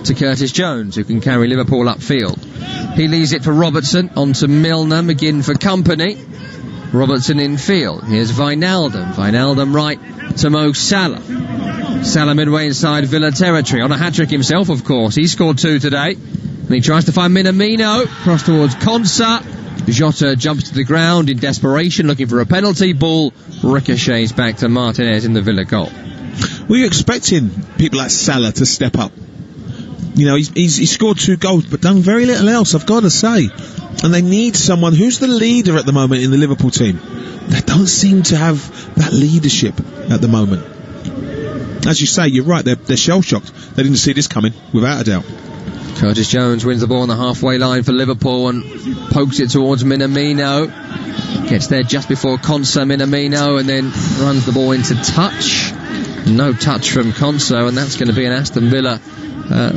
S1: to Curtis Jones, who can carry Liverpool upfield. He leaves it for Robertson, onto Milner, McGinn for company. Robertson in field. Here's Wijnaldum. Wijnaldum right to Mo Salah. Salah midway inside Villa territory. On a hat-trick himself, of course. He scored 2 today. And he tries to find Minamino. Cross towards Konsa. Jota jumps to the ground in desperation, looking for a penalty. Ball ricochets back to Martinez in the Villa goal.
S2: Were you expecting people like Salah to step up? You know, he's scored 2 goals, but done very little else, I've got to say. And they need someone who's the leader at the moment in the Liverpool team. They don't seem to have that leadership at the moment. As you say, you're right, they're shell-shocked. They didn't see this coming, without a doubt.
S1: Curtis Jones wins the ball on the halfway line for Liverpool and pokes it towards Minamino. Gets there just before Konsa. Minamino, and then runs the ball into touch. No touch from Konsa, and that's going to be an Aston Villa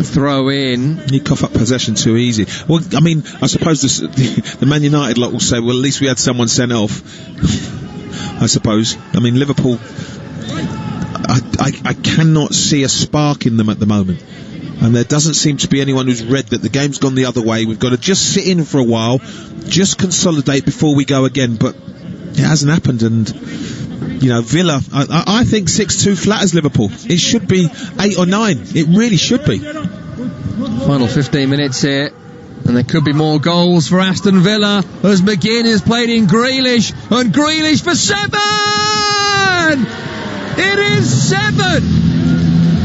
S1: throw in.
S2: You cough up possession too easy. Well, I mean, I suppose the Man United lot will say, well, at least we had someone sent off. I suppose. I mean, Liverpool, I cannot see a spark in them at the moment. And there doesn't seem to be anyone who's read that the game's gone the other way. We've got to just sit in for a while, just consolidate before we go again. But it hasn't happened. And, you know, Villa, I think 6-2 flatters Liverpool. It should be 8 or 9. It really should be.
S1: Final 15 minutes here. And there could be more goals for Aston Villa as McGinn is played in Grealish. And Grealish for 7! It is 7!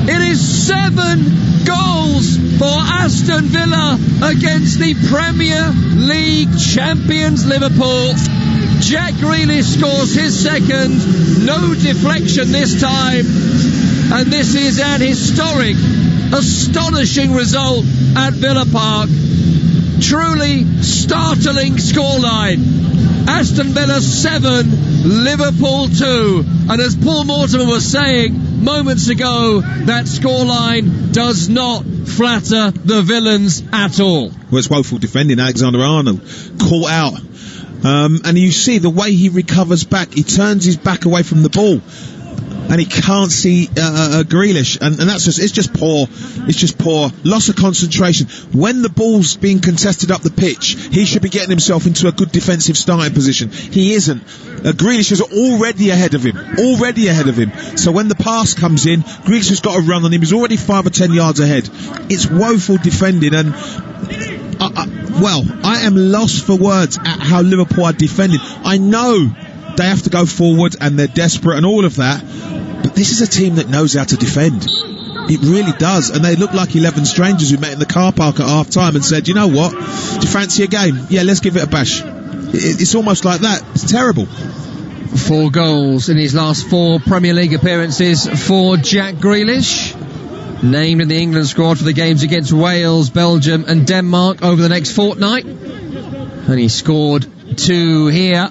S1: It is 7 goals for Aston Villa against the Premier League champions Liverpool. Jack Grealish scores his second. No deflection this time. And this is an historic, astonishing result at Villa Park. Truly startling scoreline. Aston Villa 7, Liverpool 2. And as Paul Mortimer was saying moments ago, that scoreline does not flatter the villains at all.
S2: Well, it's woeful defending. Alexander-Arnold caught out. And you see the way he recovers back. He turns his back away from the ball. And he can't see Grealish, and that's just—it's just poor. It's just poor loss of concentration. When the ball's being contested up the pitch, he should be getting himself into a good defensive starting position. He isn't. Grealish is already ahead of him. So when the pass comes in, Grealish has got to run on him. He's already 5 or 10 yards ahead. It's woeful defending, and I am lost for words at how Liverpool are defending. I know they have to go forward and they're desperate and all of that, but this is a team that knows how to defend. It really does. And they look like 11 strangers who met in the car park at half time and said, you know what, do you fancy a game? Yeah, let's give it a bash. It's almost like that. It's terrible.
S1: 4 goals in his last 4 Premier League appearances for Jack Grealish, named in the England squad for the games against Wales, Belgium and Denmark over the next fortnight, and he scored 2 here.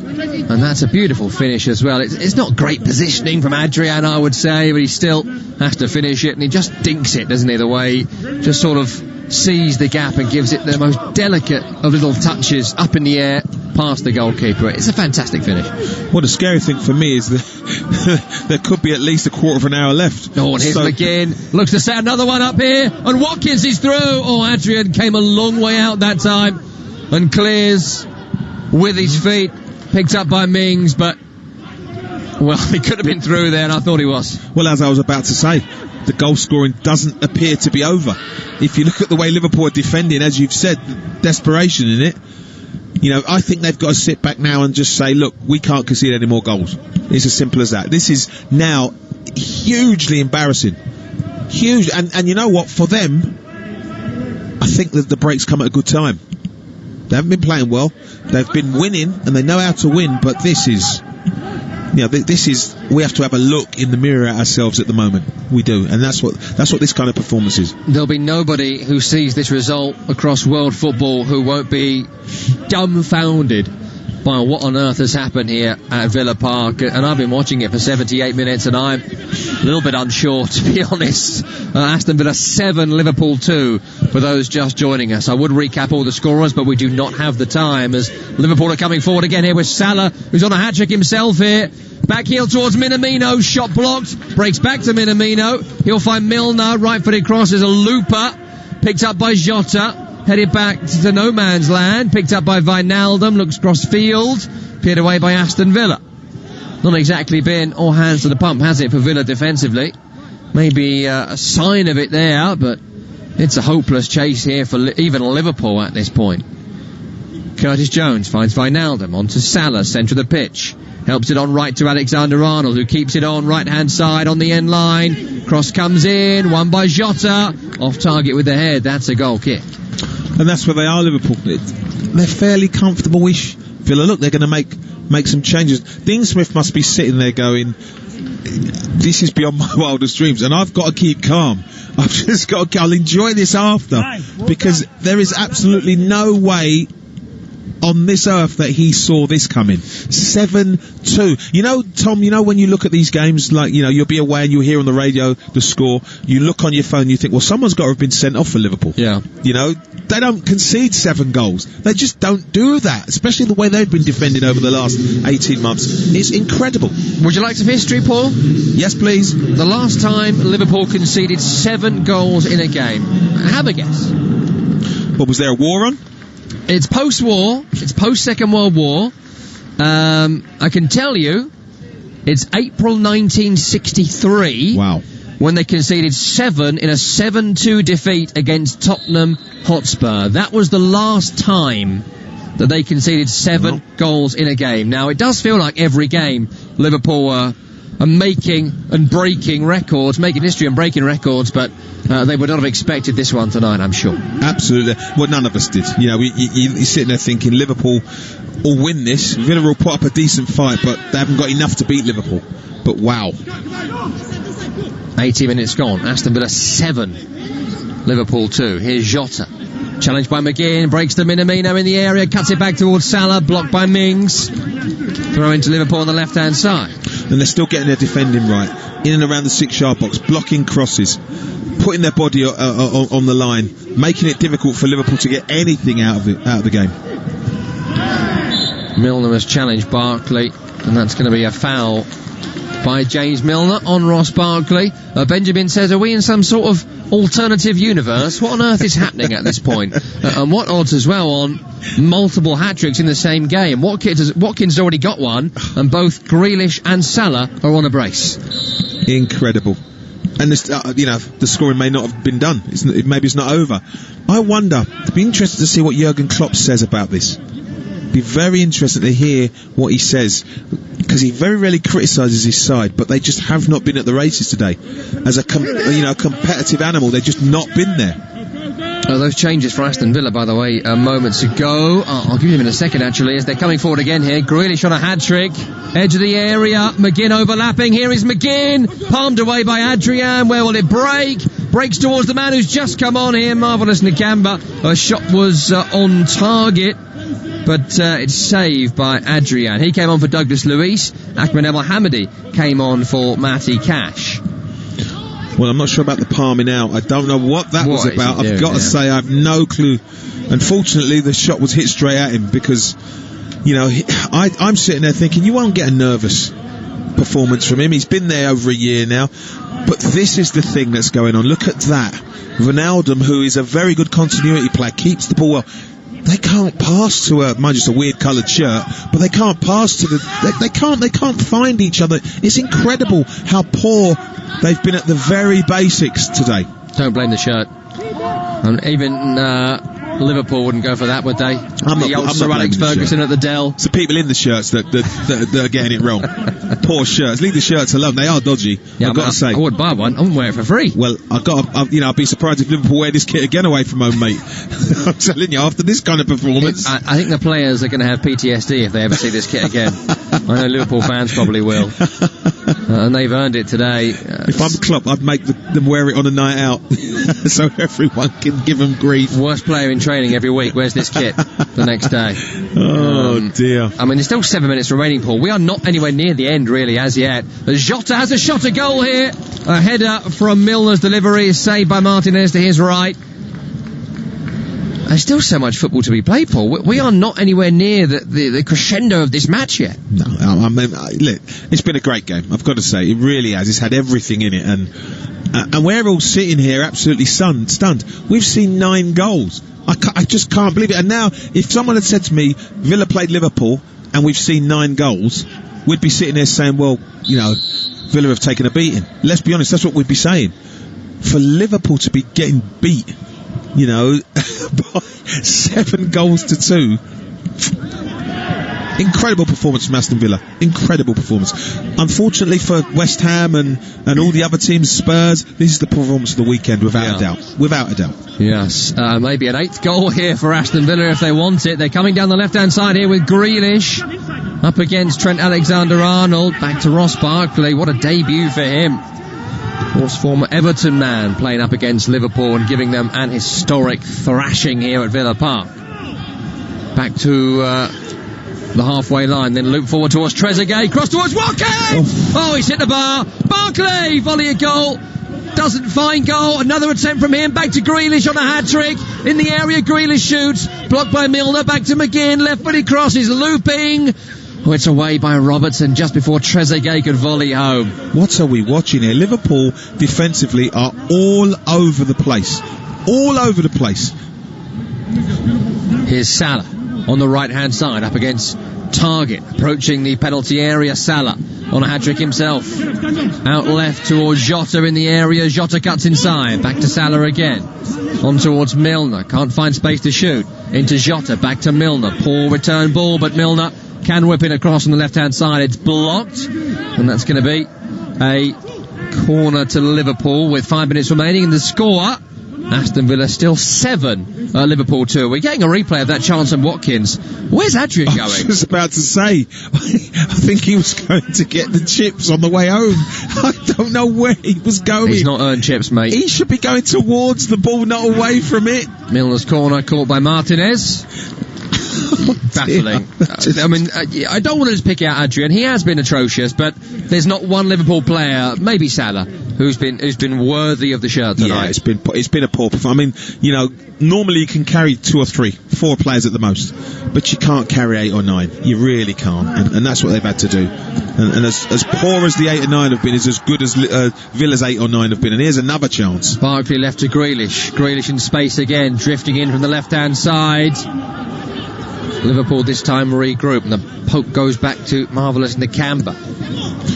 S1: And that's a beautiful finish as well. It's not great positioning from Adrian, I would say, but he still has to finish it, and he just dinks it, doesn't he, the way he just sort of sees the gap and gives it the most delicate of little touches up in the air past the goalkeeper. It's a fantastic finish.
S2: Well, the scary thing for me is that there could be at least a quarter of an hour left.
S1: Oh, and here's McGinn. Looks to set another one up here, and Watkins is through. Oh, Adrian came a long way out that time and clears with his feet. Picked up by Mings, but, well, he could have been through there, and I thought he was.
S2: Well, as I was about to say, the goal scoring doesn't appear to be over. If you look at the way Liverpool are defending, as you've said, desperation in it, you know, I think they've got to sit back now and just say, look, we can't concede any more goals. It's as simple as that. This is now hugely embarrassing. Huge. And you know what? For them, I think that the breaks come at a good time. They haven't been playing well. They've been winning, and they know how to win. But this is, we have to have a look in the mirror at ourselves at the moment. We do, and that's what this kind of performance is.
S1: There'll be nobody who sees this result across world football who won't be dumbfounded by what on earth has happened here at Villa Park. And I've been watching it for 78 minutes, and I'm a little bit unsure, to be honest. Aston Villa 7, Liverpool 2 for those just joining us. I would recap all the scorers, but we do not have the time, as Liverpool are coming forward again here with Salah, who's on a hat-trick himself here. Back heel towards Minamino, shot blocked, breaks back to Minamino. He'll find Milner, right-footed cross is a looper, picked up by Jota. Headed back to no man's land, picked up by Wijnaldum, looks cross field, cleared away by Aston Villa. Not exactly been all hands to the pump, has it, for Villa defensively? Maybe a sign of it there, but it's a hopeless chase here for even Liverpool at this point. Curtis Jones finds Wijnaldum onto Salah, centre of the pitch. Helps it on right to Alexander-Arnold, who keeps it on right-hand side on the end line. Cross comes in, won by Jota. Off target with the head. That's a goal kick.
S2: And that's where they are, Liverpool. They're fairly comfortable-ish. Villa, look, they're going to make some changes. Dean Smith must be sitting there going, this is beyond my wildest dreams, and I've got to keep calm. I've just got to, I'll enjoy this after, because there is absolutely no way on this earth that he saw this coming. 7-2. You know, Tom, you know when you look at these games, like, you know, you'll be away and you'll hear on the radio the score, you look on your phone and you think, well, someone's got to have been sent off for Liverpool.
S1: Yeah.
S2: You know, they don't concede 7 goals. They just don't do that, especially the way they've been defending over the last 18 months. It's incredible.
S1: Would you like some history, Paul?
S2: Yes, please.
S1: The last time Liverpool conceded 7 goals in a game. Have a guess.
S2: What, was there a war on?
S1: It's post-war. It's post-Second World War. I can tell you, it's April 1963.
S2: Wow.
S1: When they conceded 7 in a 7-2 defeat against Tottenham Hotspur. That was the last time that they conceded 7 goals in a game. Now, it does feel like every game Liverpool are making and breaking records, making history and breaking records, but they would not have expected this one tonight, I'm sure.
S2: Absolutely. Well, none of us did. You know, you're sitting there thinking Liverpool will win this. Villa will put up a decent fight, but they haven't got enough to beat Liverpool. But wow.
S1: 80 minutes gone. Aston Villa 7. Liverpool 2. Here's Jota. Challenged by McGinn. Breaks to Minamino in the area. Cuts it back towards Salah. Blocked by Mings. Throw into Liverpool on the left-hand side.
S2: And they're still getting their defending right. In and around the 6-yard box. Blocking crosses. Putting their body on the line. Making it difficult for Liverpool to get anything out of the game.
S1: Milner has challenged Barkley. And that's going to be a foul by James Milner on Ross Barkley. Benjamin says, are we in some sort of alternative universe? What on earth is happening at this point? And what odds as well on multiple hat-tricks in the same game? Watkins has already got one, and both Grealish and Salah are on a brace.
S2: Incredible. And this, you know, the scoring may not have been done. Maybe it's not over. I wonder, it'd be interesting to see what Jurgen Klopp says about this. Be very interested to hear what he says, because he very rarely criticises his side, but they just have not been at the races today. As a competitive animal, they've just not been there.
S1: Those changes for Aston Villa, by the way, moments ago. I'll give you them in a second, actually, as they're coming forward again here. Grealish on a hat-trick. Edge of the area. McGinn overlapping. Here is McGinn. Palmed away by Adrian. Where will it break? Breaks towards the man who's just come on here. Marvellous Nakamba. A shot was on target, but it's saved by Adrian. He came on for Douglas Luiz. Ahmed El Hamadi came on for Matty Cash.
S2: Well, I'm not sure about the palming out. I don't know what that was about. I've got to say, I have no clue. Unfortunately, the shot was hit straight at him because, you know, I'm sitting there thinking, you won't get a nervous performance from him. He's been there over a year now. But this is the thing that's going on. Look at that. Wijnaldum, who is a very good continuity player, keeps the ball well. They can't pass to mind just a weird coloured shirt, but they can't pass to they can't find each other. It's incredible how poor they've been at the very basics today.
S1: Don't blame the shirt. And even Liverpool wouldn't go for that, would they? The old Sir Alex Ferguson at the Dell.
S2: It's the people in the shirts that are getting it wrong. Poor shirts. Leave the shirts alone. They are dodgy.
S1: Yeah,
S2: I've got to say.
S1: I would buy one. I wouldn't wear it for free.
S2: Well, I'd be surprised if Liverpool wear this kit again away from home, mate. I'm telling you, after this kind of performance.
S1: I think the players are going to have PTSD if they ever see this kit again. I know Liverpool fans probably will. And they've earned it today.
S2: If I'm Klopp, I'd make them wear it on a night out so everyone can give them grief.
S1: Worst player in training every week wears this kit the next day.
S2: Oh dear.
S1: I mean, there's still 7 minutes remaining, Paul. We are not anywhere near the end really as yet. Jota has a shot at goal here. A header from Milner's delivery is saved by Martinez to his right. There's still so much football to be played, Paul. We are not anywhere near the crescendo of this match yet.
S2: No, I mean, look, it's been a great game, I've got to say. It really has. It's had everything in it, and we're all sitting here absolutely stunned. We've seen 9 goals. I just can't believe it. And now, if someone had said to me, Villa played Liverpool and we've seen 9 goals, we'd be sitting there saying, well, you know, Villa have taken a beating. Let's be honest, that's what we'd be saying. For Liverpool to be getting beat, you know, by 7 goals to 2. Incredible performance from Aston Villa. Incredible performance. Unfortunately for West Ham and all the other teams, Spurs, this is the performance of the weekend, without a doubt. Without a doubt.
S1: Yes. Maybe an 8th goal here for Aston Villa if they want it. They're coming down the left-hand side here with Grealish up against Trent Alexander-Arnold. Back to Ross Barkley. What a debut for him. Of course, former Everton man playing up against Liverpool and giving them an historic thrashing here at Villa Park. Back to the halfway line, then loop forward towards Trezeguet, cross towards Watkins! Oh, he's hit the bar. Barkley, volley a goal. Doesn't find goal. Another attempt from him. Back to Grealish on a hat-trick. In the area, Grealish shoots. Blocked by Milner. Back to McGinn. Left-footed cross is looping. Oh, it's away by Robertson just before Trezeguet could volley home.
S2: What are we watching here? Liverpool defensively are all over the place. All over the place.
S1: Here's Salah on the right-hand side up against Target. Approaching the penalty area, Salah on a hat-trick himself. Out left towards Jota in the area. Jota cuts inside. Back to Salah again. On towards Milner. Can't find space to shoot. Into Jota. Back to Milner. Poor return ball, but Milner can whip it across on the left-hand side. It's blocked. And that's going to be a corner to Liverpool with 5 minutes remaining. And the score, Aston Villa still 7, Liverpool 2. We're getting a replay of that chance from Watkins. Where's Adrian going?
S2: I was just about to say, I think he was going to get the chips on the way home. I don't know where he was going.
S1: He's not earned chips, mate.
S2: He should be going towards the ball, not away from it.
S1: Milner's corner caught by Martinez. Baffling. I mean, I don't want to just pick out Adrian. He has been atrocious, but there's not one Liverpool player, maybe Salah, who's been worthy of the shirt tonight.
S2: Yeah, it's been a poor performance. I mean, you know, normally you can carry 2 or 3, 4 players at the most, but you can't carry 8 or 9. You really can't, and that's what they've had to do. And as poor as the 8 or 9 have been, is as good as Villa's 8 or 9 have been. And here's another chance.
S1: Barkley left to Grealish. Grealish in space again, drifting in from the left-hand side. Liverpool this time regroup, and the poke goes back to marvellous Nakamba.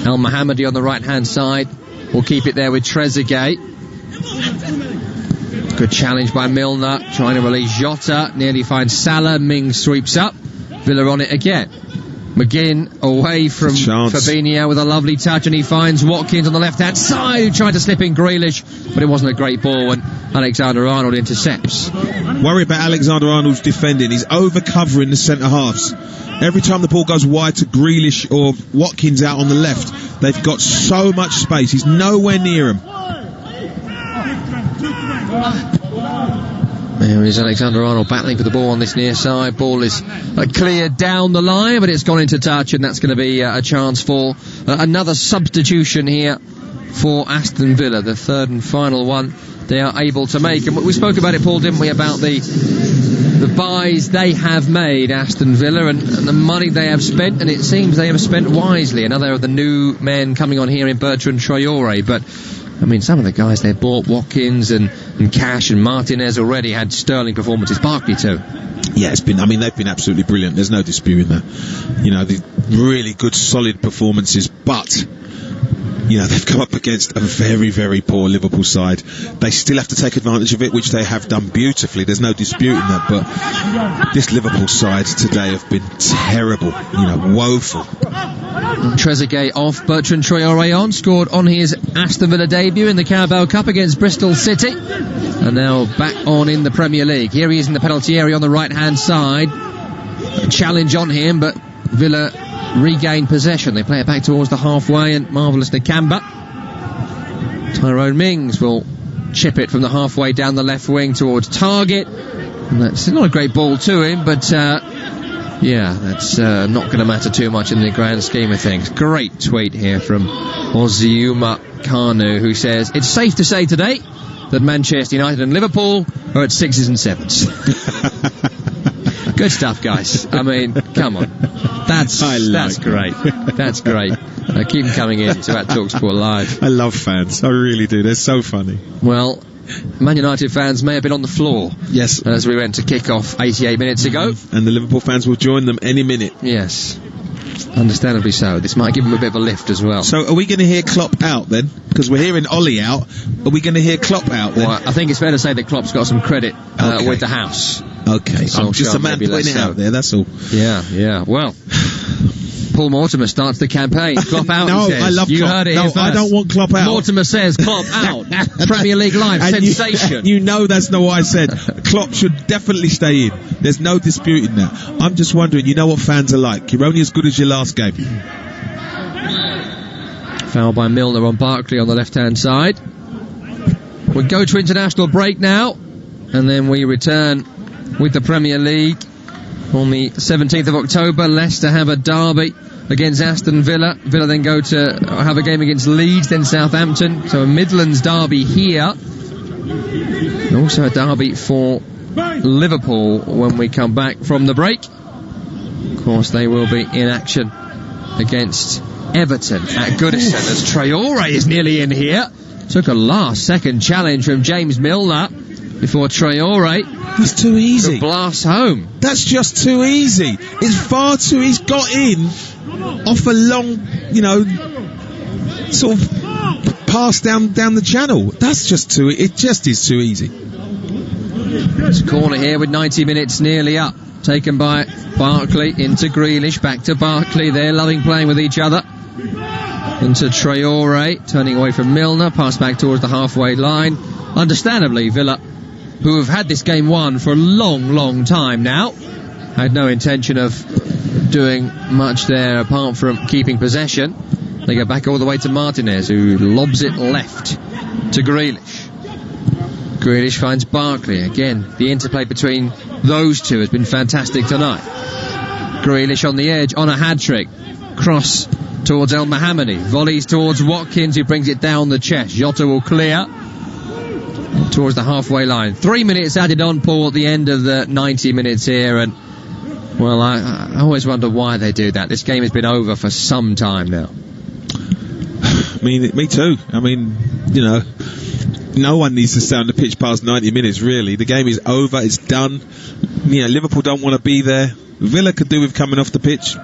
S1: El Mohammadi on the right-hand side will keep it there with Trezeguet. Good challenge by Milner, trying to release Jota, nearly finds Salah. Mings sweeps up. Villa on it again. McGinn away from Fabinho with a lovely touch, and he finds Watkins on the left-hand side, who tried to slip in Grealish, but it wasn't a great ball, and Alexander-Arnold intercepts.
S2: Worry about Alexander-Arnold's defending. He's over-covering the centre-halves. Every time the ball goes wide to Grealish or Watkins out on the left, they've got so much space. He's nowhere near him.
S1: There is Alexander-Arnold battling for the ball on this near side. Ball is cleared down the line, but it's gone into touch, and that's going to be a chance for another substitution here for Aston Villa, the 3rd and final one they are able to make. And we spoke about it, Paul, didn't we, about the buys they have made, Aston Villa, and the money they have spent, and it seems they have spent wisely. Another of the new men coming on here in Bertrand Traore, but I mean, some of the guys they bought, Watkins and Cash and Martinez, already had sterling performances. Barkley too.
S2: Yeah, they've been absolutely brilliant. There's no disputing that. You know, the really good, solid performances, but you know, they've come up against a very, very poor Liverpool side. They still have to take advantage of it, which they have done beautifully. There's no disputing that, but this Liverpool side today have been terrible, you know, woeful.
S1: Trezeguet off, Bertrand Traore on, scored on his Aston Villa debut in the Carabao Cup against Bristol City, and now back on in the Premier League. Here he is in the penalty area on the right-hand side. A challenge on him, but Villa regain possession. They play it back towards the halfway, and marvellous Nakamba. Tyrone Mings will chip it from the halfway down the left wing towards Target, and that's not a great ball to him, but that's not going to matter too much in the grand scheme of things. Great tweet here from Oziuma Kanu, who says, "It's safe to say today that Manchester United and Liverpool are at 6s and 7s." Good stuff, guys. I mean, come on. That's great. That's great. Keep them coming in to @TalkSport Live.
S2: I love fans. I really do. They're so funny.
S1: Well, Man United fans may have been on the floor.
S2: Yes.
S1: As we went to kick off 88 minutes ago.
S2: And the Liverpool fans will join them any minute.
S1: Yes. Understandably so. This might give him a bit of a lift as well.
S2: So are we going to hear Klopp out then? Because we're hearing Ollie out. Are we going to hear Klopp out then?
S1: Well, I think it's fair to say that Klopp's got some credit with the house.
S2: Okay, I'm just a man putting it out there, that's all.
S1: Yeah. Well, Paul Mortimer starts the campaign. Klopp out,
S2: no,
S1: he says.
S2: I love
S1: you
S2: Klopp.
S1: heard it
S2: no,
S1: here first.
S2: I don't want Klopp out.
S1: Mortimer says Klopp out. Premier League Live,
S2: and
S1: sensation.
S2: You know that's not what I said. Klopp should definitely stay in. There's no disputing that. I'm just wondering, you know what fans are like. You're only as good as your last game.
S1: Foul by Milner on Barkley on the left-hand side. We go to international break now, and then we return with the Premier League on the 17th of October. Leicester have a derby against Aston Villa. Villa then go to have a game against Leeds, then Southampton. So a Midlands derby here. And also a derby for Liverpool when we come back from the break. Of course, they will be in action against Everton at Goodison as Traore is nearly in here. Took a last-second challenge from James Milner before Traore.
S2: That's too easy.
S1: Blast home.
S2: That's just too easy. It's far too. He's got in off a long, sort of pass down the channel. That's just too. It just is too easy.
S1: It's a corner here with 90 minutes nearly up. Taken by Barkley into Grealish. Back to Barkley. They're loving playing with each other. Into Traore, turning away from Milner, pass back towards the halfway line. Understandably, Villa, who have had this game won for a long time now, had no intention of doing much there apart from keeping possession. They go back all the way to Martinez, who lobs it left to Grealish. Grealish finds Barkley. Again, the interplay between those two has been fantastic tonight. Grealish on the edge, on a hat-trick. Cross towards El Mohammadi. Volleys towards Watkins, who brings it down the chest. Jota will clear towards the halfway line. 3 minutes added on, Paul, at the end of the 90 minutes here. And, well, I always wonder why they do that. This game has been over for some time now.
S2: Me too. I mean, no one needs to stay on the pitch past 90 minutes, really. The game is over, it's done. Liverpool don't want to be there. Villa could do with coming off the pitch.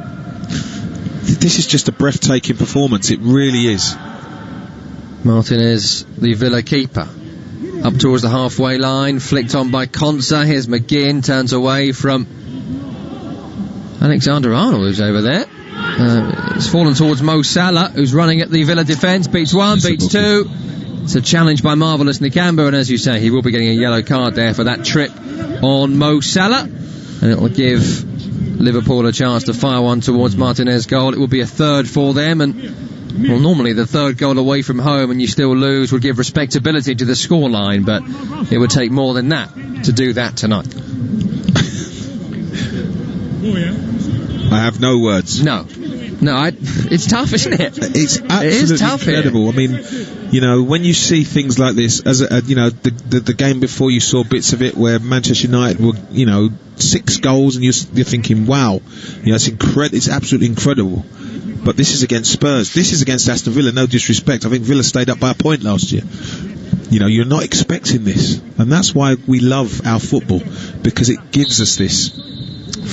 S2: This is just a breathtaking performance, it really is.
S1: Martinez, the Villa keeper, up towards the halfway line, flicked on by Konsa. Here's McGinn, turns away from Alexander-Arnold, who's over there. It's fallen towards Mo Salah, who's running at the Villa defence. Beats one, beats two. It's a challenge by Marvellous Nakamba, and as you say, he will be getting a yellow card there for that trip on Mo Salah, and it will give Liverpool a chance to fire one towards Martinez's goal. It will be a third for them, and well, normally the third goal away from home and you still lose would give respectability to the scoreline, but it would take more than that to do that tonight.
S2: I have no words.
S1: No, it's tough, isn't it?
S2: It's absolutely incredible. Here. I mean, when you see things like this, as the game before, you saw bits of it where Manchester United were, 6 goals, and you're thinking, wow, it's incredible. It's absolutely incredible. But this is against Spurs. This is against Aston Villa. No disrespect. I think Villa stayed up by a point last year. You're not expecting this, and that's why we love our football, because it gives us this.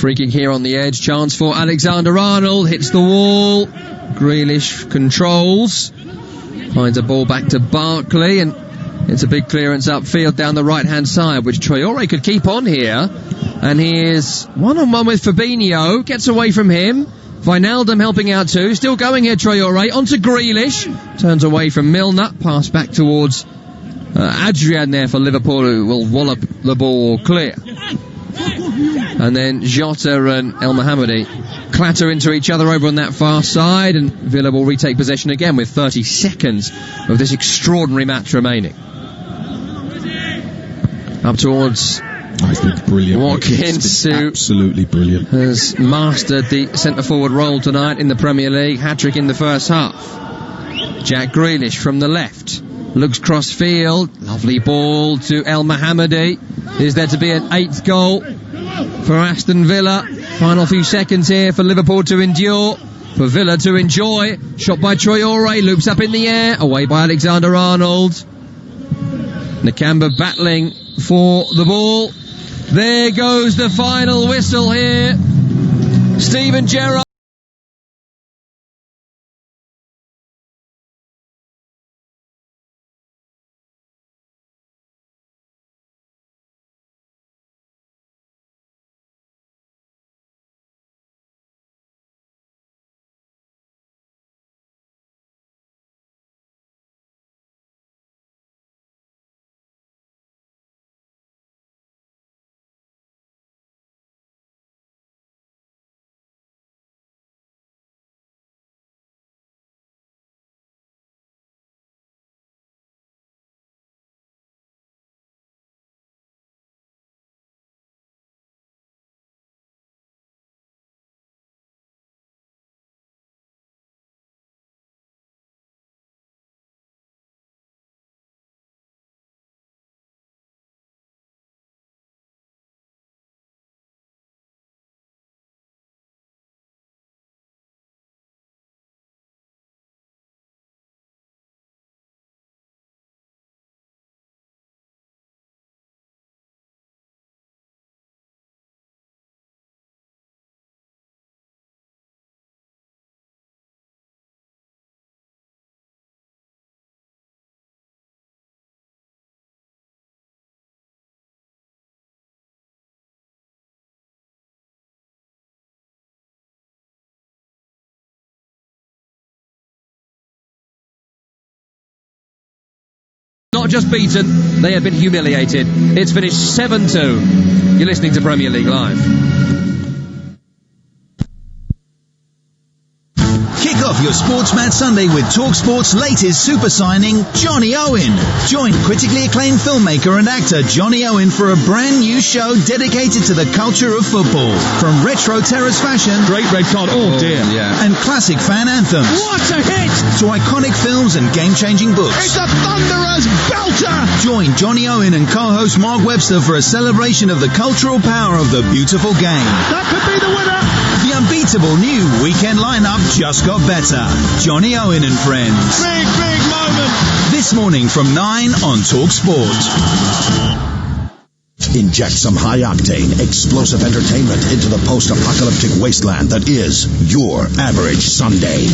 S1: Free kick here on the edge. Chance for Alexander-Arnold. Hits the wall. Grealish controls. Finds a ball back to Barkley, and it's a big clearance upfield down the right-hand side, which Traore could keep on here. And here's one-on-one with Fabinho. Gets away from him. Wijnaldum helping out too. Still going here, Traore. Onto Grealish. Turns away from Milner. Pass back towards Adrian there for Liverpool, who will wallop the ball clear. And then Jota and El Mohammadi clatter into each other over on that far side, and Villa will retake possession again with 30 seconds of this extraordinary match remaining. Up towards
S2: brilliant.
S1: Watkins,
S2: absolutely brilliant.
S1: Has mastered the centre-forward role tonight in the Premier League. Hat-trick in the first half. Jack Grealish from the left. Looks cross-field. Lovely ball to El Mohammadi. Is there to be an 8th goal for Aston Villa? Final few seconds here for Liverpool to endure, for Villa to enjoy. Shot by Traore, loops up in the air, away by Alexander-Arnold. Nakamba battling for the ball. There goes the final whistle here. Steven Gerrard not just beaten, they have been humiliated. It's finished 7-2. You're listening to Premier League Live.
S15: Kick off your Sportsmat Sunday with TalkSport's latest super signing, Johnny Owen. Join critically acclaimed filmmaker and actor Johnny Owen for a brand new show dedicated to the culture of football. From retro terrace fashion,
S19: Great red card. Oh dear.
S15: Yeah. And classic fan anthems.
S7: What a hit!
S15: To iconic films and game-changing books.
S7: It's a thunderous belter!
S15: Join Johnny Owen and co-host Mark Webster for a celebration of the cultural power of the beautiful game.
S7: That could be the winner!
S15: The unbeatable new weekend lineup just got better. Johnny Owen and Friends.
S7: Big moment!
S15: This morning from 9 on TalkSport.
S16: Inject some high-octane, explosive entertainment into the post-apocalyptic wasteland that is your average Sunday.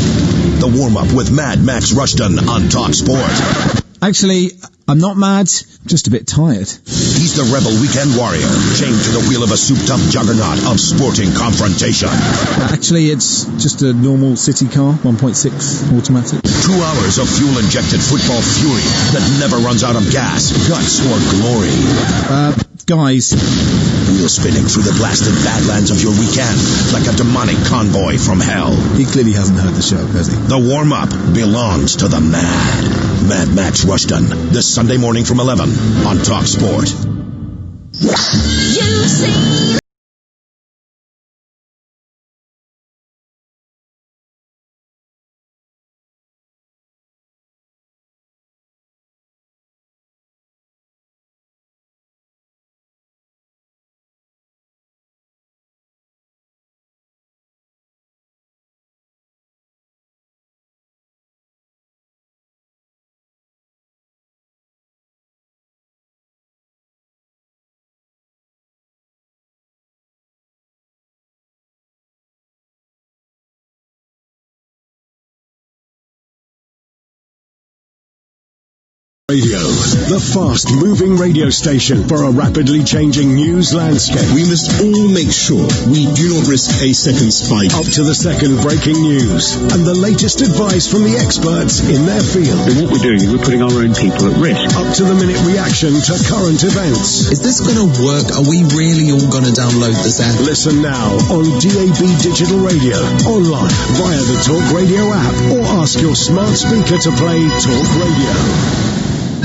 S16: The warm-up with Mad Max Rushton on TalkSport.
S2: Actually, I'm not mad, just a bit tired.
S16: He's the rebel weekend warrior, chained to the wheel of a souped-up juggernaut of sporting confrontation.
S2: Actually, it's just a normal city car, 1.6 automatic.
S16: 2 hours of fuel-injected football fury that never runs out of gas, guts, or glory.
S2: Guys.
S16: Wheel spinning through the blasted badlands of your weekend like a demonic convoy from hell.
S2: He clearly hasn't heard the show, has he?
S16: The warm-up belongs to the Mad Max Rushton, this Sunday morning from 11 on TalkSport.
S12: You see.
S16: Radio, the fast-moving radio station for a rapidly changing news landscape.
S11: We must all make sure we do not risk a second spike.
S16: Up to the second breaking news and the latest advice from the experts in their field.
S8: And what we're doing is we're putting our own people at risk.
S16: Up to the minute reaction to current events.
S17: Is this going to work? Are we really all going to download this app?
S16: Listen now on DAB Digital Radio, online via the Talk Radio app, or ask your smart speaker to play Talk Radio.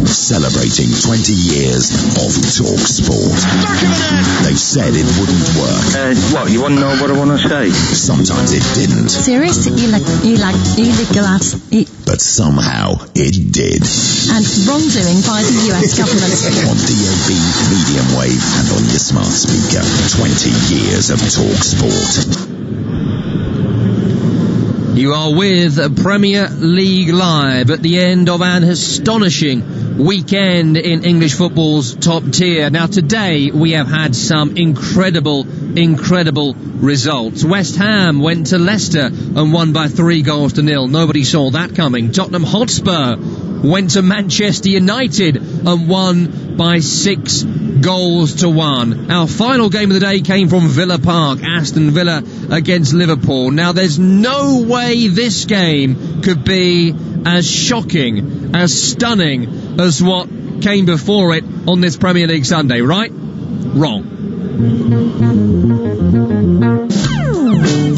S16: Celebrating 20 years of TalkSport. They said it wouldn't work.
S8: What, you want to know what I want to say?
S16: Sometimes it didn't.
S12: Serious? You illegal ass.
S16: But somehow it did.
S12: And wrongdoing by the US government.
S16: On DAB, medium wave, and on your smart speaker. 20 years of TalkSport.
S1: You are with Premier League Live at the end of an astonishing weekend in English football's top tier. Now today we have had some incredible results. West Ham went to Leicester and won by 3-0. Nobody saw that coming. Tottenham Hotspur went to Manchester United and won by 6-1. Our final game of the day came from Villa Park, Aston Villa against Liverpool. Now there's no way this game could be as shocking, as stunning as what came before it on this Premier League Sunday, right? Wrong.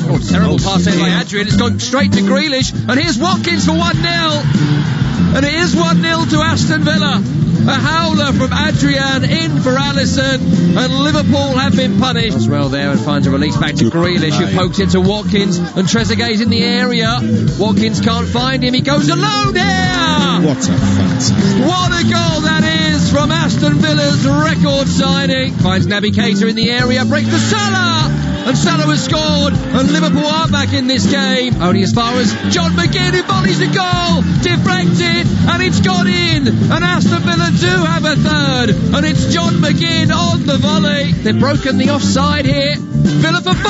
S1: Oh, terrible pass there by Adrian. It's gone straight to Grealish, and here's Watkins for 1-0. And it is 1-0 to Aston Villa. A howler from Adrian in for Alisson, and Liverpool have been punished. As well there, and finds a release back to Grealish, who pokes it to Watkins, and Trezeguet's in the area. Watkins can't find him, he goes alone here!
S2: What a fantastic.
S1: What a goal that is from Aston Villa's record signing. Finds Naby Keita in the area, breaks to Salah! And Salah has scored, and Liverpool are back in this game. Only as far as John McGinn, who volleys the goal, deflected, and it's gone in. And Aston Villa do have a third, and it's John McGinn on the volley. They've broken the offside here. Villa for 4!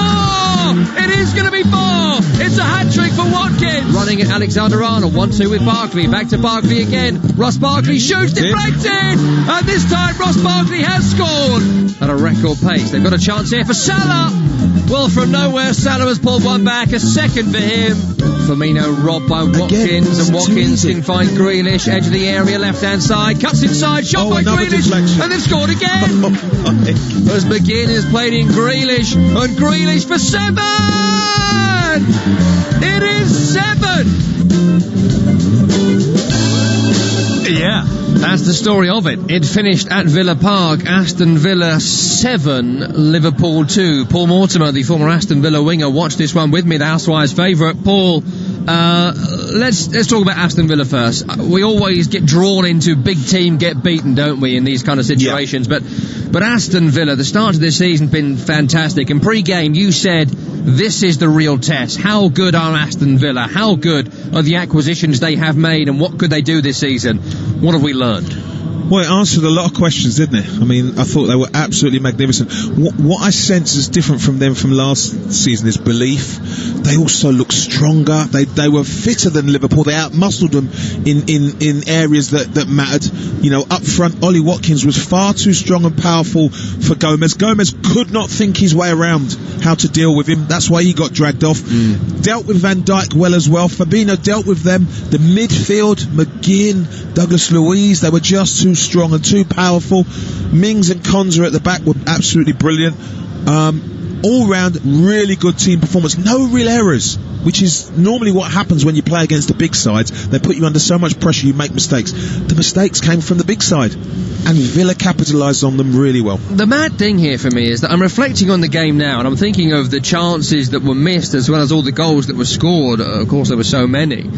S1: It is going to be 4! It's a hat-trick for Watkins. Running at Alexander-Arnold, 1-2 with Barkley. Back to Barkley again. Ross Barkley shoots, deflected! And this time Ross Barkley has scored at a record pace. They've got a chance here for Salah. Well, from nowhere, Salah has pulled one back. A second for him. Firmino robbed by Watkins, and Watkins can find Grealish, edge of the area, left-hand side, cuts inside, shot by Grealish, and they've scored again. As McGinn is played in Grealish, and Grealish for 7! It is 7! Yeah, that's the story of it. It finished at Villa Park. Aston Villa 7, Liverpool 2. Paul Mortimer, the former Aston Villa winger, watched this one with me, the Housewives' favourite. Paul, let's talk about Aston Villa first. We always get drawn into big team get beaten, don't we, in these kind of situations? Yeah. But Aston Villa, the start of this season, been fantastic. And pre-game, you said this is the real test. How good are Aston Villa? How good are the acquisitions they have made, and what could they do this season? What have we learned?
S2: Well, it answered a lot of questions, didn't it? I mean, I thought they were absolutely magnificent. What I sense is different from them from last season is belief. They also look stronger. They were fitter than Liverpool. They out-muscled them in areas that mattered. You know, up front, Ollie Watkins was far too strong and powerful for Gomez. Gomez could not think his way around how to deal with him. That's why he got dragged off. Dealt with Van Dijk well as well. Fabinho dealt with them. The midfield, McGinn, Douglas Luiz, they were just too strong and too powerful. Mings and Konza at the back were absolutely brilliant. All round, really good team performance. No real errors, which is normally what happens when you play against the big sides. They put you under so much pressure, you make mistakes. The mistakes came from the big side, and Villa capitalised on them really well.
S1: The mad thing here for me is that I'm reflecting on the game now, and I'm thinking of the chances that were missed as well as all the goals that were scored. Of course, there were so many.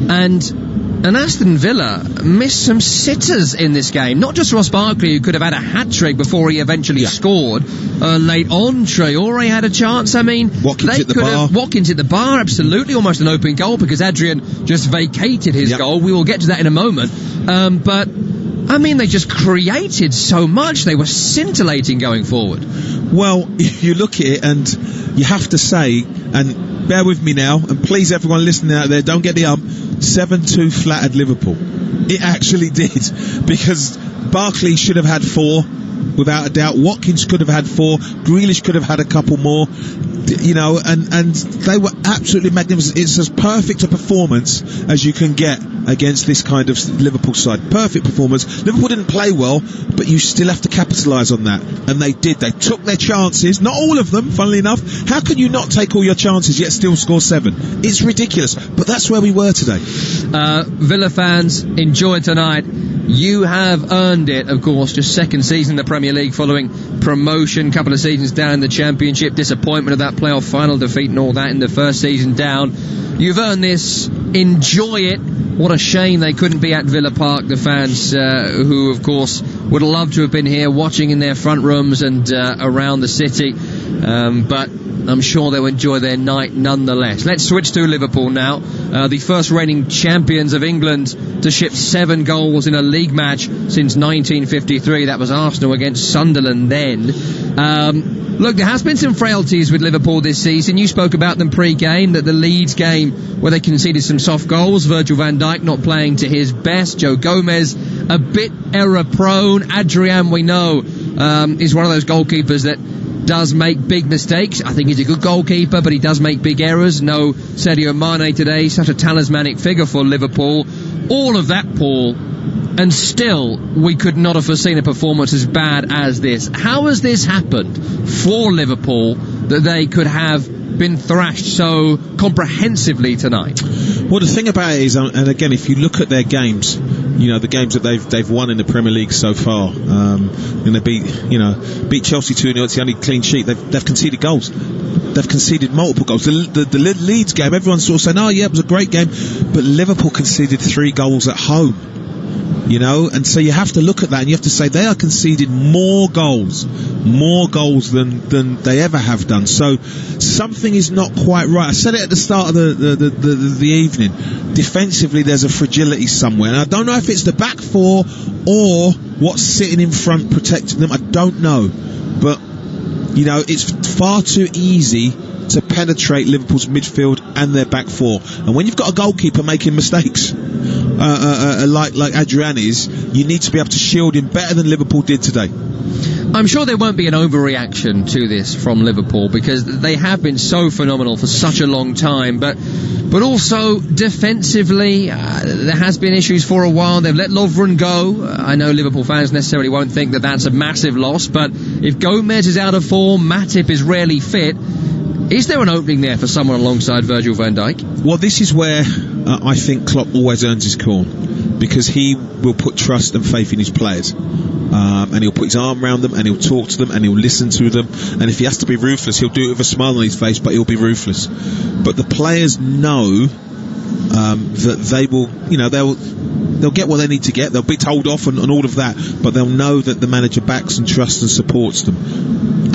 S1: And Aston Villa missed some sitters in this game. Not just Ross Barkley, who could have had a hat-trick before he eventually scored. Late on, Traore had a chance. I mean,
S2: Watkins hit the bar.
S1: Watkins hit the bar, absolutely. Almost an open goal because Adrian just vacated his goal. We will get to that in a moment. But, I mean, they just created so much. They were scintillating going forward.
S2: Well, you look at it and you have to say, and bear with me now, and please everyone listening out there, don't get the 7-2 flattered Liverpool. It actually did, because Barkley should have had 4 without a doubt. Watkins could have had 4. Grealish could have had a couple more. You know, and they were absolutely magnificent. It's as perfect a performance as you can get against this kind of Liverpool side. Perfect performance. Liverpool didn't play well, but you still have to capitalise on that, and they did. They took their chances, not all of them, funnily enough. How can you not take all your chances yet still score 7? It's ridiculous, but that's where we were today.
S1: Villa fans, enjoy tonight. You have earned it, of course. Just second season in the Premier League following promotion, couple of seasons down in the Championship, disappointment of that playoff final defeat and all that in the first season down. You've earned this. Enjoy it. What a shame they couldn't be at Villa Park, the fans who, of course, would have loved to have been here watching in their front rooms and around the city. But I'm sure they'll enjoy their night nonetheless. Let's switch to Liverpool now. The first reigning champions of England to ship 7 goals in a league match since 1953. That was Arsenal against Sunderland then. Look, there has been some frailties with Liverpool this season. You spoke about them pre-game, that the Leeds game where they conceded some soft goals. Virgil van Dijk not playing to his best. Joe Gomez a bit error-prone. Adrian, we know, is one of those goalkeepers that does make big mistakes. I think he's a good goalkeeper, but he does make big errors. No Sadio Mane today, such a talismanic figure for Liverpool. All of that, Paul, and still we could not have foreseen a performance as bad as this. How has this happened for Liverpool that they could have been thrashed so comprehensively tonight?
S2: Well, the thing about it is, and again, if you look at their games, you know, the games that they've won in the Premier League so far, and they beat Chelsea 2-0. It's the only clean sheet. They've conceded goals. They've conceded multiple goals. The Leeds game, everyone's sort of saying, oh yeah, it was a great game, but Liverpool conceded 3 goals at home. You know, and so you have to look at that and you have to say they are conceding more goals than they ever have done. So something is not quite right. I said it at the start of the evening. Defensively, there's a fragility somewhere, and I don't know if it's the back 4 or what's sitting in front protecting them. I don't know, but you know, it's far too easy to penetrate Liverpool's midfield and their back 4, and when you've got a goalkeeper making mistakes like Adrian is, you need to be able to shield him better than Liverpool did today.
S1: I'm sure there won't be an overreaction to this from Liverpool because they have been so phenomenal for such a long time, but also defensively there has been issues for a while. They've let Lovren go. I know Liverpool fans necessarily won't think that that's a massive loss, but if Gomez is out of form, Matip is rarely fit, is there an opening there for someone alongside Virgil van Dijk?
S2: Well, this is where I think Klopp always earns his corn, because he will put trust and faith in his players. And he'll put his arm around them, and he'll talk to them, and he'll listen to them, and if he has to be ruthless, he'll do it with a smile on his face, but he'll be ruthless. But the players know that they will, they'll get what they need to get. They'll be told off and all of that, but they'll know that the manager backs and trusts and supports them.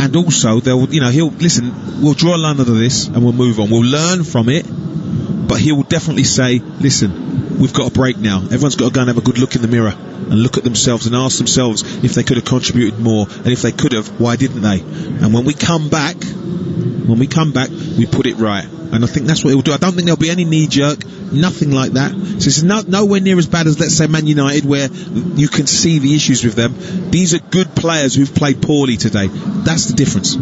S2: And also, he'll listen. We'll draw a line under this, and we'll move on. We'll learn from it, but he will definitely say, listen, we've got a break now. Everyone's got to go and have a good look in the mirror and look at themselves and ask themselves if they could have contributed more, and if they could have, why didn't they? And when we come back, we put it right. And I think that's what he'll do. I don't think there'll be any knee-jerk, nothing like that. So it's nowhere near as bad as, let's say, Man United, where you can see the issues with them. These are good players who've played poorly today. That's the difference.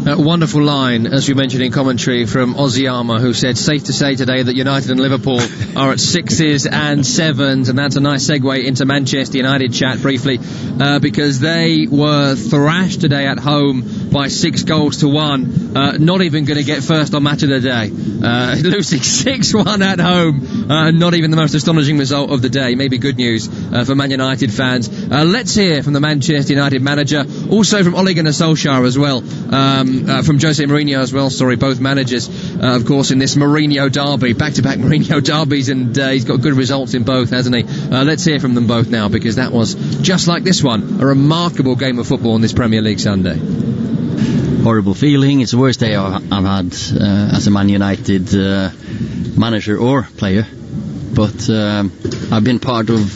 S1: Wonderful line, as you mentioned in commentary, from Oziama, who said, safe to say today that United and Liverpool are at 6s and 7s, and that's a nice segue into Manchester United chat briefly, because they were thrashed today at home by 6 goals to 1, not even going to get first on Match of the Day, losing 6-1 at home, not even the most astonishing result of the day. Maybe good news for Man United fans. Let's hear from the Manchester United manager, also from Ole Gunnar Solskjaer as well, from Jose Mourinho as well, both managers, of course, in this Mourinho derby, back-to-back Mourinho derbies, and he's got good results in both, hasn't he? Let's hear from them both now, because that was, just like this one, a remarkable game of football on this Premier League Sunday.
S20: Horrible feeling. It's the worst day I've had as a Man United manager or player, but I've been part of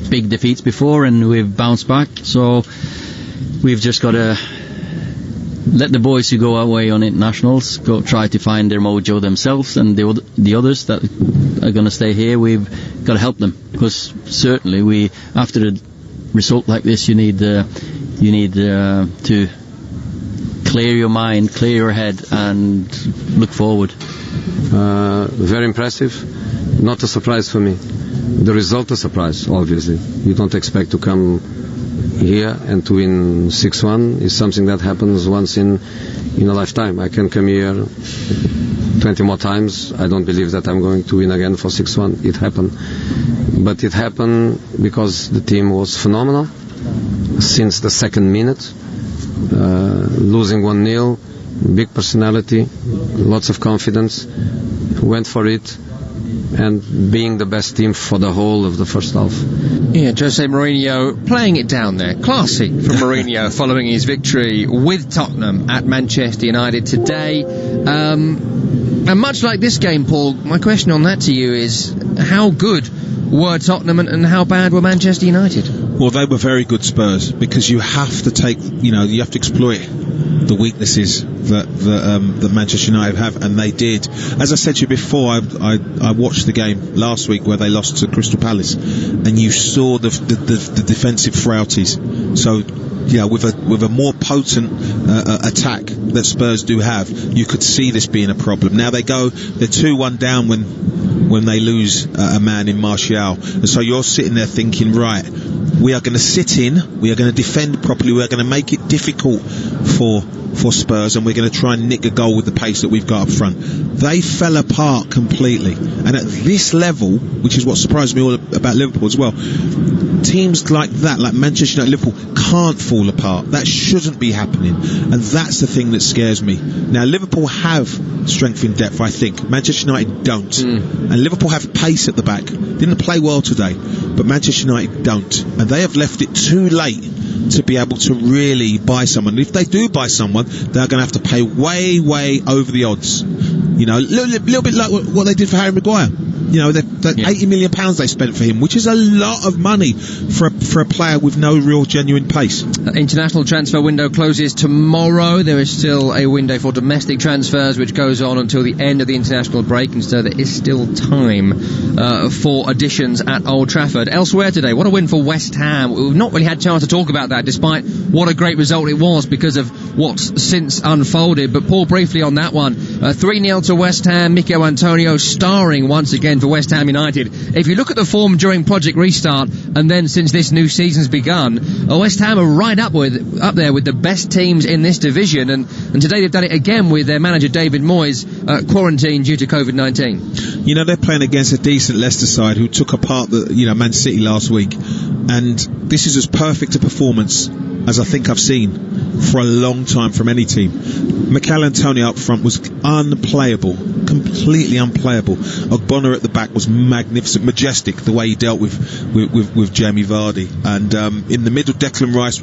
S20: big defeats before and we've bounced back, so we've just got to let the boys who go away on internationals go try to find their mojo themselves, and the others that are going to stay here, we've got to help them, because certainly after a result like this you need to clear your mind, clear your head, and look forward.
S21: Very impressive. Not a surprise for me. The result a surprise, obviously. You don't expect to come here and to win 6-1 is something that happens once in a lifetime. I can come here 20 more times. I don't believe that I'm going to win again for 6-1. It happened. But it happened because the team was phenomenal since the second minute. Losing 1-0, big personality, lots of confidence, went for it, and being the best team for the whole of the first half.
S1: Yeah, Jose Mourinho playing it down there. Classy from Mourinho following his victory with Tottenham at Manchester United today. And much like this game, Paul, my question on that to you is, how good were Tottenham and how bad were Manchester United?
S2: Well, they were very good, Spurs, because you have to exploit the weaknesses that Manchester United have, and they did. As I said to you before, I watched the game last week where they lost to Crystal Palace, and you saw the defensive frailties. So, with a more potent attack that Spurs do have, you could see this being a problem. Now they're 2-1 down when they lose a man in Martial, and so you're sitting there thinking, right, we are going to sit in, we are going to defend properly, we are going to make it difficult for Spurs, and we're going to try and nick a goal with the pace that we've got up front. They fell apart completely, and at this level, which is what surprised me all about Liverpool as well, teams like that, like Manchester United, Liverpool, can't fall apart. That shouldn't be happening, and that's the thing that scares me. Now, Liverpool have strength in depth, I think. Manchester United don't. And Liverpool have pace at the back. Didn't play well today, but Manchester United don't, and they have left it too late to be able to really buy someone. And if they do buy someone, they're going to have to pay way, way over the odds. A little bit like what they did for Harry Maguire. the 80 million pounds they spent for him, which is a lot of money for a player with no real genuine pace.
S1: International transfer window closes tomorrow. There is still a window for domestic transfers which goes on until the end of the international break, and so there is still time for additions at Old Trafford. Elsewhere today, what a win for West Ham. We've not really had a chance to talk about that, despite what a great result it was because of what's since unfolded. But Paul, briefly on that one, 3-0 to West Ham. Mikel Antonio starring once again for West Ham United. If you look at the form during Project Restart and then since this new season's begun, West Ham are right up there with the best teams in this division, and today they've done it again with their manager David Moyes quarantined due to COVID-19.
S2: They're playing against a decent Leicester side who took apart Man City last week, and this is as perfect a performance as I think I've seen for a long time from any team. Mikel Antonio up front was unplayable, completely unplayable. Ogbonna at the back was magnificent, majestic, the way he dealt with Jamie Vardy. And in the middle, Declan Rice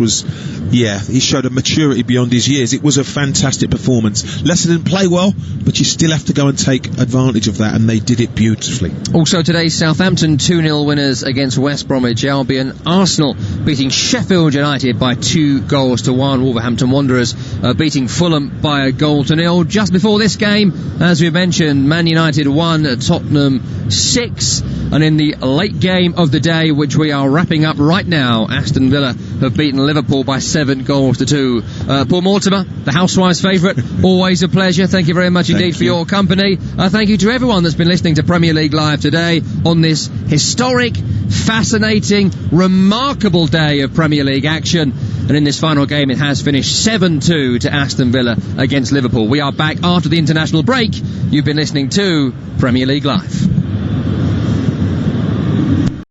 S2: he showed a maturity beyond his years. It was a fantastic performance. Leicester didn't play well, but you still have to go and take advantage of that, and they did it beautifully.
S1: Also today, Southampton 2-0 winners against West Bromwich Albion. Arsenal beating Sheffield United by 2-1. Wolverhampton Wanderers beating Fulham by 1-0. Just before this game, as we mentioned, Man United 1, Tottenham 6. And in the late game of the day, which we are wrapping up right now, Aston Villa have beaten Liverpool by 7-2. Paul Mortimer, the housewife's favourite, always a pleasure. Thank you very much indeed for your company. Thank you to everyone that's been listening to Premier League Live today on this historic, fascinating, remarkable day of Premier League action. And in this final game, it has finished 7-2 to Aston Villa against Liverpool. We are back after the international break. You've been listening to Premier League Live.